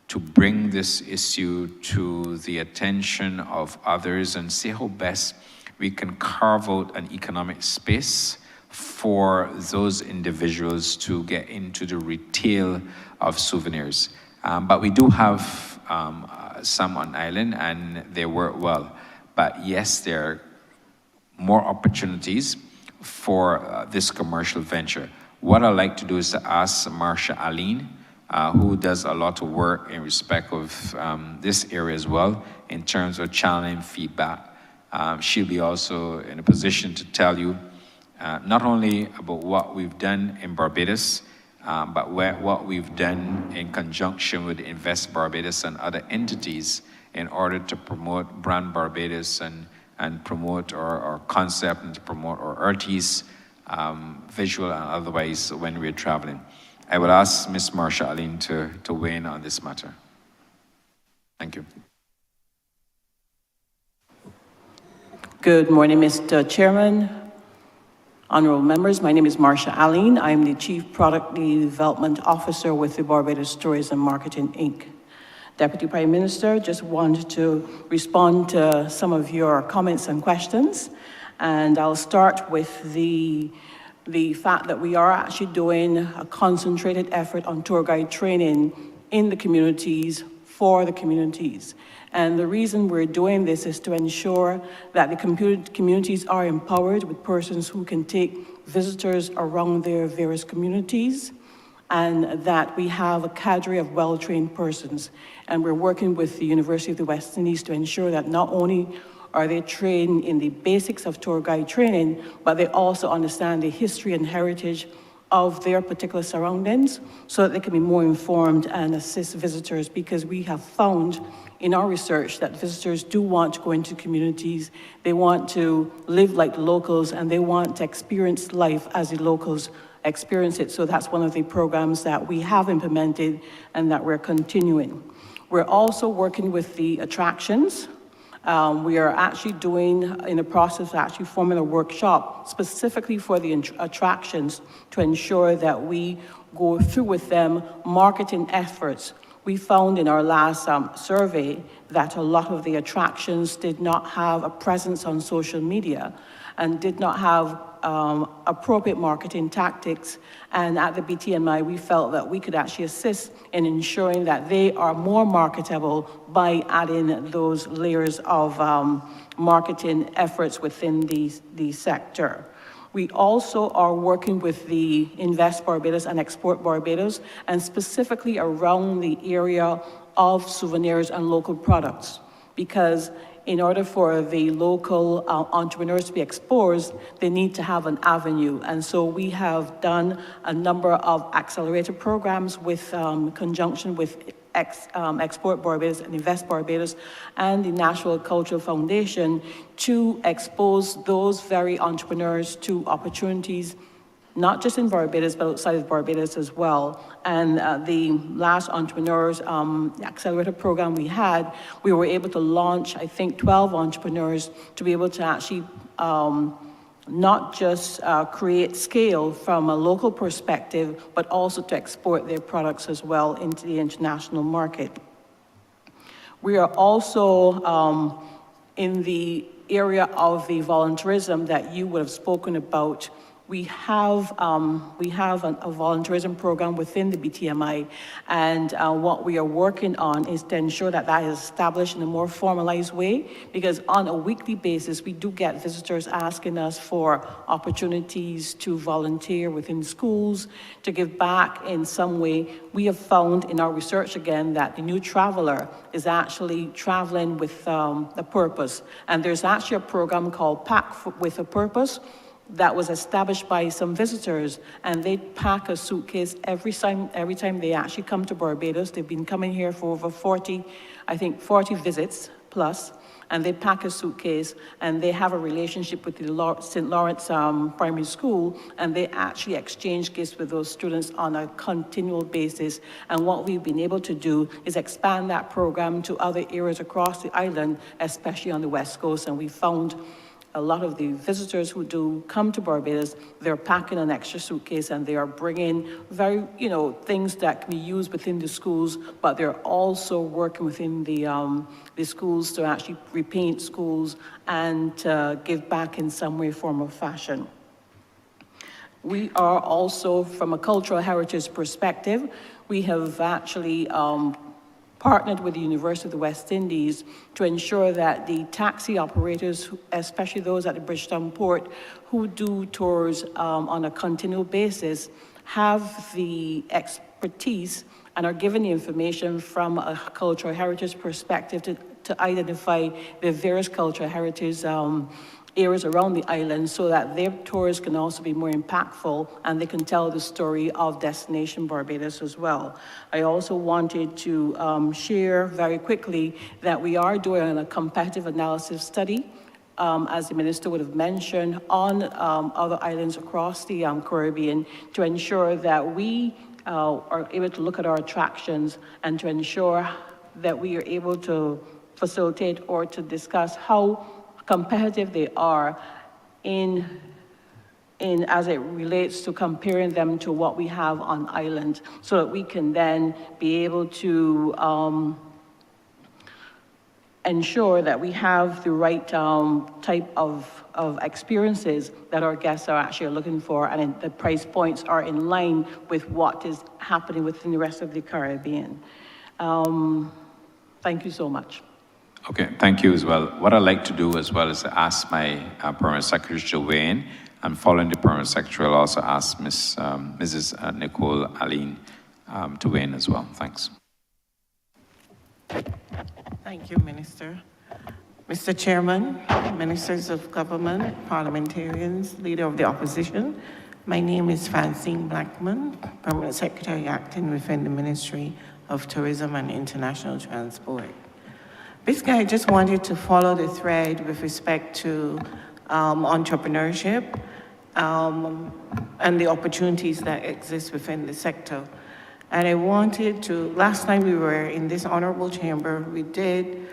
to bring this issue to the attention of others and see how best we can carve out an economic space for those individuals to get into the retail of souvenirs. But we do have some on island and they work well. But yes, there are more opportunities for this commercial venture. What I'd like to do is to ask Marsha Aline, who does a lot of work in respect of this area as well, in terms of channeling feedback. She'll be also in a position to tell you not only about what we've done in Barbados, but what we've done in conjunction with Invest Barbados and other entities in order to promote Brand Barbados and promote our concept and to promote our artists, visual and otherwise, when we're traveling. I would ask Ms. Marsha Aline to weigh in on this matter. Thank you. Good morning, Mr. Chairman, honorable members. My name is Marsha Aline. I'm the Chief Product Development Officer with the Barbados Tourism Marketing, Inc. Deputy Prime Minister, just wanted to respond to some of your comments and questions. And I'll start with the fact that we are actually doing a concentrated effort on tour guide training in the communities, for the communities. And the reason we're doing this is to ensure that the communities are empowered with persons who can take visitors around their various communities, and that we have a cadre of well-trained persons. And we're working with the University of the West Indies to ensure that not only are they trained in the basics of tour guide training, but they also understand the history and heritage of their particular surroundings so that they can be more informed and assist visitors, because we have found in our research that visitors do want to go into communities, they want to live like locals, and they want to experience life as the locals experience it. So that's one of the programs that we have implemented and that we're continuing. We're also working with the attractions. We are actually in the process of actually forming a workshop specifically for the attractions to ensure that we go through with them marketing efforts. We found in our last survey that a lot of the attractions did not have a presence on social media and did not have appropriate marketing tactics. And at the BTMI, we felt that we could actually assist in ensuring that they are more marketable by adding those layers of marketing efforts within the sector. We also are working with the Invest Barbados and Export Barbados, and specifically around the area of souvenirs and local products, because in order for the local entrepreneurs to be exposed, they need to have an avenue. And so we have done a number of accelerator programs with conjunction with Export Barbados and Invest Barbados and the National Cultural Foundation to expose those very entrepreneurs to opportunities, not just in Barbados, but outside of Barbados as well. And the last entrepreneurs accelerator program we were able to launch, I think, 12 entrepreneurs to be able to actually not just create scale from a local perspective, but also to export their products as well into the international market. We are also in the area of the volunteerism that you would have spoken about. we have a volunteerism program within the BTMI, and what we are working on is to ensure that that is established in a more formalized way, because on a weekly basis, we do get visitors asking us for opportunities to volunteer within schools, to give back in some way. We have found in our research again that the new traveler is actually traveling with a purpose. And there's actually a program called Pack with a Purpose that was established by some visitors, and they pack a suitcase every time they actually come to Barbados. They've been coming here for over 40 visits plus, and they pack a suitcase, and they have a relationship with the St. Lawrence Primary School, and they actually exchange gifts with those students on a continual basis. And what we've been able to do is expand that program to other areas across the island, especially on the West Coast, and we found a lot of the visitors who do come to Barbados, they're packing an extra suitcase and they are bringing very, things that can be used within the schools, but they're also working within the schools to actually repaint schools and give back in some way, form, or fashion. We are also, from a cultural heritage perspective, we have actually partnered with the University of the West Indies to ensure that the taxi operators, especially those at the Bridgetown Port, who do tours on a continual basis, have the expertise and are given the information from a cultural heritage perspective to identify the various cultural heritage areas around the island, so that their tours can also be more impactful and they can tell the story of Destination Barbados as well. I also wanted to share very quickly that we are doing a competitive analysis study, as the minister would have mentioned, on other islands across the Caribbean, to ensure that we are able to look at our attractions and to ensure that we are able to facilitate or to discuss how competitive they are in as it relates to comparing them to what we have on island, so that we can then be able to ensure that we have the right type of experiences that our guests are actually looking for, and the price points are in line with what is happening within the rest of the Caribbean. Thank you so much. Okay, thank you as well. What I'd like to do as well is to ask my Permanent Secretary to weigh in, and following the Permanent Secretary, I'll also ask Mrs. Nicole Aline to weigh in as well. Thanks. Thank you, Minister. Mr. Chairman, Ministers of Government, Parliamentarians, Leader of the Opposition, my name is Francine Blackman, Permanent Secretary acting within the Ministry of Tourism and International Transport. Basically, I just wanted to follow the thread with respect to entrepreneurship and the opportunities that exist within the sector. And I wanted to, last time we were in this honorable chamber, we did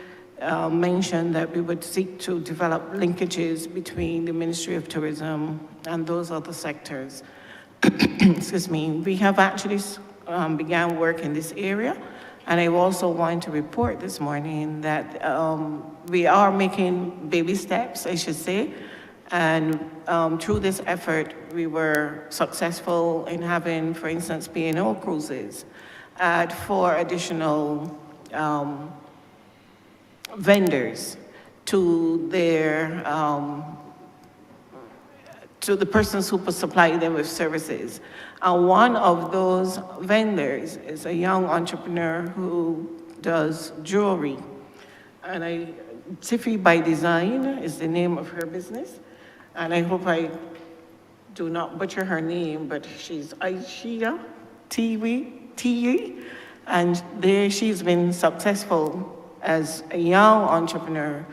mention that we would seek to develop linkages between the Ministry of Tourism and those other sectors. Excuse me. We have actually began work in this area. And I also want to report this morning that we are making baby steps, I should say. And through this effort, we were successful in having, for instance, P&O cruises add 4 additional vendors to their to the persons who supply them with services. And one of those vendors is a young entrepreneur who does jewelry. And Tiffy by Design is the name of her business. And I hope I do not butcher her name, but she's Aishia Tiwi. And there she's been successful as a young entrepreneur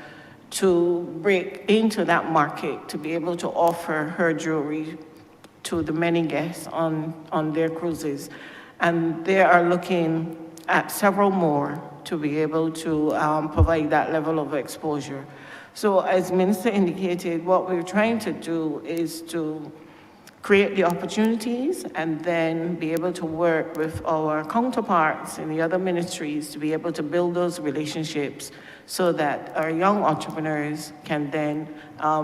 to break into that market, to be able to offer her jewelry to the many guests on their cruises. And they are looking at several more to be able to provide that level of exposure. So as Minister indicated, what we're trying to do is to create the opportunities and then be able to work with our counterparts in the other ministries to be able to build those relationships so that our young entrepreneurs can then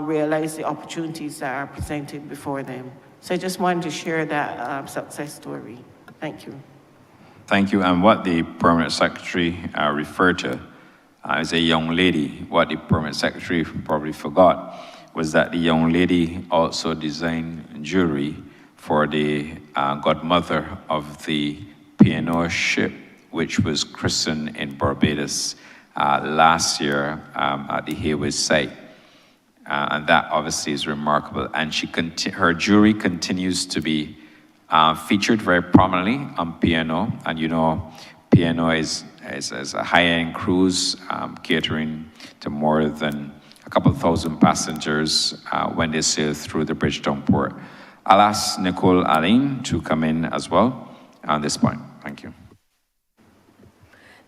realize the opportunities that are presented before them. So I just wanted to share that success story. Thank you. Thank you. And what the permanent secretary referred to as a young lady, what the permanent secretary probably forgot was that the young lady also designed jewelry for the godmother of the P&O ship, which was christened in Barbados last year at the Hayward site. And that obviously is remarkable. And her jewelry continues to be featured very prominently on P&O. And you know, P&O is a high-end cruise catering to more than a couple thousand passengers when they sail through the Bridgetown port. I'll ask Nicole Aline to come in as well on this point. Thank you.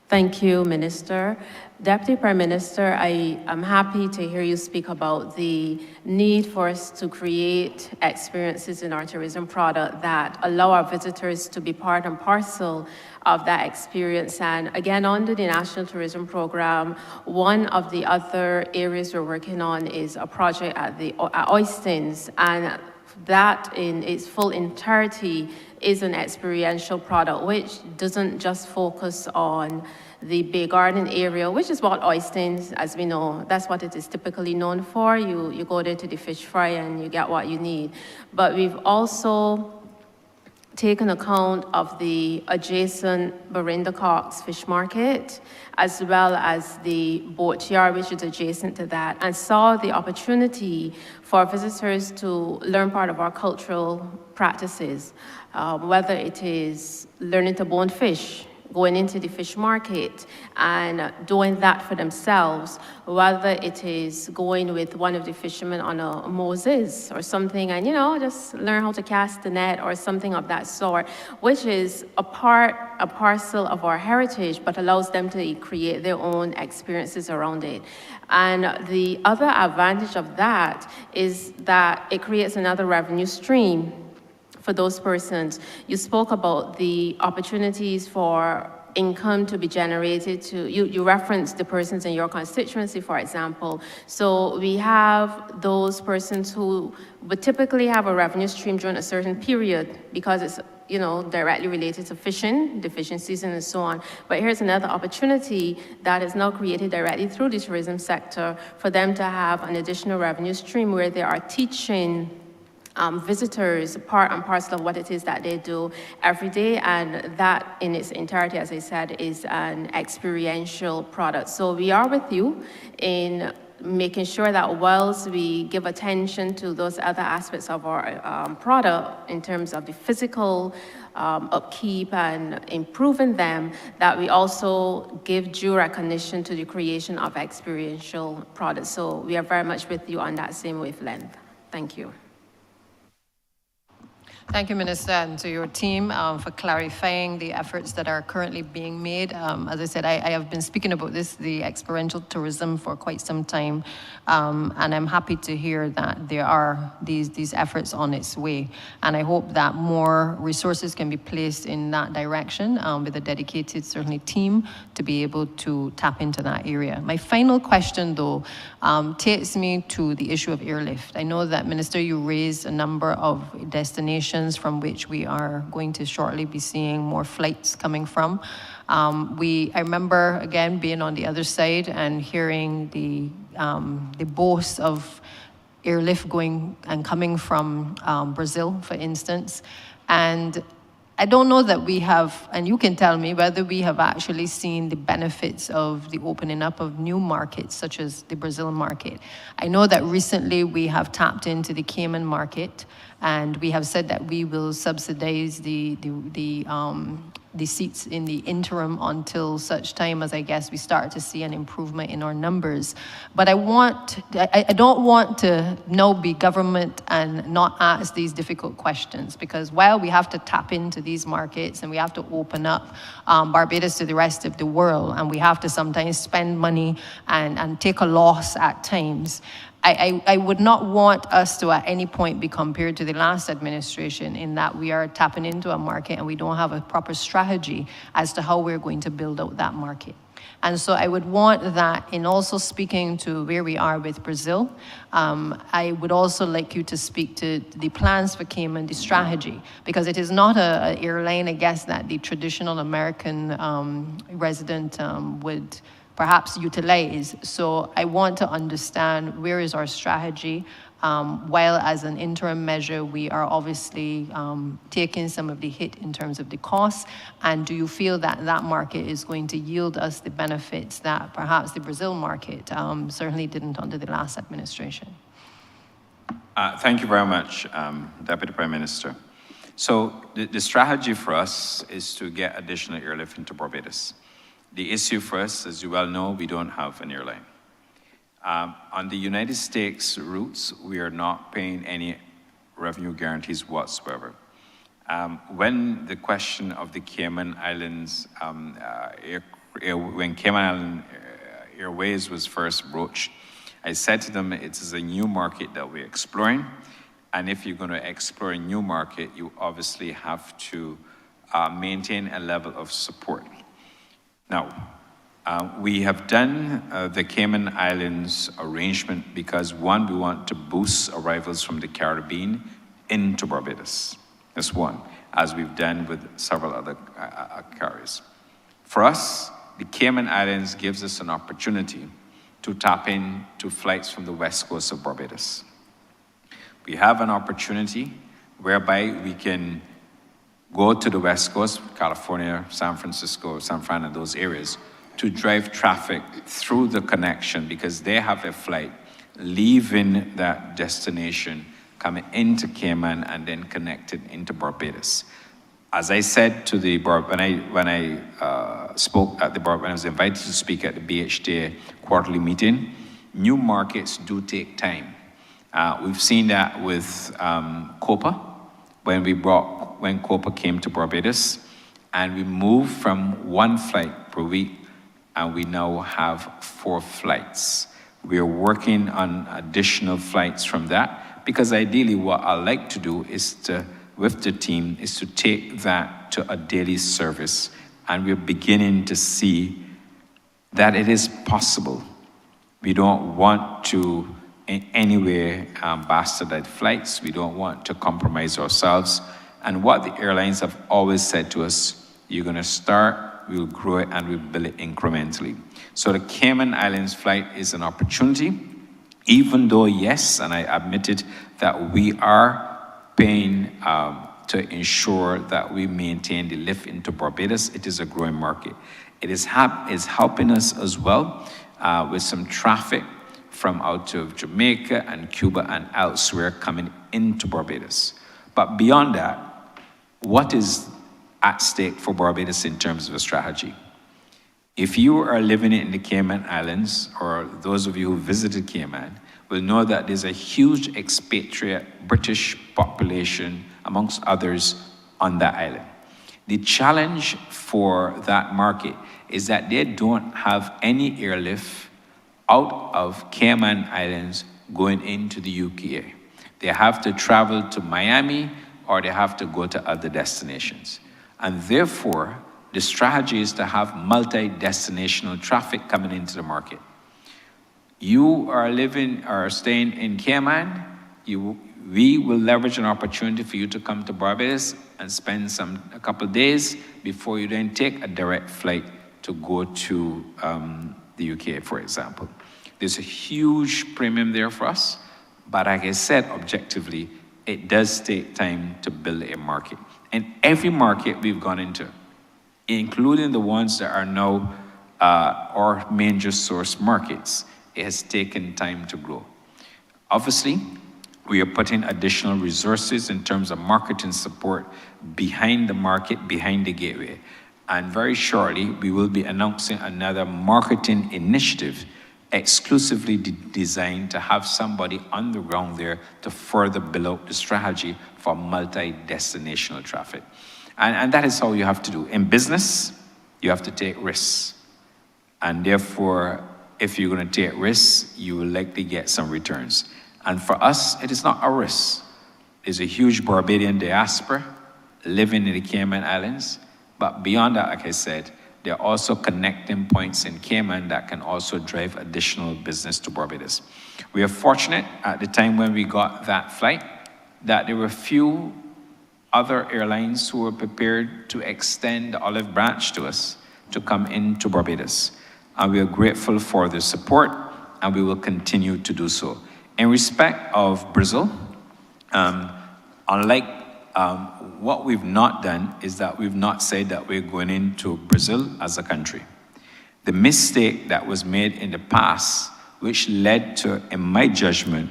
Thank you, Minister. Deputy Prime Minister, I am happy to hear you speak about the need for us to create experiences in our tourism product that allow our visitors to be part and parcel of that experience. And again, under the National Tourism Program, one of the other areas we're working on is a project at Oystins, and that in its full entirety is an experiential product which doesn't just focus on the Bay Garden area, which is what Oystins, as we know, that's what it is typically known for. You go there to the fish fry and you get what you need. But we've also taken account of the adjacent Barinda Cox Fish Market, as well as the boatyard, which is adjacent to that, and saw the opportunity for visitors to learn part of our cultural practices, whether it is learning to bone fish, going into the fish market and doing that for themselves, whether it is going with one of the fishermen on a Moses or something and, you know, just learn how to cast the net or something of that sort, which is a parcel of our heritage, but allows them to create their own experiences around it. And the other advantage of that is that it creates another revenue stream for those persons. You spoke about the opportunities for income to be generated you referenced the persons in your constituency, for example. So we have those persons who would typically have a revenue stream during a certain period because it's, you know, directly related to fishing, the fishing season and so on. But here's another opportunity that is now created directly through the tourism sector for them to have an additional revenue stream where they are teaching visitors part and parcel of what it is that they do every day, and that in its entirety, as I said, is an experiential product. So we are with you in making sure that whilst we give attention to those other aspects of our product in terms of the physical upkeep and improving them, that we also give due recognition to the creation of experiential products. So we are very much with you on that same wavelength. Thank you. Thank you, Minister, and to your team for clarifying the efforts that are currently being made. As I said, I have been speaking about this, the experiential tourism, for quite some time, and I'm happy to hear that there are these efforts on its way. And I hope that more resources can be placed in that direction with a dedicated, certainly, team to be able to tap into that area. My final question, though, takes me to the issue of airlift. I know that, Minister, you raised a number of destinations from which we are going to shortly be seeing more flights coming from. I remember, again, being on the other side and hearing the boast of airlift going and coming from Brazil, for instance. And I don't know that we have, and you can tell me whether we have actually seen the benefits of the opening up of new markets, such as the Brazil market. I know that recently we have tapped into the Cayman market, and we have said that we will subsidize the seats in the interim until such time as, I guess, we start to see an improvement in our numbers. But I don't want to now be government and not ask these difficult questions, because while we have to tap into these markets and we have to open up Barbados to the rest of the world, and we have to sometimes spend money and take a loss at times, I would not want us to at any point be compared to the last administration in that we are tapping into a market and we don't have a proper strategy as to how we're going to build out that market. And so I would want that in also speaking to where we are with Brazil, I would also like you to speak to the plans for Cayman, the strategy, because it is not an airline, I guess, that the traditional American resident would perhaps utilize. So I want to understand where is our strategy, while as an interim measure, we are obviously taking some of the hit in terms of the costs. And do you feel that that market is going to yield us the benefits that perhaps the Brazil market certainly didn't under the last administration? Thank you very much, Deputy Prime Minister. So the strategy for us is to get additional airlift into Barbados. The issue for us, as you well know, we don't have an airline. On the United States routes, we are not paying any revenue guarantees whatsoever. When the question of the Cayman Islands, when Cayman Island Airways was first broached, I said to them, it is a new market that we're exploring. And if you're going to explore a new market, you obviously have to maintain a level of support. Now, we have done the Cayman Islands arrangement because, one, we want to boost arrivals from the Caribbean into Barbados. That's one, as we've done with several other carriers. For us, the Cayman Islands gives us an opportunity to tap into flights from the west coast of Barbados. We have an opportunity whereby we can go to the west coast, California, San Francisco, San Fran, and those areas, to drive traffic through the connection because they have a flight leaving that destination, coming into Cayman, and then connected into Barbados. As I said to the when I spoke at the when I was invited to speak at the BHTA quarterly meeting, new markets do take time. We've seen that with COPA when COPA came to Barbados, and we moved from 1 flight per week, and we now have 4 flights. We are working on additional flights from that, because ideally what I like to do is to, with the team, is to take that to a daily service, and we're beginning to see that it is possible. We don't want to in any way bastardize flights. We don't want to compromise ourselves. And what the airlines have always said to us, you're going to start, we'll grow it, and we'll build it incrementally. So the Cayman Islands flight is an opportunity, even though, yes, and I admitted that we are paying to ensure that we maintain the lift into Barbados. It is a growing market. It is helping us as well with some traffic from out of Jamaica and Cuba and elsewhere coming into Barbados. But beyond that, what is at stake for Barbados in terms of a strategy? If you are living in the Cayman Islands, or those of you who visited Cayman, will know that there's a huge expatriate British population, amongst others, on that island. The challenge for that market is that they don't have any airlift out of Cayman Islands going into the UK. They have to travel to Miami, or they have to go to other destinations. And therefore, the strategy is to have multi-destinational traffic coming into the market. You are living or staying in Cayman, we will leverage an opportunity for you to come to Barbados and spend a couple of days before you then take a direct flight to go to the UK, for example. There's a huge premium there for us, but like I said, objectively, it does take time to build a market. And every market we've gone into, including the ones that are now our major source markets, it has taken time to grow. Obviously, we are putting additional resources in terms of marketing support behind the market, behind the gateway. And very shortly, we will be announcing another marketing initiative exclusively designed to have somebody on the ground there to further build out the strategy for multi-destinational traffic. And that is how you have to do. In business, you have to take risks. And therefore, if you're going to take risks, you will likely get some returns. And for us, it is not a risk. There's a huge Barbadian diaspora living in the Cayman Islands. But beyond that, like I said, There are also connecting points in Cayman that can also drive additional business to Barbados. We are fortunate at the time when we got that flight that there were few other airlines who were prepared to extend the olive branch to us to come into Barbados. And we are grateful for their support, and we will continue to do so. In respect of Brazil, unlike what we've not done is that we've not said that we're going into Brazil as a country. The mistake that was made in the past, which led to, in my judgment,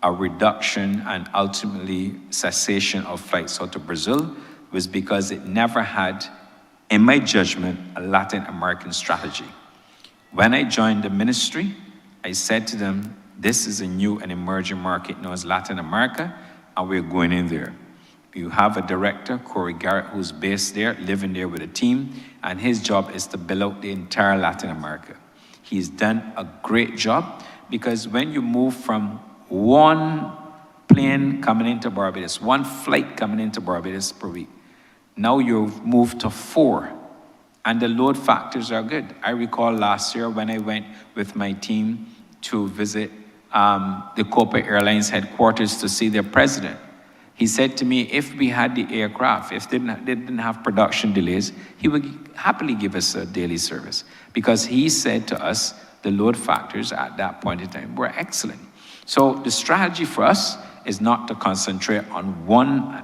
a reduction and ultimately cessation of flights out of Brazil, was because it never had, in my judgment, a Latin American strategy. When I joined the ministry, I said to them, this is a new and emerging market known as Latin America, and we're going in there. You have a director, Corey Garrett, who's based there, living there with a team, and his job is to build out the entire Latin America. He's done a great job, because when you move from one plane coming into Barbados, one flight coming into Barbados per week, now you've moved to 4, and the load factors are good. I recall last year when I went with my team to visit the Copa Airlines headquarters to see their president. He said to me, if we had the aircraft, if they didn't have production delays, he would happily give us a daily service, because he said to us the load factors at that point in time were excellent. So the strategy for us is not to concentrate on one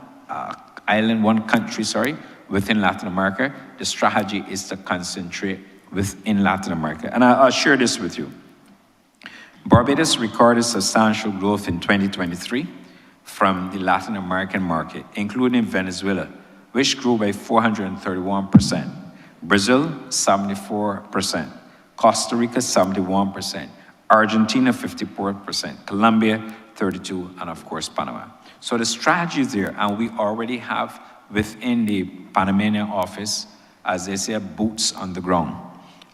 island, one country, within Latin America. The strategy is to concentrate within Latin America. And I'll share this with you. Barbados recorded substantial growth in 2023 from the Latin American market, including Venezuela, which grew by 431%, Brazil, 74%, Costa Rica, 71%, Argentina, 54%, Colombia, 32%, and of course, Panama. So the strategy is there, and we already have within the Panamanian office, as they say, boots on the ground.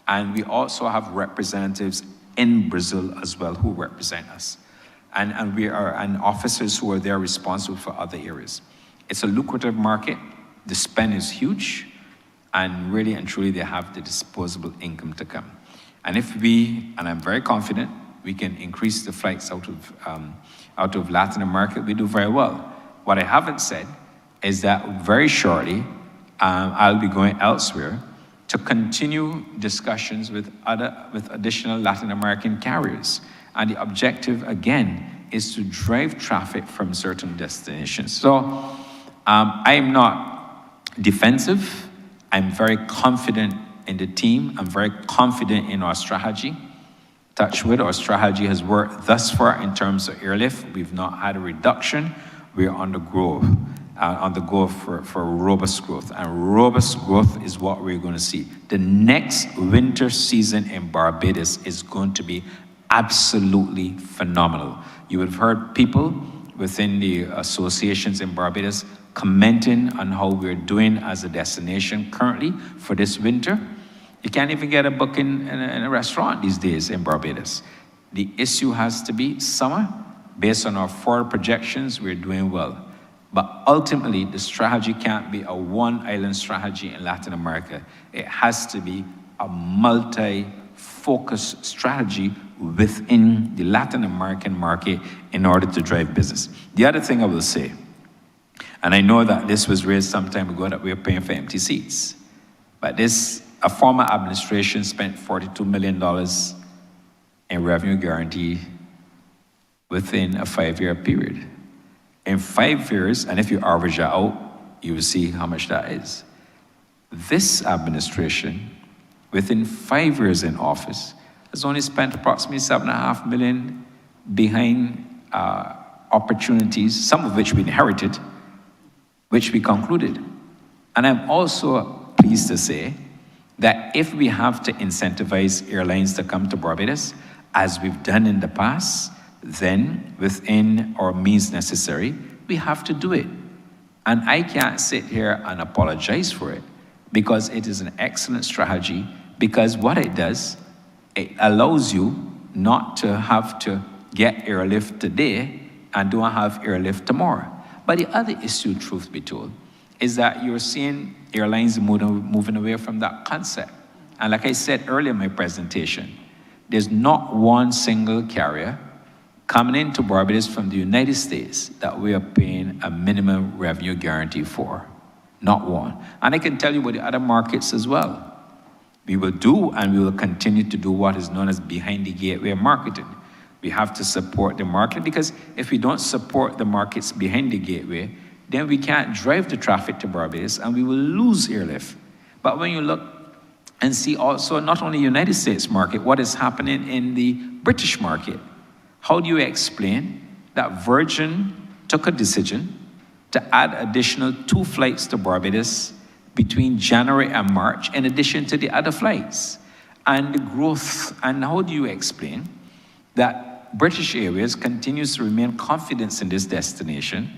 And we also have representatives in Brazil as well who represent us. And officers who are there responsible for other areas. It's a lucrative market. The spend is huge, and really and truly they have the disposable income to come. And if we, and I'm very confident, we can increase the flights out of Latin America, we do very well. What I haven't said is that very shortly, I'll be going elsewhere to continue discussions with additional Latin American carriers. And the objective, again, is to drive traffic from certain destinations. So I'm not defensive. I'm very confident in the team. I'm very confident in our strategy. Touch wood, our strategy has worked thus far in terms of airlift. We've not had a reduction. We're on the growth. On the go for robust growth. And robust growth is what we're going to see. The next winter season in Barbados is going to be absolutely phenomenal. You would have heard people within the associations in Barbados commenting on how we're doing as a destination currently for this winter. You can't even get a booking in a restaurant these days in Barbados. The issue has to be summer. Based on our forward projections, we're doing well. But ultimately, the strategy can't be a one-island strategy in Latin America. It has to be a multi-focus strategy within the Latin American market in order to drive business. The other thing I will say, and I know that this was raised some time ago that we are paying for empty seats, but a former administration spent $42 million in revenue guarantee within a 5-year period. In 5 years, and if you average it out, you will see how much that is. This administration, within 5 years in office, has only spent approximately $7.5 million behind opportunities, some of which we inherited, which we concluded. And I'm also pleased to say that if we have to incentivize airlines to come to Barbados, as we've done in the past, then within our means necessary, we have to do it. And I can't sit here and apologize for it, because it is an excellent strategy, because what it does, it allows you not to have to get airlift today and don't have airlift tomorrow. But the other issue, truth be told, is that you're seeing airlines moving away from that concept. And like I said earlier in my presentation, there's not one single carrier coming into Barbados from the United States that we are paying a minimum revenue guarantee for. Not one. And I can tell you about the other markets as well. We will do and we will continue to do what is known as behind the gateway marketing. We have to support the market, because if we don't support the markets behind the gateway, then we can't drive the traffic to Barbados and we will lose airlift. But when you look and see also not only United States market, what is happening in the British market, how do you explain that Virgin took a decision to add additional 2 flights to Barbados between January and March, in addition to the other flights? And the growth, and how do you explain that British Airways continues to remain confident in this destination,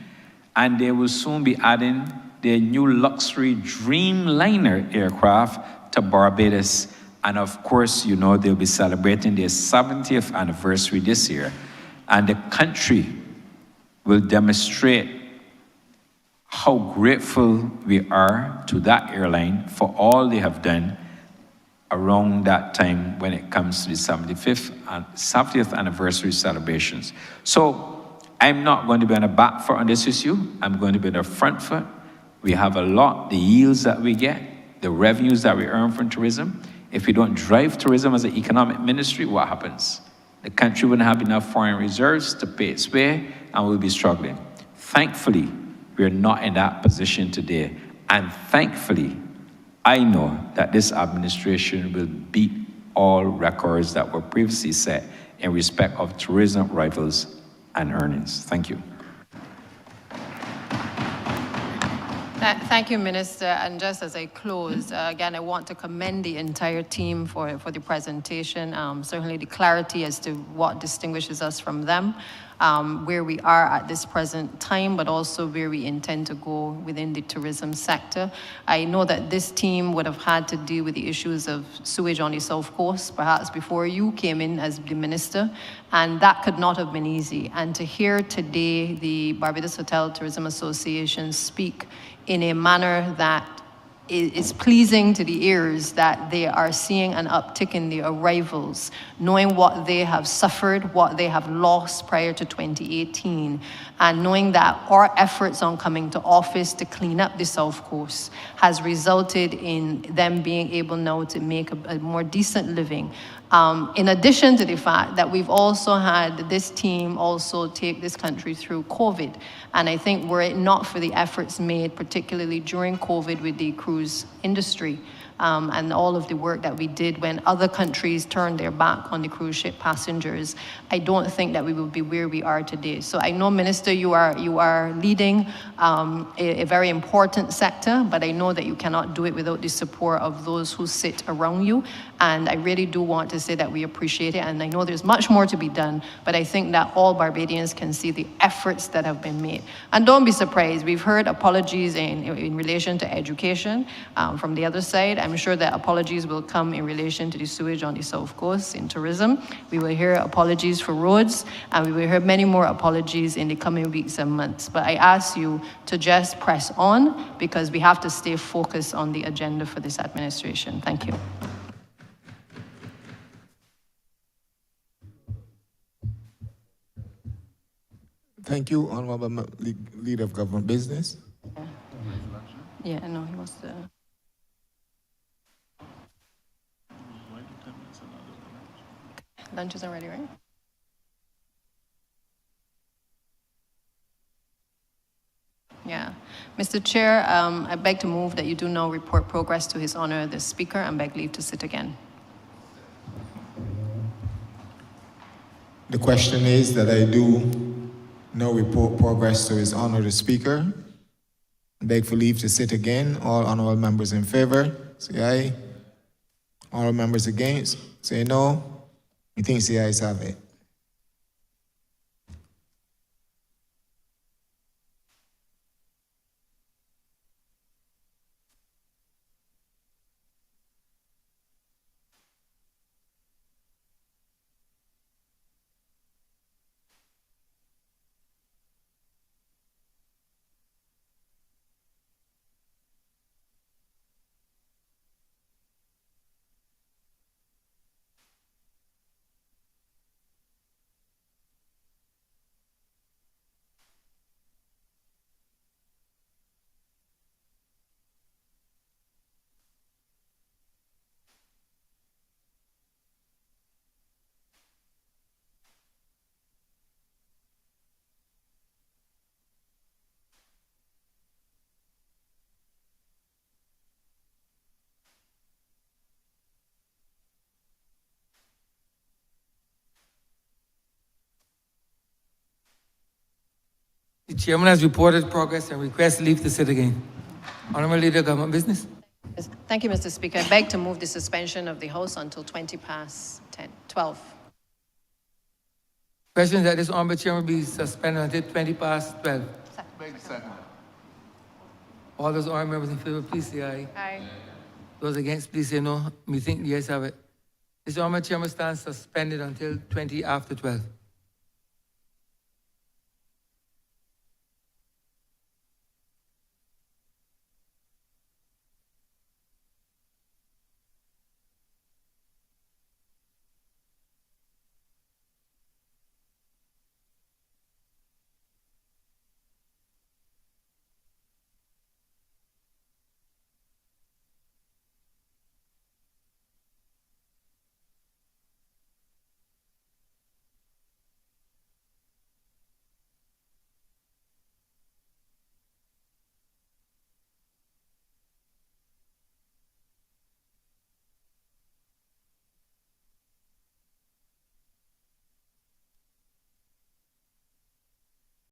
and they will soon be adding their new luxury Dreamliner aircraft to Barbados? And of course, you know, they'll be celebrating their 70th anniversary this year. And the country will demonstrate how grateful we are to that airline for all they have done around that time when it comes to the 70th anniversary celebrations. So I'm not going to be on the back foot on this issue. I'm going to be on the front foot. We have a lot, the yields that we get, the revenues that we earn from tourism. If we don't drive tourism as an economic ministry, what happens? The country wouldn't have enough foreign reserves to pay its way, and we'll be struggling. Thankfully, we're not in that position today. And thankfully, I know that this administration will beat all records that were previously set in respect of tourism arrivals and earnings. Thank you. Thank you, Minister. And just as I close, again, I want to commend the entire team for the presentation, certainly the clarity as to what distinguishes us from them, where we are at this present time, but also where we intend to go within the tourism sector. I know that this team would have had to deal with the issues of sewage on the South Coast, perhaps before you came in as the minister, and that could not have been easy. And to hear today the Barbados Hotel Tourism Association speak in a manner that is pleasing to the ears, that they are seeing an uptick in the arrivals, knowing what they have suffered, what they have lost prior to 2018, and knowing that our efforts on coming to office to clean up the South Coast has resulted in them being able now to make a more decent living. In addition to the fact that we've also had this team also take this country through COVID. And I think were it not for the efforts made, particularly during COVID with the cruise industry, and all of the work that we did when other countries turned their back on the cruise ship passengers, I don't think that we would be where we are today. So I know, Minister, you are leading a very important sector, but I know that you cannot do it without the support of those who sit around you. And I really do want to say that we appreciate it. And I know there's much more to be done, but I think that all Barbadians can see the efforts that have been made. And don't be surprised, we've heard apologies in relation to education from the other side. I'm sure that apologies will come in relation to the sewage on the South Coast, in tourism. We will hear apologies for roads, and we will hear many more apologies in the coming weeks and months. But I ask you to just press on, because we have to stay focused on the agenda for this administration. Thank you. Thank you, Honourable Leader of Government Business. Yeah, no, he wants to. Lunch isn't ready, right? Yeah. Mr. Chair, I beg to move that you do now report progress to His Honor the Speaker, and beg leave to sit again. The question is that I do now report progress to His Honor the Speaker. Beg for leave to sit again. All honourable members in favour, say aye. All members against, say no. We think the ayes have it. The chairman has reported progress and requests leave to sit again. Honourable Leader of Government Business. Yes, thank you, Mr. Speaker. I beg to move the suspension of the House until 12. Question that this honourable chairman be suspended until 12. All those honourable members in favor, please say aye. Aye. Those against, please say no. Me think the ayes have it. This honourable chairman stands suspended until 12.